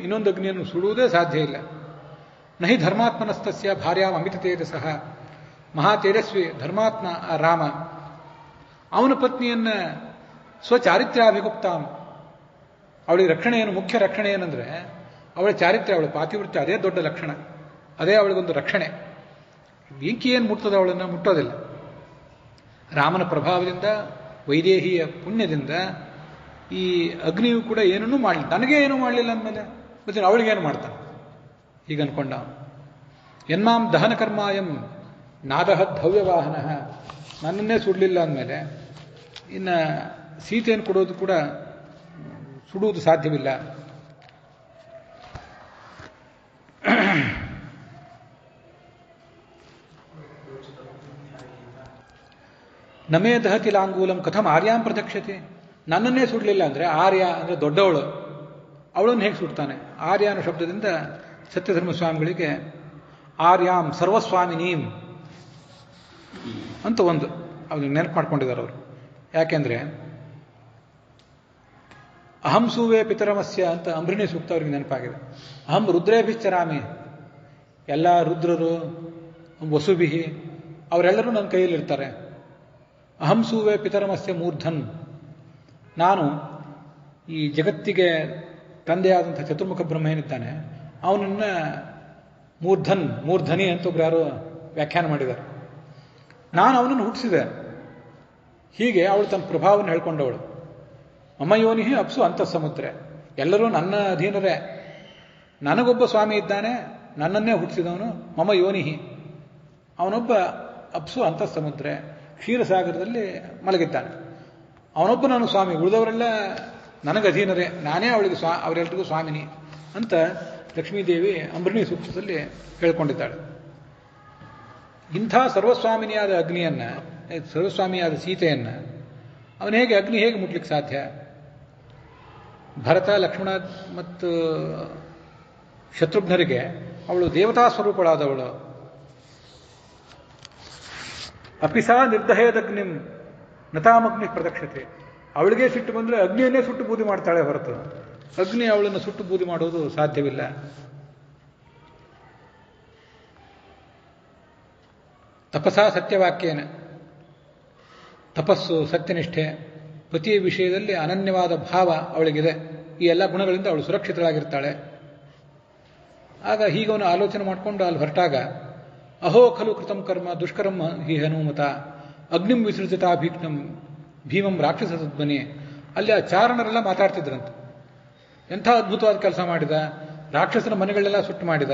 ಇನ್ನೊಂದು ಅಗ್ನಿಯನ್ನು ಸುಡುವುದೇ ಸಾಧ್ಯ ಇಲ್ಲ. ನಹಿ ಧರ್ಮಾತ್ಮನಸ್ತಸ್ಯ ಭಾರ್ಯಾಂ ಅಮಿತ ತೇಜಸಃ. ಮಹಾ ತೇಜಸ್ವಿ ಧರ್ಮಾತ್ಮ ರಾಮ. ಅವನ ಪತ್ನಿಯನ್ನ ಸ್ವಚಾರಿತ್ರ್ಯಾಭಿಗುಪ್ತಾಂ. ಅವಳಿಗೆ ರಕ್ಷಣೆ ಏನು? ಮುಖ್ಯ ರಕ್ಷಣೆ ಏನಂದ್ರೆ ಅವಳ ಚಾರಿತ್ರ್ಯ, ಅವಳ ಪಾತಿವೃತ್ಯ, ಅದೇ ದೊಡ್ಡ ಲಕ್ಷಣ. ಅದೇ ಅವಳಿಗೊಂದು ರಕ್ಷಣೆ. ಬೆಂಕಿ ಏನು ಮುಟ್ಟದ ಅವಳನ್ನು? ಮುಟ್ಟೋದಿಲ್ಲ. ರಾಮನ ಪ್ರಭಾವದಿಂದ, ವೈದೇಹಿಯ ಪುಣ್ಯದಿಂದ ಈ ಅಗ್ನಿಯು ಕೂಡ ಏನನ್ನೂ ಮಾಡಲಿಲ್ಲ. ನನಗೇ ಏನೂ ಮಾಡಲಿಲ್ಲ ಅಂದಮೇಲೆ ಮತ್ತೆ ಅವಳಿಗೇನು ಮಾಡ್ತಾನೆ? ಹೀಗೆ ಅನ್ಕೊಂಡ. ಯನ್ಮಾಂ ದಹನ ಕರ್ಮಾಯಂ ನಾದಹದ್ ಹವ್ಯವಾಹನ. ನನ್ನನ್ನೇ ಸುಡಲಿಲ್ಲ ಅಂದಮೇಲೆ ಇನ್ನು ಸೀತೆಯನ್ನು ಕೊಡೋದು ಕೂಡ ಸುಡುವುದು ಸಾಧ್ಯವಿಲ್ಲ. ನಮೇ ದಹತಿ ಲಾಂಗೂಲಂ ಕಥಂ ಆರ್ಯಾಂ ಪ್ರದಕ್ಷತೆ. ನನ್ನನ್ನೇ ಸುಡಲಿಲ್ಲ ಅಂದರೆ ಆರ್ಯ ಅಂದರೆ ದೊಡ್ಡವಳು, ಅವಳನ್ನು ಹೇಗೆ ಸುಡ್ತಾನೆ? ಆರ್ಯ ಅನ್ನೋ ಶಬ್ದದಿಂದ ಸತ್ಯಧರ್ಮಸ್ವಾಮಿಗಳಿಗೆ ಆರ್ಯಾಂ ಸರ್ವಸ್ವಾಮಿನೀಂ ಅಂತ ಒಂದು ಅವ್ರಿಗೆ ನೆನಪು ಮಾಡ್ಕೊಂಡಿದ್ದಾರೆ ಅವರು. ಯಾಕೆಂದ್ರೆ ಅಹಂ ಸೂವೇ ಪಿತರಮಸ್ಯ ಅಂತ ಅಂಬ್ರಿಣಿ ಸೂಕ್ತ ಅವ್ರಿಗೆ ನೆನಪಾಗಿದೆ. ಅಹಂ ರುದ್ರೇಭಿಶ್ಚರಾಮಿ. ಎಲ್ಲ ರುದ್ರರು, ವಸುಭಿಹಿ ಅವರೆಲ್ಲರೂ ನನ್ನ ಕೈಯಲ್ಲಿರ್ತಾರೆ. ಅಹಂ ಸೂವೇ ಪಿತರಮಸ್ಯ ಮೂರ್ಧನ್. ನಾನು ಈ ಜಗತ್ತಿಗೆ ತಂದೆಯಾದಂಥ ಚತುರ್ಮುಖ ಬ್ರಹ್ಮ ಏನಿದ್ದಾನೆ ಅವನನ್ನ ಮೂರ್ಧನಿ ಅಂತ ಒಬ್ರು ಯಾರು ವ್ಯಾಖ್ಯಾನ ಮಾಡಿದ್ದಾರೆ. ನಾನು ಅವನನ್ನು ಹುಟ್ಟಿಸಿದೆ. ಹೀಗೆ ಅವಳು ತನ್ನ ಪ್ರಭಾವವನ್ನು ಹೇಳ್ಕೊಂಡವಳು. ಮಮ ಯೋನಿ ಅಪ್ಸು ಅಂತಃ ಸಮುದ್ರ. ಎಲ್ಲರೂ ನನ್ನ ಅಧೀನರೇ. ನನಗೊಬ್ಬ ಸ್ವಾಮಿ ಇದ್ದಾನೆ, ನನ್ನನ್ನೇ ಹುಟ್ಟಿಸಿದವನು, ಮಮ ಯೋನಿಹಿ. ಅವನೊಬ್ಬ ಅಪ್ಸು ಅಂತಃಸಮುದ್ರೆ, ಕ್ಷೀರಸಾಗರದಲ್ಲಿ ಮಲಗಿದ್ದಾನೆ. ಅವನೊಬ್ಬ ನಾನು ಸ್ವಾಮಿ, ಉಳಿದವರೆಲ್ಲ ನನಗೆ ಅಧೀನರೇ, ನಾನೇ ಅವರೆಲ್ಲರಿಗೂ ಸ್ವಾಮಿನಿ ಅಂತ ಲಕ್ಷ್ಮೀದೇವಿ ಅಂಬರಿಣಿ ಸೂಕ್ತದಲ್ಲಿ ಹೇಳ್ಕೊಂಡಿದ್ದಾಳೆ. ಇಂಥ ಸರ್ವಸ್ವಾಮಿನಿಯಾದ ಅಗ್ನಿಯನ್ನು, ಸರ್ವಸ್ವಾಮಿಯಾದ ಸೀತೆಯನ್ನು ಅವನು ಅಗ್ನಿ ಹೇಗೆ ಮುಟ್ಲಿಕ್ಕೆ ಸಾಧ್ಯ? ಭರತ, ಲಕ್ಷ್ಮಣ ಮತ್ತು ಶತ್ರುಘ್ನರಿಗೆ ಅವಳು ದೇವತಾ ಸ್ವರೂಪಳಾದವಳು. ಅಪಿಸಾ ನಿರ್ದಹೇದಗ್ನಿಂ ನತಾಮಗ್ನಿ ಪ್ರದಕ್ಷತೆ. ಅವಳಿಗೆ ಸಿಟ್ಟು ಬಂದರೆ ಅಗ್ನಿಯನ್ನೇ ಸುಟ್ಟು ಬೂದಿ ಮಾಡ್ತಾಳೆ ಹೊರತು ಅಗ್ನಿ ಅವಳನ್ನು ಸುಟ್ಟು ಬೂದಿ ಮಾಡೋದು ಸಾಧ್ಯವಿಲ್ಲ. ತಪಸಾ ಸತ್ಯವಾಕ್ಯೇನ, ತಪಸ್ಸು, ಸತ್ಯನಿಷ್ಠೆ, ಪತಿಯ ವಿಷಯದಲ್ಲಿ ಅನನ್ಯವಾದ ಭಾವ ಅವಳಿಗಿದೆ. ಈ ಎಲ್ಲ ಗುಣಗಳಿಂದ ಅವಳು ಸುರಕ್ಷಿತಳಾಗಿರ್ತಾಳೆ. ಆಗ ಹೀಗವನು ಆಲೋಚನೆ ಮಾಡಿಕೊಂಡು ಅಲ್ಲಿ ಹೊರಟಾಗ, ಅಹೋ ಖಲು ಕೃತಂ ಕರ್ಮ ದುಷ್ಕರ್ಮ ಹಿ ಹನುಮತ ಅಗ್ನಿಂ ವಿಸೃಜತಾ ಭೀಮಂ ರಾಕ್ಷಸ ತದ್ಮನಿ. ಅಲ್ಲಿ ಆ ಚಾರಣರೆಲ್ಲ ಮಾತಾಡ್ತಿದ್ರಂತೆ, ಎಂಥ ಅದ್ಭುತವಾದ ಕೆಲಸ ಮಾಡಿದ, ರಾಕ್ಷಸನ ಮನೆಗಳೆಲ್ಲ ಸುಟ್ಟು ಮಾಡಿದ.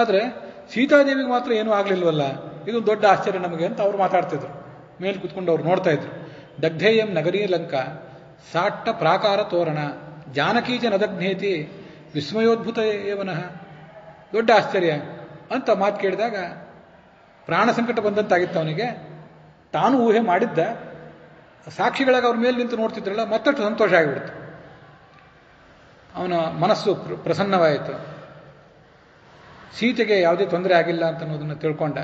ಆದರೆ ಸೀತಾದೇವಿಗೆ ಮಾತ್ರ ಏನೂ ಆಗಲಿಲ್ವಲ್ಲ, ಇದು ದೊಡ್ಡ ಆಶ್ಚರ್ಯ ನಮಗೆ ಅಂತ ಅವ್ರು ಮಾತಾಡ್ತಿದ್ರು. ಮೇಲೆ ಕೂತ್ಕೊಂಡು ಅವ್ರು ನೋಡ್ತಾ ಇದ್ರು. ದಗ್ಧೇಯಂ ನಗರೀ ಲಂಕಾ ಸಾಟ್ಟ ಪ್ರಾಕಾರ ತೋರಣ ಜಾನಕೀಚ ನದಗ್ನೇತಿ ವಿಸ್ಮಯೋದ್ಭುತ ಏವನಃ. ದೊಡ್ಡ ಆಶ್ಚರ್ಯ ಅಂತ ಮಾತು ಕೇಳಿದಾಗ ಪ್ರಾಣ ಸಂಕಟ ಬಂದಂತಾಗಿತ್ತು ಅವನಿಗೆ. ತಾನು ಊಹೆ ಮಾಡಿದ್ದ, ಸಾಕ್ಷಿಗಳಾಗಿ ಅವ್ರ ಮೇಲೆ ನಿಂತು ನೋಡ್ತಿದ್ರಲ್ಲ, ಮತ್ತಷ್ಟು ಸಂತೋಷ ಆಗಿಬಿಡ್ತು. ಅವನ ಮನಸ್ಸು ಪ್ರಸನ್ನವಾಯಿತು. ಸೀತೆಗೆ ಯಾವುದೇ ತೊಂದರೆ ಆಗಿಲ್ಲ ಅಂತ ಅನ್ನೋದನ್ನು ತಿಳ್ಕೊಂಡ.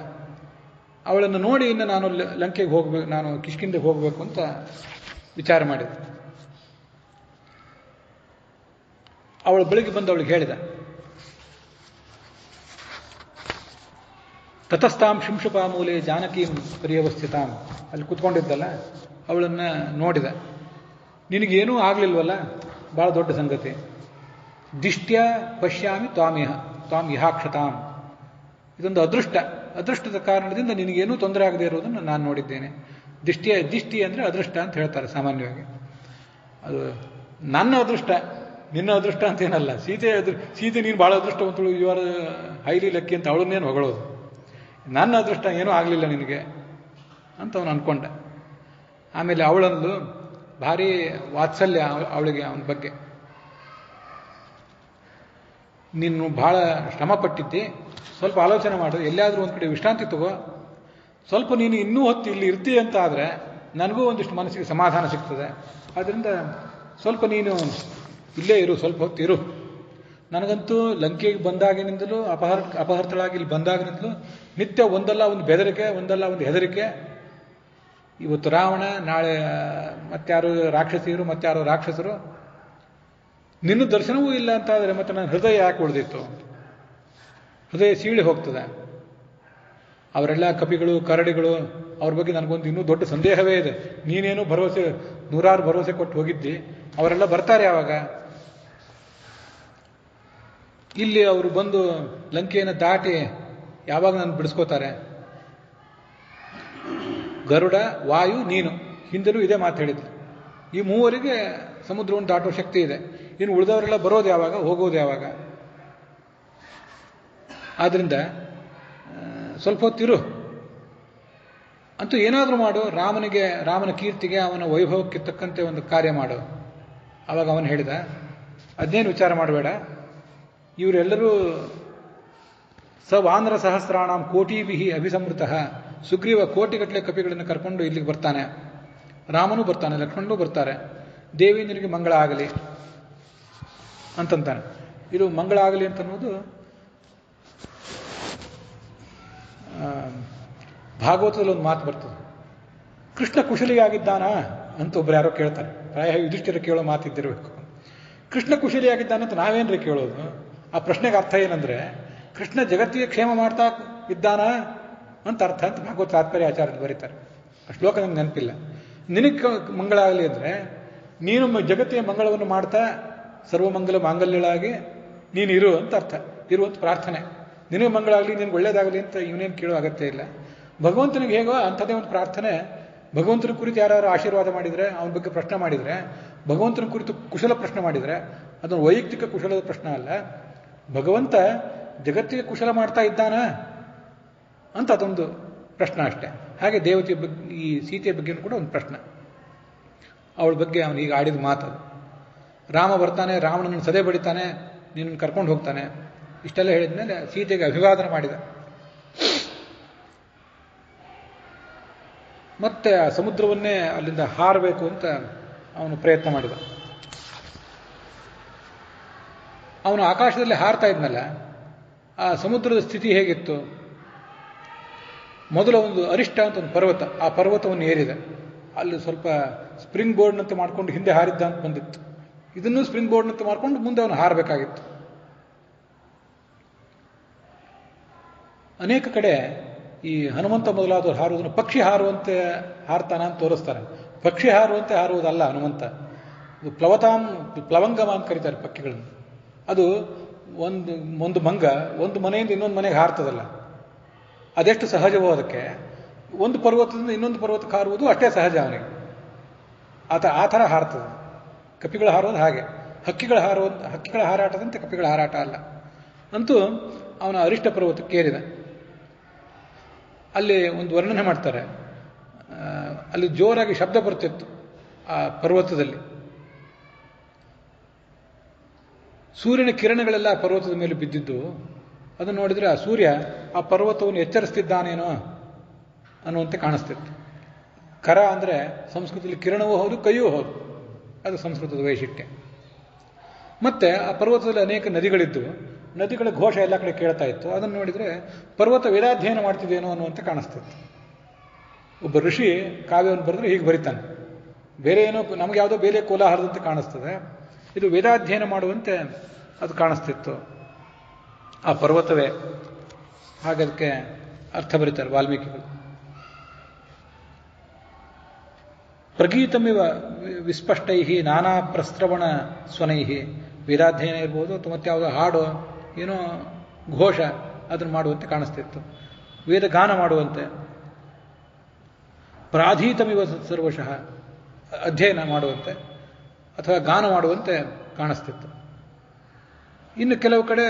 ಅವಳನ್ನು ನೋಡಿ ಇನ್ನು ನಾನು ಲಂಕೆಗೆ ಹೋಗಬೇಕು, ನಾನು ಕಿಷ್ಕಿಂಧೆಗೆ ಹೋಗಬೇಕು ಅಂತ ವಿಚಾರ ಮಾಡಿದ. ಅವಳು ಬೆಳಿಗ್ಗೆ ಬಂದು ಅವಳಿಗೆ ಹೇಳಿದ, ತತಸ್ತಾಂ ಶಿಂಶುಪಾಮೂಲೆ ಜಾನಕೀಂ ಪರ್ಯವಸ್ಥಿತಾಂ. ಅಲ್ಲಿ ಕೂತ್ಕೊಂಡಿದ್ದಲ್ಲ, ಅವಳನ್ನು ನೋಡಿದ. ನಿನಗೇನೂ ಆಗಲಿಲ್ವಲ್ಲ, ಭಾಳ ದೊಡ್ಡ ಸಂಗತಿ. ದಿಷ್ಟ್ಯ ಪಶ್ಯಾಮಿ ತ್ವಾಂ ಇಹಾಕ್ಷತಾಂ. ಇದೊಂದು ಅದೃಷ್ಟದ ಕಾರಣದಿಂದ ನಿನಗೇನೂ ತೊಂದರೆ ಆಗದೆ ಇರೋದನ್ನು ನಾನು ನೋಡಿದ್ದೇನೆ. ದಿಷ್ಟಿ ಅಂದರೆ ಅದೃಷ್ಟ ಅಂತ ಹೇಳ್ತಾರೆ ಸಾಮಾನ್ಯವಾಗಿ. ಅದು ನನ್ನ ಅದೃಷ್ಟ, ನಿನ್ನ ಅದೃಷ್ಟ ಅಂತೇನಲ್ಲ. ಸೀತೆ ನೀನು ಭಾಳ ಅದೃಷ್ಟವಂತಳು, ಯು ಆರ್ ಹೈಲಿ ಲಕ್ಕಿ ಅಂತ ಅವಳನ್ನೇನು ಹೊಗಳೋದು. ನನ್ನ ಅದೃಷ್ಟ ಏನೂ ಆಗಲಿಲ್ಲ ನಿನಗೆ ಅಂತ ಅವನು ಅಂದ್ಕೊಂಡ. ಆಮೇಲೆ ಅವಳಂದು ಭಾರಿ ವಾತ್ಸಲ್ಯ ಅವಳಿಗೆ, ಅವನ ಬಗ್ಗೆ. ನೀನು ಭಾಳ ಶ್ರಮ ಪಟ್ಟಿದ್ದಿ, ಸ್ವಲ್ಪ ಆಲೋಚನೆ ಮಾಡು, ಎಲ್ಲಾದರೂ ಒಂದು ಕಡೆ ವಿಶ್ರಾಂತಿ ತಗೋ. ಸ್ವಲ್ಪ ನೀನು ಇನ್ನೂ ಹೊತ್ತು ಇಲ್ಲಿ ಇರ್ತೀಯ ಅಂತ ಆದರೆ ನನಗೂ ಒಂದಿಷ್ಟು ಮನಸ್ಸಿಗೆ ಸಮಾಧಾನ ಸಿಗ್ತದೆ. ಆದ್ದರಿಂದ ಸ್ವಲ್ಪ ನೀನು ಇಲ್ಲೇ ಇರು, ಸ್ವಲ್ಪ ಹೊತ್ತು ಇರು. ನನಗಂತೂ ಲಂಕೆಗೆ ಬಂದಾಗಿನಿಂದಲೂ ಅಪಹರ್ತಳಾಗಿ ಇಲ್ಲಿ ಬಂದಾಗಿನಿಂದಲೂ ನಿತ್ಯ ಒಂದಲ್ಲ ಒಂದು ಬೆದರಿಕೆ, ಒಂದಲ್ಲ ಒಂದು ಹೆದರಿಕೆ. ಇವತ್ತು ರಾವಣ, ನಾಳೆ ಮತ್ತಾರು ರಾಕ್ಷಸಿಯರು, ಮತ್ತಾರು ರಾಕ್ಷಸರು. ನಿನ್ನ ದರ್ಶನವೂ ಇಲ್ಲ ಅಂತ ಆದರೆ ಮತ್ತೆ ನನ್ನ ಹೃದಯ ಯಾಕೆ ಉಳಿದಿತ್ತು? ಹೃದಯ ಸೀಳಿ ಹೋಗ್ತದೆ. ಅವರೆಲ್ಲ ಕಪಿಗಳು, ಕರಡಿಗಳು, ಅವ್ರ ಬಗ್ಗೆ ನನಗೊಂದು ಇನ್ನೂ ದೊಡ್ಡ ಸಂದೇಹವೇ ಇದೆ. ನೀನೇನು ನೂರಾರು ಭರವಸೆ ಕೊಟ್ಟು ಹೋಗಿದ್ದಿ, ಅವರೆಲ್ಲ ಬರ್ತಾರೆ ಯಾವಾಗ? ಇಲ್ಲಿ ಅವರು ಬಂದು ಲಂಕೆಯನ್ನು ದಾಟಿ ಯಾವಾಗ ನಾನು ಬಿಡಿಸ್ಕೋತಾರೆ? ಗರುಡ, ವಾಯು, ನೀನು ಹಿಂದೆನೂ ಇದೇ ಮಾತು ಹೇಳಿದ್ರು. ಈ ಮೂವರಿಗೆ ಸಮುದ್ರವನ್ನು ದಾಟೋ ಶಕ್ತಿ ಇದೆ. ಇನ್ನು ಉಳಿದವರೆಲ್ಲ ಬರೋದು ಯಾವಾಗ, ಹೋಗೋದು ಯಾವಾಗ? ಆದ್ರಿಂದ ಸ್ವಲ್ಪ ಹೊತ್ತಿರು ಅಂತೂ ಏನಾದರೂ ಮಾಡು. ರಾಮನ ಕೀರ್ತಿಗೆ, ಅವನ ವೈಭವಕ್ಕೆ ತಕ್ಕಂತೆ ಒಂದು ಕಾರ್ಯ ಮಾಡು. ಆವಾಗ ಅವನು ಹೇಳಿದ, ಅದೇನು ವಿಚಾರ ಮಾಡಬೇಡ, ಇವರೆಲ್ಲರೂ ವಾನರ ಸಹಸ್ರಾಣಾಂ ಕೋಟಿಭಿಹಿ ಅಭಿಸಮೃತ. ಸುಗ್ರೀವ ಕೋಟಿಗಟ್ಟಲೆ ಕಪಿಗಳನ್ನು ಕರ್ಕೊಂಡು ಇಲ್ಲಿಗೆ ಬರ್ತಾನೆ, ರಾಮನೂ ಬರ್ತಾನೆ, ಲಕ್ಷ್ಮಣನೂ ಬರ್ತಾರೆ. ದೇವಿ ನಿನಗೆ ಮಂಗಳ ಆಗಲಿ ಅಂತಂತಾನೆ. ಇದು ಮಂಗಳ ಆಗಲಿ ಅಂತನ್ನೋದು ಭಾಗವತದಲ್ಲಿ ಒಂದು ಮಾತು ಬರ್ತದೆ. ಕೃಷ್ಣ ಕುಶಲಿಯಾಗಿದ್ದಾನ ಅಂತ ಒಬ್ರು ಯಾರೋ ಕೇಳ್ತಾರೆ. ಪ್ರಾಯ ಯುಧಿಷ್ಠಿರ ಕೇಳೋ ಮಾತಿದ್ದಿರಬೇಕು. ಕೃಷ್ಣ ಕುಶಲಿಯಾಗಿದ್ದಾನೆ ಅಂತ ನಾವೇನ್ರಿ ಕೇಳೋದು? ಆ ಪ್ರಶ್ನೆಗೆ ಅರ್ಥ ಏನಂದ್ರೆ, ಕೃಷ್ಣ ಜಗತ್ತಿಗೆ ಕ್ಷೇಮ ಮಾಡ್ತಾ ಇದ್ದಾನ ಅಂತ ಅರ್ಥ ಅಂತ ಭಾಗವತ ತಾತ್ಪರ್ಯ ಆಚಾರ್ಯರು ಬರೀತಾರೆ. ಆ ಶ್ಲೋಕ ನಂಗೆ ನೆನಪಿಲ್ಲ. ನಿನಗೆ ಮಂಗಳ ಆಗಲಿ ಅಂದರೆ ನೀನು ಜಗತ್ತಿಗೆ ಮಂಗಳವನ್ನು ಮಾಡ್ತಾ ಸರ್ವಮಂಗಲ ಮಾಂಗಲ್ಯಳಾಗಿ ನೀನು ಇರು ಅಂತ ಅರ್ಥ. ಇರುವಂತ ಪ್ರಾರ್ಥನೆ. ನಿನಗೆ ಮಂಗಳ ಆಗಲಿ, ನಿನಗೆ ಒಳ್ಳೇದಾಗಲಿ ಅಂತ ಇವನೇನು ಕೇಳೋ ಅಗತ್ಯ ಇಲ್ಲ. ಭಗವಂತನಿಗೆ ಹೇಗೋ ಅಂಥದ್ದೇ ಒಂದು ಪ್ರಾರ್ಥನೆ. ಭಗವಂತನ ಕುರಿತು ಯಾರು ಆಶೀರ್ವಾದ ಮಾಡಿದರೆ, ಅವನ ಬಗ್ಗೆ ಪ್ರಶ್ನೆ ಮಾಡಿದರೆ ಭಗವಂತನ ಕುರಿತು ಕುಶಲ ಪ್ರಶ್ನೆ ಮಾಡಿದರೆ ಅದನ್ನು ವೈಯಕ್ತಿಕ ಕುಶಲದ ಪ್ರಶ್ನೆ ಅಲ್ಲ, ಭಗವಂತ ಜಗತ್ತಿಗೆ ಕುಶಲ ಮಾಡ್ತಾ ಇದ್ದಾನ ಅಂತ ಅದೊಂದು ಪ್ರಶ್ನೆ ಅಷ್ಟೆ. ಹಾಗೆ ದೇವತೆಯ ಬಗ್ಗೆ, ಈ ಸೀತೆಯ ಬಗ್ಗೆನೂ ಕೂಡ ಒಂದು ಪ್ರಶ್ನೆ. ಅವಳ ಬಗ್ಗೆ ಅವನು ಈಗ ಆಡಿದ ಮಾತದು. ರಾಮ ಬರ್ತಾನೆ, ರಾವಣನನ್ನು ಸದೆ ಬಡಿತಾನೆ, ನಿನ್ನನ್ನು ಕರ್ಕೊಂಡು ಹೋಗ್ತಾನೆ, ಇಷ್ಟೆಲ್ಲ ಹೇಳಿದ ಮೇಲೆ ಸೀತೆಗೆ ಅಭಿವಾದನ ಮಾಡಿದ. ಮತ್ತೆ ಆ ಸಮುದ್ರವನ್ನೇ ಅಲ್ಲಿಂದ ಹಾರಬೇಕು ಅಂತ ಅವನು ಪ್ರಯತ್ನ ಮಾಡಿದ. ಅವನು ಆಕಾಶದಲ್ಲಿ ಹಾರ್ತಾ ಇದ್ನಲ್ಲ, ಆ ಸಮುದ್ರದ ಸ್ಥಿತಿ ಹೇಗಿತ್ತು? ಮೊದಲ ಒಂದು ಅರಿಷ್ಟ ಅಂತ ಒಂದು ಪರ್ವತ, ಆ ಪರ್ವತವನ್ನು ಏರಿದೆ. ಅಲ್ಲಿ ಸ್ವಲ್ಪ ಸ್ಪ್ರಿಂಗ್ ಬೋರ್ಡ್ನಂತೆ ಮಾಡ್ಕೊಂಡು ಹಿಂದೆ ಹಾರಿದ್ದ ಅಂತ ಬಂದಿತ್ತು. ಇದನ್ನು ಸ್ಪ್ರಿಂಗ್ ಬೋರ್ಡ್ನಂತೆ ಮಾಡ್ಕೊಂಡು ಮುಂದೆ ಅವನು ಹಾರಬೇಕಾಗಿತ್ತು. ಅನೇಕ ಕಡೆ ಈ ಹನುಮಂತ ಮೊದಲಾದವರು ಹಾರುವುದನ್ನು ಪಕ್ಷಿ ಹಾರುವಂತೆ ಹಾರ್ತಾನ ಅಂತ ತೋರಿಸ್ತಾರೆ. ಪಕ್ಷಿ ಹಾರುವಂತೆ ಹಾರುವುದಲ್ಲ ಹನುಮಂತ. ಇದು ಪ್ಲವಂಗಮ ಅಂತ ಕರೀತಾರೆ ಪಕ್ಷಿಗಳನ್ನು. ಅದು ಒಂದು ಮಂಗ ಒಂದು ಮನೆಯಿಂದ ಇನ್ನೊಂದು ಮನೆಗೆ ಹಾರ್ತದಲ್ಲ, ಅದೆಷ್ಟು ಸಹಜವೋ ಅದಕ್ಕೆ, ಒಂದು ಪರ್ವತದಿಂದ ಇನ್ನೊಂದು ಪರ್ವತಕ್ಕೆ ಹಾರುವುದು ಅಷ್ಟೇ ಸಹಜ ಅವನಿಗೆ. ಆ ಥರ ಹಾರ್ತದೆ. ಕಪಿಗಳು ಹಾರೋದು ಹಾಗೆ, ಹಕ್ಕಿಗಳ ಹಾರಾಟದಂತೆ ಕಪಿಗಳ ಹಾರಾಟ ಅಲ್ಲ. ಅಂತೂ ಅವನ ಅರಿಷ್ಟ ಪರ್ವತಕ್ಕೆ ಏರಿದ. ಅಲ್ಲಿ ಒಂದು ವರ್ಣನೆ ಮಾಡ್ತಾರೆ, ಅಲ್ಲಿ ಜೋರಾಗಿ ಶಬ್ದ ಬರ್ತಿತ್ತು ಆ ಪರ್ವತದಲ್ಲಿ. ಸೂರ್ಯನ ಕಿರಣಗಳೆಲ್ಲ ಪರ್ವತದ ಮೇಲೆ ಬಿದ್ದಿದ್ದು. ಅದನ್ನು ನೋಡಿದರೆ ಆ ಸೂರ್ಯ ಆ ಪರ್ವತವನ್ನು ಎಚ್ಚರಿಸ್ತಿದ್ದಾನೇನೋ ಅನ್ನುವಂತೆ ಕಾಣಿಸ್ತಿತ್ತು. ಕರ ಅಂದರೆ ಸಂಸ್ಕೃತದಲ್ಲಿ ಕಿರಣವೂ ಹೌದು, ಕೈಯೂ ಹೌದು, ಅದು ಸಂಸ್ಕೃತದ ವೈಶಿಷ್ಟ್ಯ. ಮತ್ತೆ ಆ ಪರ್ವತದಲ್ಲಿ ಅನೇಕ ನದಿಗಳಿದ್ದು, ನದಿಗಳ ಘೋಷ ಎಲ್ಲ ಕಡೆ ಕೇಳ್ತಾ ಇತ್ತು. ಅದನ್ನು ನೋಡಿದರೆ ಪರ್ವತ ವೇದಾಧ್ಯಯನ ಮಾಡ್ತಿದ್ದೇನೋ ಅನ್ನುವಂತೆ ಕಾಣಿಸ್ತಿತ್ತು. ಒಬ್ಬ ಋಷಿ ಕಾವ್ಯವನ್ನು ಬರೆದ್ರೆ ಹೀಗೆ ಬರಿತಾನೆ, ಬೇರೆ ಏನೋ ನಮಗೆ ಯಾವುದೋ ಬೇರೆ ಕೋಲಾಹಲದಂತೆ ಕಾಣಿಸ್ತದೆ, ಇದು ವೇದಾಧ್ಯಯನ ಮಾಡುವಂತೆ ಅದು ಕಾಣಿಸ್ತಿತ್ತು. ಆ ಪರ್ವತವೇ ಹಾಗದಕ್ಕೆ ಅರ್ಥ ಬರೀತಾರೆ ವಾಲ್ಮೀಕಿಗಳು. ಪ್ರಗೀತಮಿವ ವಿಸ್ಪಷ್ಟೈ ನಾನಾ ಪ್ರಸ್ರವಣ ಸ್ವನೈ, ವೇದಾಧ್ಯಯನ ಇರ್ಬೋದು ಅಥವಾ ಮತ್ತೆ ಯಾವುದೋ ಹಾಡು ಏನೋ ಘೋಷ ಅದನ್ನು ಮಾಡುವಂತೆ ಕಾಣಿಸ್ತಿತ್ತು. ವೇದಗಾನ ಮಾಡುವಂತೆ, ಪ್ರಾಧೀತಮಿವ ಸರ್ವಶಃ ಅಧ್ಯಯನ ಮಾಡುವಂತೆ ಅಥವಾ ಗಾನ ಮಾಡುವಂತೆ ಕಾಣಿಸ್ತಿತ್ತು. ಇನ್ನು ಕೆಲವು ಕಡೆ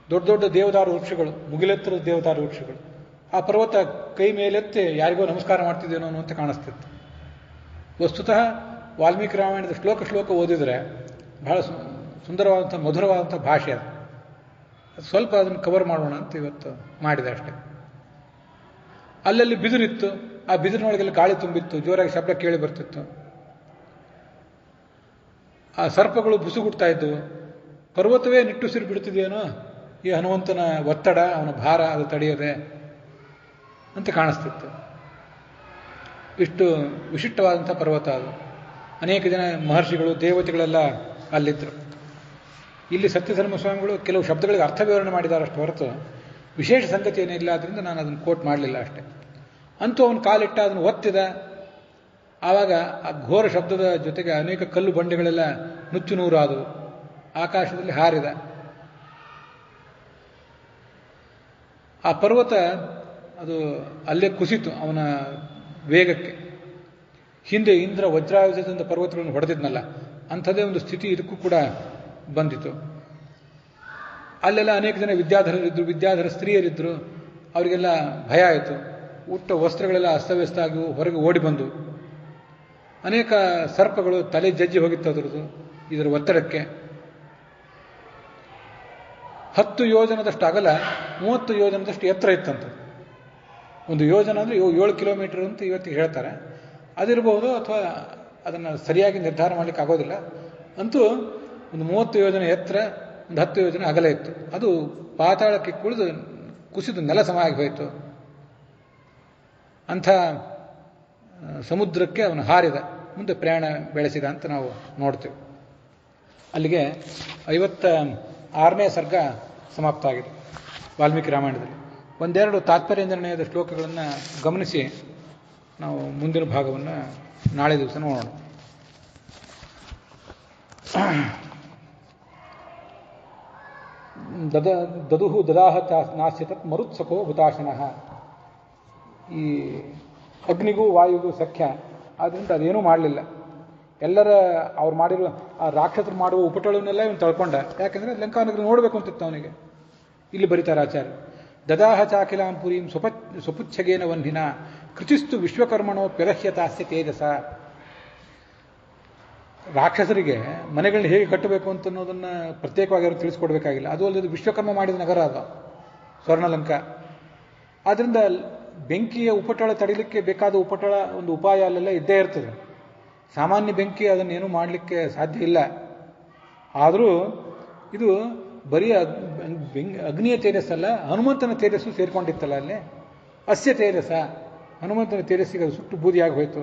ದೊಡ್ಡ ದೊಡ್ಡ ದೇವದಾರು ವೃಕ್ಷಗಳು, ಮುಗಿಲೆತ್ತರದ ದೇವದಾರು ವೃಕ್ಷಗಳು, ಆ ಪರ್ವತ ಕೈ ಮೇಲೆತ್ತಿ ಯಾರಿಗೋ ನಮಸ್ಕಾರ ಮಾಡ್ತಿದ್ದೇನೋ ಅನ್ನುವಂತೆ ಕಾಣಿಸ್ತಿತ್ತು. ವಸ್ತುತಃ ವಾಲ್ಮೀಕಿ ರಾಮಾಯಣದ ಶ್ಲೋಕ ಓದಿದರೆ ಬಹಳ ಸುಂದರವಾದಂಥ ಮಧುರವಾದಂಥ ಭಾಷೆ ಅದು. ಸ್ವಲ್ಪ ಅದನ್ನು ಕವರ್ ಮಾಡೋಣ ಅಂತ ಇವತ್ತು ಮಾಡಿದೆ ಅಷ್ಟೇ. ಅಲ್ಲಲ್ಲಿ ಬಿದಿರಿತ್ತು, ಆ ಬಿದಿರಿನೊಳಗೆಲ್ಲ ಗಾಳಿ ತುಂಬಿತ್ತು, ಜೋರಾಗಿ ಶಬ್ದ ಕೇಳಿ ಬರ್ತಿತ್ತು. ಆ ಸರ್ಪಗಳು ಬುಸುಗುಡ್ತಾ ಇದ್ದವು. ಪರ್ವತವೇ ನಿಟ್ಟುಸಿರು ಬಿಡುತ್ತಿದೆಯೇನೋ ಈ ಹನುಮಂತನ ಒತ್ತಡ, ಅವನ ಭಾರ ಅದು ತಡೆಯದೆ ಅಂತ ಕಾಣಿಸ್ತಿತ್ತು. ಇಷ್ಟು ವಿಶಿಷ್ಟವಾದಂಥ ಪರ್ವತ ಅದು. ಅನೇಕ ಜನ ಮಹರ್ಷಿಗಳು ದೇವತೆಗಳೆಲ್ಲ ಅಲ್ಲಿದ್ದರು. ಇಲ್ಲಿ ಸತ್ಯಧರ್ಮ ಸ್ವಾಮಿಗಳು ಕೆಲವು ಶಬ್ದಗಳಿಗೆ ಅರ್ಥ ವಿವರಣೆ ಮಾಡಿದಾರಷ್ಟು ಹೊರತು ವಿಶೇಷ ಸಂಗತಿ ಏನಿಲ್ಲ, ಆದ್ದರಿಂದ ನಾನು ಅದನ್ನು ಕೋಟ್ ಮಾಡಲಿಲ್ಲ ಅಷ್ಟೇ. ಅಂತೂ ಅವನು ಕಾಲಿಟ್ಟ, ಅದನ್ನು ಒತ್ತಿದ. ಆವಾಗ ಆ ಘೋರ ಶಬ್ದದ ಜೊತೆಗೆ ಅನೇಕ ಕಲ್ಲು ಬಂಡೆಗಳೆಲ್ಲ ನುಚ್ಚು ನೂರಾದವು. ಆಕಾಶದಲ್ಲಿ ಹಾರಿದ. ಆ ಪರ್ವತ ಅದು ಅಲ್ಲೇ ಕುಸಿತು ಅವನ ವೇಗಕ್ಕೆ. ಹಿಂದೆ ಇಂದ್ರ ವಜ್ರಾಯುಧದಿಂದ ಪರ್ವತಗಳನ್ನು ಹೊಡೆದಿದ್ನಲ್ಲ, ಅಂಥದ್ದೇ ಒಂದು ಸ್ಥಿತಿ ಇದಕ್ಕೂ ಕೂಡ ಬಂದಿತು. ಅಲ್ಲೆಲ್ಲ ಅನೇಕ ಜನ ವಿದ್ಯಾಧರರಿದ್ದರು, ವಿದ್ಯಾಧರ ಸ್ತ್ರೀಯರಿದ್ದರು. ಅವರಿಗೆಲ್ಲ ಭಯ ಆಯಿತು. ಉಟ್ಟ ವಸ್ತ್ರಗಳೆಲ್ಲ ಅಸ್ತವ್ಯಸ್ತ ಆಗಿ ಹೊರಗೆ ಓಡಿ ಬಂದು. ಅನೇಕ ಸರ್ಪಗಳು ತಲೆ ಜಜ್ಜಿ ಹೋಗಿತ್ತು ಅದರದ್ದು ಇದರ ಒತ್ತಡಕ್ಕೆ. 10 ಯೋಜನದಷ್ಟು ಅಗಲ, 30 ಯೋಜನದಷ್ಟು ಎತ್ತರ ಇತ್ತಂತ. ಒಂದು ಯೋಜನ ಅಂದರೆ 7 ಕಿಲೋಮೀಟರ್ ಅಂತ ಇವತ್ತಿಗೆ ಹೇಳ್ತಾರೆ. ಅದಿರಬಹುದು ಅಥವಾ ಅದನ್ನು ಸರಿಯಾಗಿ ನಿರ್ಧಾರ ಮಾಡಲಿಕ್ಕೆ ಆಗೋದಿಲ್ಲ. ಅಂತೂ ಒಂದು 30 ಯೋಜನೆ ಎತ್ತರ, ಒಂದು 10 ಯೋಜನೆ ಅಗಲ ಇತ್ತು. ಅದು ಪಾತಾಳಕ್ಕೆ ಕುಸಿದು ನೆಲ ಸಮ ಆಗಿ ಹೋಯಿತು. ಅಂಥ ಸಮುದ್ರಕ್ಕೆ ಅವನು ಹಾರಿದ, ಮುಂದೆ ಪ್ರಯಾಣ ಬೆಳೆಸಿದ ಅಂತ ನಾವು ನೋಡ್ತೇವೆ. ಅಲ್ಲಿಗೆ 56ನೇ ಸರ್ಗ ಸಮಾಪ್ತ ಆಗಿದೆ ವಾಲ್ಮೀಕಿ ರಾಮಾಯಣದಲ್ಲಿ. ಒಂದೆರಡು ತಾತ್ಪರ್ಯ ನಿರ್ಣಯದ ಶ್ಲೋಕಗಳನ್ನು ಗಮನಿಸಿ ನಾವು ಮುಂದಿನ ಭಾಗವನ್ನು ನಾಳೆ ದಿವಸ ನೋಡೋಣ. ದದುಹು ದದಾಹ ನಾಸ್ಯ ತತ್ ಮರುತ್ಸಖೋ ಹುತಾಶನಃ. ಈ ಅಗ್ನಿಗೂ ವಾಯುಗೂ ಸಖ್ಯ, ಆದ್ದರಿಂದ ಅದೇನೂ ಮಾಡಲಿಲ್ಲ. ಎಲ್ಲರ ಅವ್ರು ಮಾಡಿರುವ ಆ ರಾಕ್ಷಸರು ಮಾಡುವ ಉಪಟಳವನ್ನೆಲ್ಲ ಇವನು ತಳ್ಕೊಂಡ. ಯಾಕಂದರೆ ಲಂಕಾನಗರ ನೋಡಬೇಕು ಅಂತಿತ್ತು ಅವನಿಗೆ. ಇಲ್ಲಿ ಬರೀತಾರೆ ಆಚಾರ್ಯ, ದದಾಹ ಚಾಕಿಲಾಂ ಪುರೀಂ ಸ್ವಪುಚ್ಛಗೇನ ವಂಧಿನ ಕೃಚಿಸ್ತು ವಿಶ್ವಕರ್ಮಣೋ ಪ್ಯದಹ್ಯತಾಸ್ಯ ತೇಜಸ. ರಾಕ್ಷಸರಿಗೆ ಮನೆಗಳನ್ನ ಹೇಗೆ ಕಟ್ಟಬೇಕು ಅಂತ ಅನ್ನೋದನ್ನು ಪ್ರತ್ಯೇಕವಾಗಿ ಅವರು ತಿಳಿಸ್ಕೊಡ್ಬೇಕಾಗಿಲ್ಲ. ಅದು ಅಲ್ಲದೆ ವಿಶ್ವಕರ್ಮ ಮಾಡಿದ ನಗರ ಅದು ಸ್ವರ್ಣಲಂಕ. ಆದ್ದರಿಂದ ಬೆಂಕಿಯ ಉಪಟಳ ತಡಿಲಿಕ್ಕೆ ಬೇಕಾದ ಉಪಟಳ ಒಂದು ಉಪಾಯ ಅಲ್ಲೆಲ್ಲ ಇದ್ದೇ ಇರ್ತದೆ. ಸಾಮಾನ್ಯ ಬೆಂಕಿ ಅದನ್ನೇನು ಮಾಡಲಿಕ್ಕೆ ಸಾಧ್ಯ ಇಲ್ಲ. ಆದರೂ ಇದು ಬರೀ ಅಗ್ನಿಯ ತೇಜಸ್ಸಲ್ಲ, ಹನುಮಂತನ ತೇಜಸ್ಸು ಸೇರಿಕೊಂಡಿತ್ತಲ್ಲ ಅಲ್ಲಿ. ಅಸ್ಯ ತೇಜಸ, ಹನುಮಂತನ ತೇಜಸ್ಸಿಗೆ ಅದು ಸುಟ್ಟು ಬೂದಿಯಾಗಿ ಹೋಯಿತು.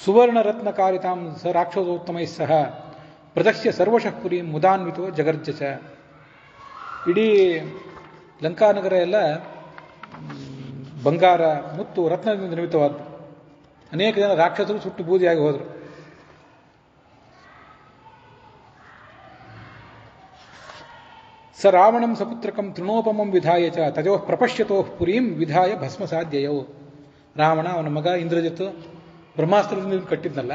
ಸುವರ್ಣ ರತ್ನ ಕಾರಿತಾಂ ಸ ರಾಕ್ಷಸೋತ್ತಮೈ ಸಹ ಪ್ರದಕ್ಷ್ಯ ಸರ್ವಶಃ ಪುರಿ ಮುದಾನ್ವಿತೋ ಜಗರ್ಜಚ. ಇಡೀ ಲಂಕಾನಗರ ಎಲ್ಲ ಬಂಗಾರ ಮುತ್ತು ರತ್ನದಿಂದ ನಿರ್ಮಿತವಾದ್ದು. ಅನೇಕ ಜನ ರಾಕ್ಷಸರು ಸುಟ್ಟು ಬೂದಿಯಾಗಿ ಹೋದರು. ಸ ರಾವಣಂ ಸಪುತ್ರಕಂ ತೃಣೋಪಮಂ ವಿಧಾಯ ಚ ತಜೋ ಪ್ರಪಶ್ಯತೋ ಪುರೀಂ ವಿಧಾಯ ಭಸ್ಮಸಾಧ್ಯಯವು. ರಾವಣ, ಅವನ ಮಗ ಇಂದ್ರಜಿತ್ತು ಬ್ರಹ್ಮಾಸ್ತ್ರದಿಂದ ಕಟ್ಟಿದ್ನಲ್ಲ,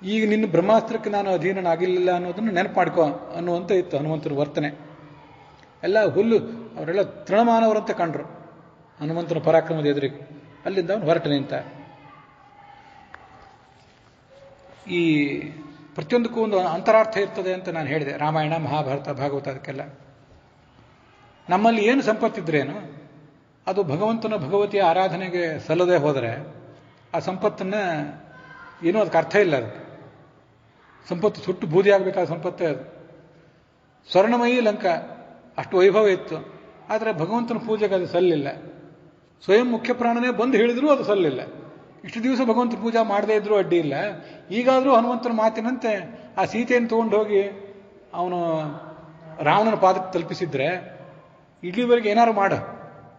ಈಗ ನಿನ್ನ ಬ್ರಹ್ಮಾಸ್ತ್ರಕ್ಕೆ ನಾನು ಅಧೀನನಾಗಿಲ್ಲ ಅನ್ನೋದನ್ನು ನೆನಪು ಮಾಡ್ಕೋ ಅನ್ನುವಂಥ ಇತ್ತು ಹನುಮಂತನ ವರ್ತನೆ. ಎಲ್ಲ ಹುಲ್ಲು, ಅವರೆಲ್ಲ ತೃಣಮಾನವರಂತೆ ಕಂಡ್ರು ಹನುಮಂತನ ಪರಾಕ್ರಮದ ಎದುರಿಗೆ. ಅಲ್ಲಿಂದ ಅವನು ಹೊರಟ ನಿಂತ. ಈ ಪ್ರತಿಯೊಂದಕ್ಕೂ ಒಂದು ಅಂತರಾರ್ಥ ಇರ್ತದೆ ಅಂತ ನಾನು ಹೇಳಿದೆ. ರಾಮಾಯಣ, ಮಹಾಭಾರತ, ಭಾಗವತ, ಅದಕ್ಕೆಲ್ಲ ನಮ್ಮಲ್ಲಿ ಏನು ಸಂಪತ್ತಿದ್ರೇನು ಅದು ಭಗವಂತನ ಭಗವತಿಯ ಆರಾಧನೆಗೆ ಸಲ್ಲದೆ ಹೋದರೆ ಆ ಸಂಪತ್ತನ್ನು ಏನೂ ಅದಕ್ಕೆ ಅರ್ಥ ಇಲ್ಲ. ಅದಕ್ಕೆ ಸಂಪತ್ತು ಸುಟ್ಟು ಬೂದಿ ಆಗಬೇಕಾದ ಸಂಪತ್ತೇ ಅದು. ಸ್ವರ್ಣಮಯಿ ಲಂಕ, ಅಷ್ಟು ವೈಭವ ಇತ್ತು. ಆದರೆ ಭಗವಂತನ ಪೂಜೆಗೆ ಅದು ಸಲ್ಲಿಲ್ಲ. ಸ್ವಯಂ ಮುಖ್ಯ ಪ್ರಾಣನೇ ಬಂದು ಹೇಳಿದರೂ ಅದು ಸಲ್ಲಿಲ್ಲ. ಇಷ್ಟು ದಿವಸ ಭಗವಂತನ ಪೂಜಾ ಮಾಡದೇ ಇದ್ರೂ ಅಡ್ಡಿ ಇಲ್ಲ. ಈಗಾದರೂ ಹನುಮಂತನ ಮಾತಿನಂತೆ ಆ ಸೀತೆಯನ್ನು ತೊಗೊಂಡು ಹೋಗಿ ಅವನು ರಾವಣನ ಪಾದಕ್ಕೆ ತಲುಪಿಸಿದ್ರೆ ಇಲ್ಲಿವರೆಗೆ ಏನಾರು ಮಾಡ,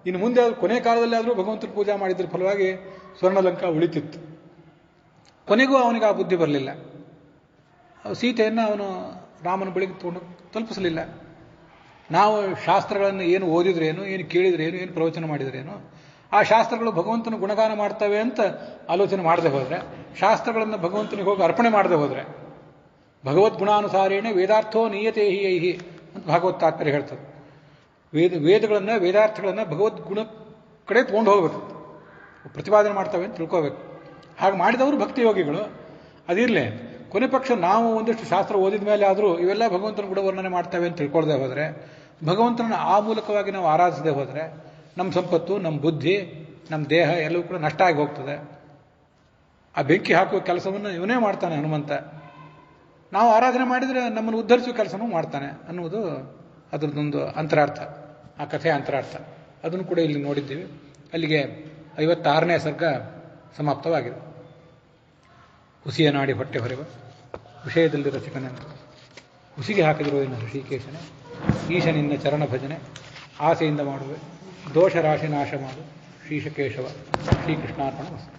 ಇನ್ನು ಮುಂದೆ ಕೊನೆ ಕಾಲದಲ್ಲಿ ಆದರೂ ಭಗವಂತನ ಪೂಜಾ ಮಾಡಿದ್ರ ಫಲವಾಗಿ ಸ್ವರ್ಣಲಂಕ ಉಳಿತಿತ್ತು. ಕೊನೆಗೂ ಅವನಿಗೆ ಆ ಬುದ್ಧಿ ಬರಲಿಲ್ಲ. ಸೀತೆಯನ್ನು ಅವನು ರಾಮನ ಬಳಿಗೆ ತೊಗೊಂಡು ತಲುಪಿಸಲಿಲ್ಲ. ನಾವು ಶಾಸ್ತ್ರಗಳನ್ನು ಏನು ಓದಿದ್ರೇನು, ಏನು ಕೇಳಿದ್ರೇನು, ಏನು ಪ್ರವಚನ ಮಾಡಿದ್ರೇನು, ಆ ಶಾಸ್ತ್ರಗಳು ಭಗವಂತನ ಗುಣಗಾನ ಮಾಡ್ತವೆ ಅಂತ ಆಲೋಚನೆ ಮಾಡದೆ ಹೋದರೆ, ಶಾಸ್ತ್ರಗಳನ್ನು ಭಗವಂತನಿಗೆ ಹೋಗಿ ಅರ್ಪಣೆ ಮಾಡದೆ ಹೋದರೆ, ಭಗವದ್ಗುಣಾನುಸಾರೇಣ ವೇದಾರ್ಥೋ ನೀಯತೆ ಹಿ ಅಂತ ಭಾಗವತ್ ತಾತ್ಪರ್ಯ ಹೇಳ್ತದೆ. ವೇದಗಳನ್ನು, ವೇದಾರ್ಥಗಳನ್ನು ಭಗವದ್ಗುಣ ಕಡೆ ತೊಗೊಂಡು ಹೋಗ್ಬೇಕು, ಪ್ರತಿಪಾದನೆ ಮಾಡ್ತವೆ ಅಂತ ತಿಳ್ಕೋಬೇಕು. ಹಾಗೆ ಮಾಡಿದವರು ಭಕ್ತಿಯೋಗಿಗಳು. ಅದಿರಲಿ, ಕೊನೆ ಪಕ್ಷ ನಾವು ಒಂದಿಷ್ಟು ಶಾಸ್ತ್ರ ಓದಿದ ಮೇಲೆ ಆದರೂ ಇವೆಲ್ಲ ಭಗವಂತನ ಗುಣ ವರ್ಣನೆ ಮಾಡ್ತವೆ ಅಂತ ತಿಳ್ಕೊಳ್ಳದೆ ಹೋದರೆ, ಭಗವಂತನನ್ನು ಆ ಮೂಲಕವಾಗಿ ನಾವು ಆರಾಧಿಸದೆ ಹೋದರೆ ನಮ್ಮ ಸಂಪತ್ತು, ನಮ್ಮ ಬುದ್ಧಿ, ನಮ್ಮ ದೇಹ ಎಲ್ಲವೂ ಕೂಡ ನಷ್ಟ ಆಗಿ ಹೋಗ್ತದೆ. ಆ ಬೆಂಕಿ ಹಾಕುವ ಕೆಲಸವನ್ನು ಇವನೇ ಮಾಡ್ತಾನೆ ಹನುಮಂತ. ನಾವು ಆರಾಧನೆ ಮಾಡಿದರೆ ನಮ್ಮನ್ನು ಉದ್ಧರಿಸುವ ಕೆಲಸನೂ ಮಾಡ್ತಾನೆ ಅನ್ನುವುದು ಅದರದ್ದೊಂದು ಅಂತರಾರ್ಥ, ಆ ಕಥೆಯ ಅಂತರಾರ್ಥ. ಅದನ್ನು ಕೂಡ ಇಲ್ಲಿ ನೋಡಿದ್ದೀವಿ. ಅಲ್ಲಿಗೆ 56ನೇ ಸರ್ಗ ಸಮಾಪ್ತವಾಗಿದೆ. ಹುಸಿಯ ನಾಡಿ ಹೊಟ್ಟೆ ಹೊರೆವ ವಿಷಯದಲ್ಲಿ ರಸಿಕನನ್ನು ಹುಸಿಗೆ ಹಾಕಿದಿರೋ ಇನ್ನು ಋಷಿಕೇಶನೇ, ಈಶನಿನ್ನ ಚರಣ ಭಜನೆ ಆಸೆಯಿಂದ ಮಾಡುವೆ, ದೋಷ ರಾಶಿ ನಾಶ ಮಾಡು ಶ್ರೀಶಕೇಶವ. ಶ್ರೀಕೃಷ್ಣಾರ್ಪಣ ವಸ್ತು.